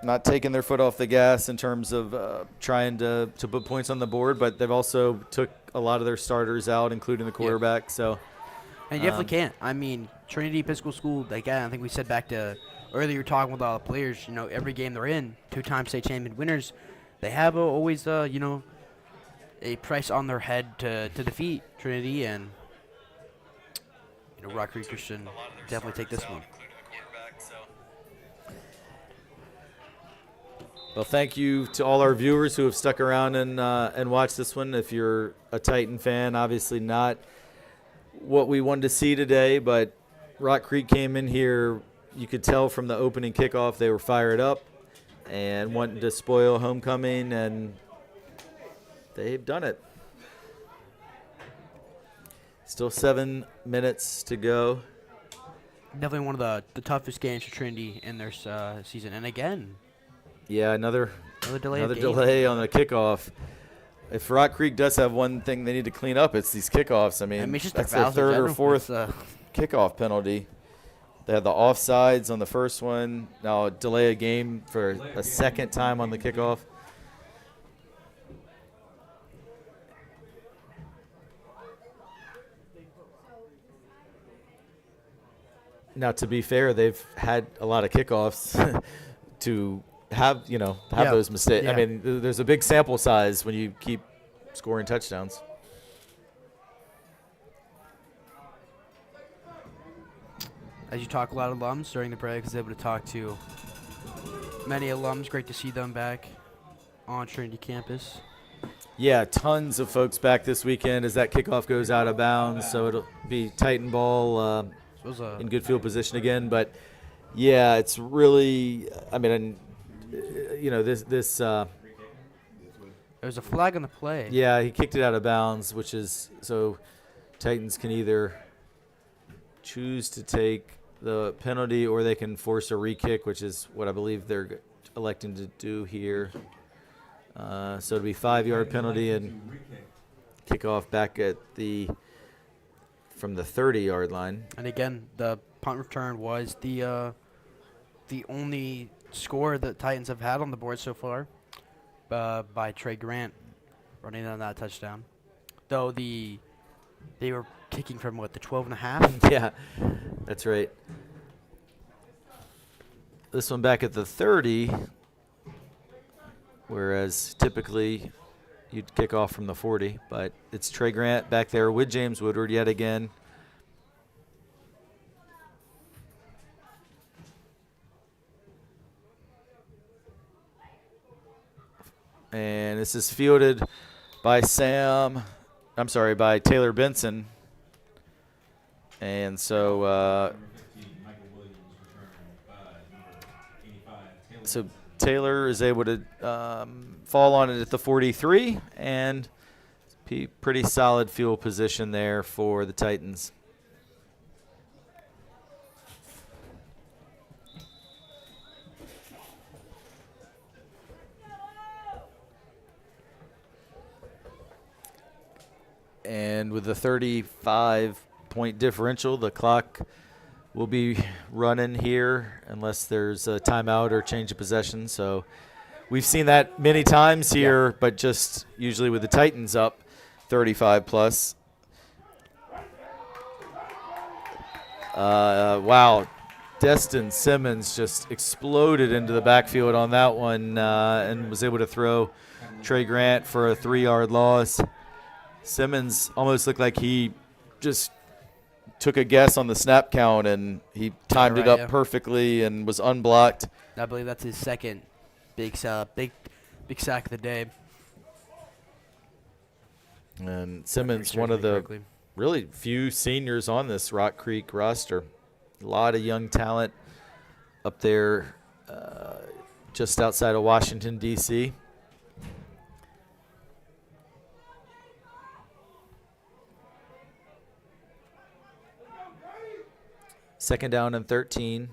not taking their foot off the gas in terms of trying to put points on the board, but they've also took a lot of their starters out, including the quarterback. So, and you definitely can't. I mean, Trinity Episcopal School, again, I think we said back to earlier talking with all the players, every game they're in, 2-time state champion winners, they have always, a price on their head to defeat Trinity, and, Rock Creek Christian definitely take this one. Well, thank you to all our viewers who have stuck around and watched this one. If you're a Titan fan, obviously not what we wanted to see today, but Rock Creek came in here. You could tell from the opening kickoff they were fired up and wanting to spoil homecoming, and they've done it. Still 7 minutes to go. Definitely one of the toughest games for Trinity in their season. And again, yeah, another delay on the kickoff. If Rock Creek does have one thing they need to clean up, it's these kickoffs. I mean it's just that's the their fouls in third or general. fourth kickoff penalty. They had the offsides on the first one. Now delay a game for a second time on the kickoff. Now, to be fair, they've had a lot of kickoffs to have those mistakes. Yeah. I mean, there's a big sample size when you keep scoring touchdowns. As you talk a lot of alums during the break, I was able to talk to many alums. Great to see them back on Trinity campus. Yeah, tons of folks back this weekend as that kickoff goes out of bounds. So it'll be Titan ball in good field position again. But, yeah, it's really – I mean, this there was a flag on the play. Yeah, he kicked it out of bounds, which is – so Titans can either choose to take the penalty or they can force a re-kick, which is what I believe they're electing to do here. So it'll be 5-yard penalty and kickoff back at from the 30-yard line. And again, the punt return was the only score that Titans have had on the board so far by Trey Grant running on that touchdown. Though they were kicking from, the 12.5? Yeah, that's right. This one back at the 30, whereas typically you'd kick off from the 40. But it's Trey Grant back there with James Woodward yet again. And this is fielded by Taylor Benson. And so Number 15, Michael Williams returned by number 85, Taylor so Johnson. Taylor is able to fall on it at the 43, and pretty solid field position there for the Titans. And with the 35-point differential, the clock will be running here unless there's a timeout or change of possession. So we've seen that many times here, but just usually with the Titans up 35 plus. Wow. Destin Simmons just exploded into the backfield on that one and was able to throw Trey Grant for a 3-yard loss. Simmons almost looked like he just took a guess on the snap count, and he timed it up perfectly and was unblocked. I believe that's his second big sack of the day. And Simmons, one of the really few seniors on this Rock Creek roster. A lot of young talent up there just outside of Washington, D.C. Second down and 13.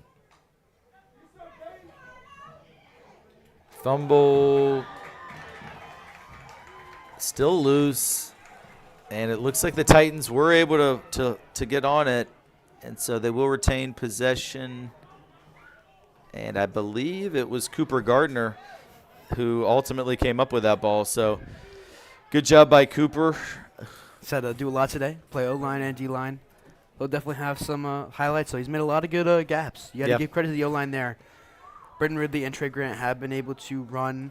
Fumble. Still loose. And it looks like the Titans were able to get on it. And so they will retain possession. And I believe it was Cooper Gardner who ultimately came up with that ball. So good job by Cooper. Said to do a lot today. Play O-line and D-line. He'll definitely have some highlights. So he's made a lot of good gaps. You got to give credit to the O-line there. Britton Ridley and Trey Grant have been able to run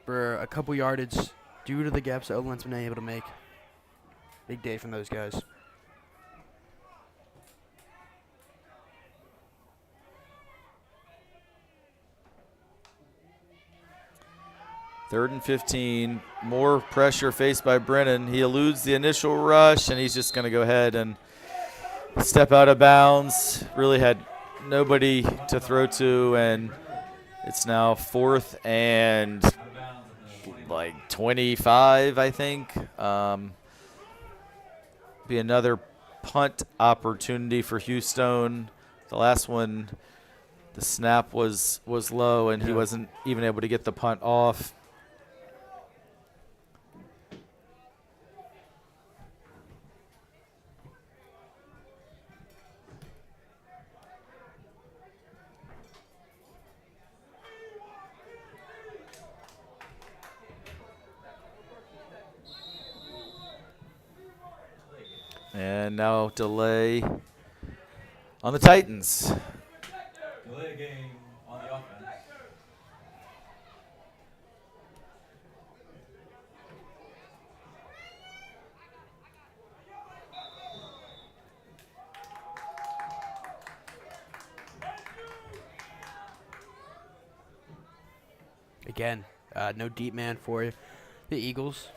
for a couple yardage due to the gaps that O-line's been able to make. Big day from those guys. Third and 15. More pressure faced by Brennan. He eludes the initial rush, and he's just going to go ahead and step out of bounds. Really had nobody to throw to, and it's now 4th and like 25, I think. Be another punt opportunity for Houston. The last one, the snap was low, and he wasn't even able to get the punt off. And now delay on the Titans. Delay game on the offense. Again, no deep man for the Eagles.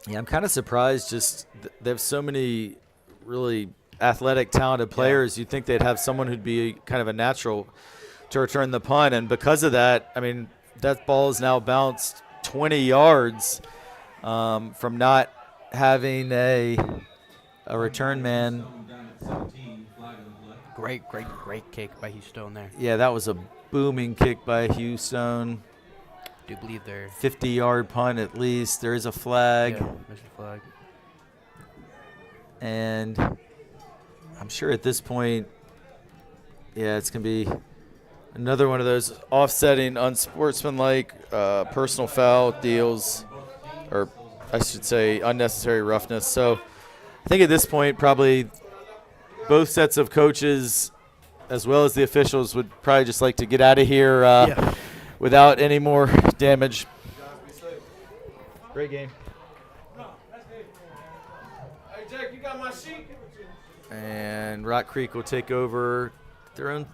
Yeah, I'm kind of surprised. Just they have so many really athletic, talented players. You'd think they'd have someone who'd be kind of a natural to return the punt, and because of that, I mean, that ball is now bounced 20 yards from not having a return man. Great kick by Houston there. Yeah, that was a booming kick by Houston. I do believe they're 50-yard punt at least. There is a flag. Yeah, there's a flag. And I'm sure at this point, yeah, it's going to be another one of those offsetting, unsportsmanlike personal foul deals, or I should say unnecessary roughness. So I think at this point, probably both sets of coaches as well as the officials would probably just like to get out of here without any more damage. Great game. Hey, Jack, you got my sheet? And Rock Creek will take over their own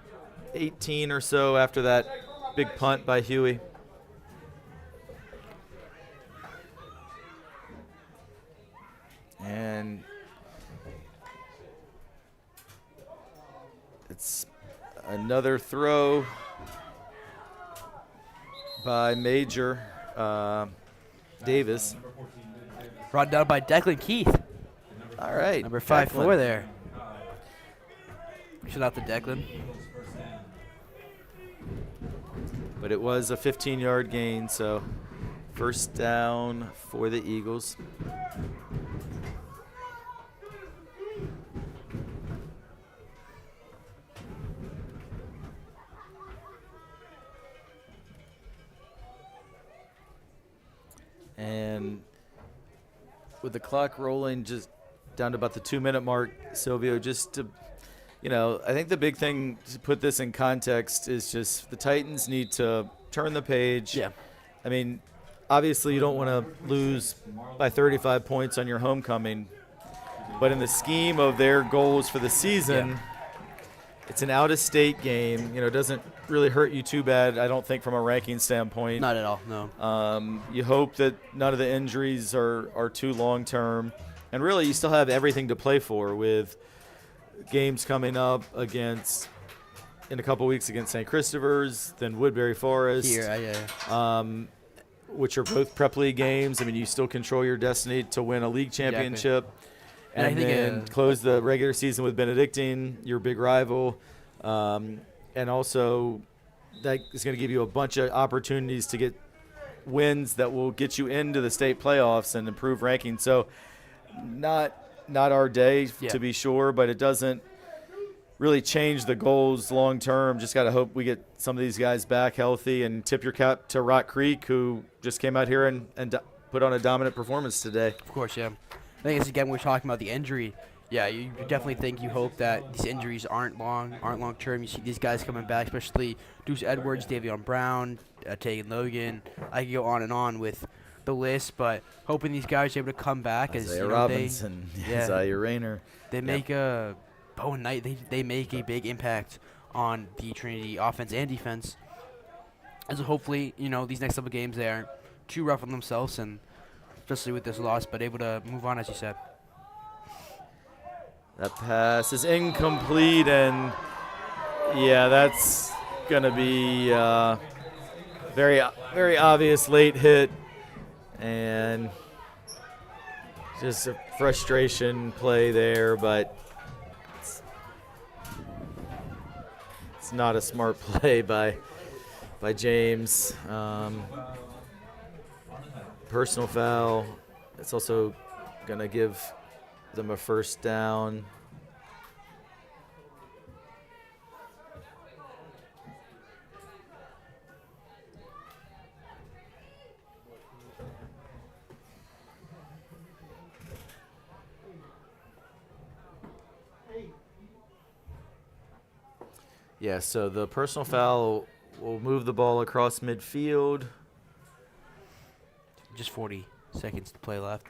18 or so after that big punt by Huey. And It's another throw by Major Davis. Brought down by Declan Keith. All right. Number 5'4" Declan. there. Shout out to Declan. But it was a 15-yard gain, so first down for the Eagles. And with the clock rolling just down to about the 2-minute mark, Silvio, just to, I think the big thing to put this in context is just the Titans need to turn the page. Yeah. I mean, obviously you don't want to lose by 35 points on your homecoming, but in the scheme of their goals for the season, it's an out-of-state game. It doesn't really hurt you too bad, I don't think, from a ranking standpoint. Not at all, no. You hope that none of the injuries are too long-term. And really, you still have everything to play for with games coming up in a couple weeks against St. Christopher's, then Woodbury Forest. Which are both prep league games. I mean, you still control your destiny to win a league championship. And I think, then close the regular season with Benedictine, your big rival. And also, that is going to give you a bunch of opportunities to get wins that will get you into the state playoffs and improve ranking. So, not our day, to be sure, but it doesn't really change the goals long term. Just got to hope we get some of these guys back healthy, and tip your cap to Rock Creek, who just came out here and put on a dominant performance today. Of course, yeah. I think it's, again, we're talking about the injury. Yeah, you definitely you hope that these injuries aren't long term. You see these guys coming back, especially Deuce Edwards, Davion Brown, Tegan Logan. I could go on and on with the list, but hoping these guys are able to come back. Isaiah Robinson, Isaiah Rayner. They make Bowen Knight. They make a big impact on the Trinity offense and defense. And so hopefully, these next couple games they aren't too rough on themselves, and especially with this loss, but able to move on, as you said. That pass is incomplete, and that's going to be very, very obvious late hit, and just a frustration play there, but it's not a smart play by James. Personal foul. It's also going to give them a first down. Yeah, so the personal foul will move the ball across midfield. Just 40 seconds to play left.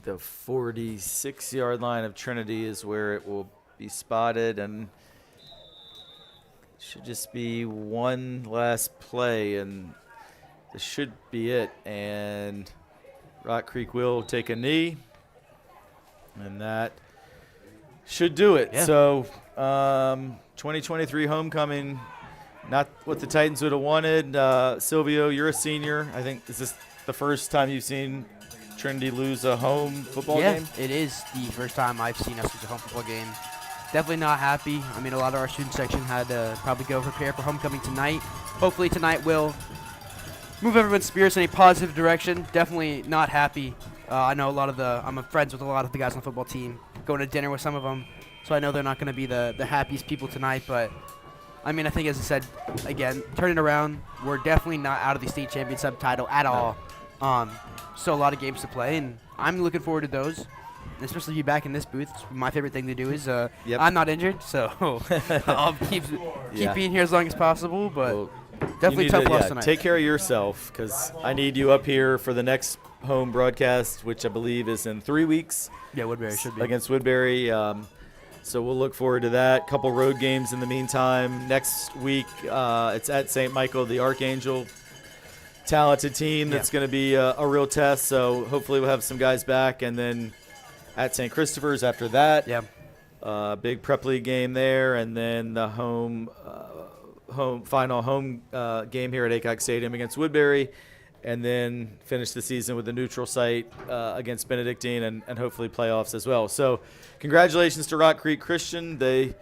The 46-yard line of Trinity is where it will be spotted, and should just be one last play, and this should be it. And Rock Creek will take a knee, and that should do it. Yeah. So 2023 homecoming, not what the Titans would have wanted. Silvio, you're a senior. I think, is this the first time you've seen Trinity lose a home football game? Yeah, it is the first time I've seen us lose a home football game. Definitely not happy. I mean, a lot of our student section had to probably go prepare for homecoming tonight. Hopefully tonight will move everyone's spirits in a positive direction. Definitely not happy. I know I'm friends with a lot of the guys on the football team, going to dinner with some of them, so I know they're not going to be the happiest people tonight, but I mean, I think, as I said, again, turning around, we're definitely not out of the state championship title at all. Still a lot of games to play, and I'm looking forward to those, especially be back in this booth. My favorite thing to do is I'm not injured, so I'll keep being here as long as possible, but definitely tough loss tonight. Take care of yourself, because I need you up here for the next home broadcast, which I believe is in 3 weeks. Yeah, Woodbury should be. Against Woodbury. So we'll look forward to that. Couple road games in the meantime. Next week, it's at St. Michael, the Archangel. Talented team that's going to be a real test. So hopefully we'll have some guys back. And then at St. Christopher's after that. Yeah. Big prep league game there, and then the final home game here at Aycock Stadium against Woodbury, and then finish the season with a neutral site against Benedictine and hopefully playoffs as well. So congratulations to Rock Creek Christian. They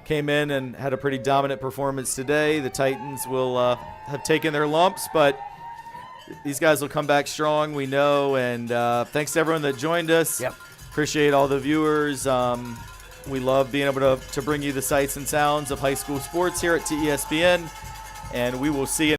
came in and had a pretty dominant performance today. The Titans will have taken their lumps, but these guys will come back strong, we know. And thanks to everyone that joined us. Yep. Appreciate all the viewers. We love being able to bring you the sights and sounds of high school sports here at TESPN, and we will see you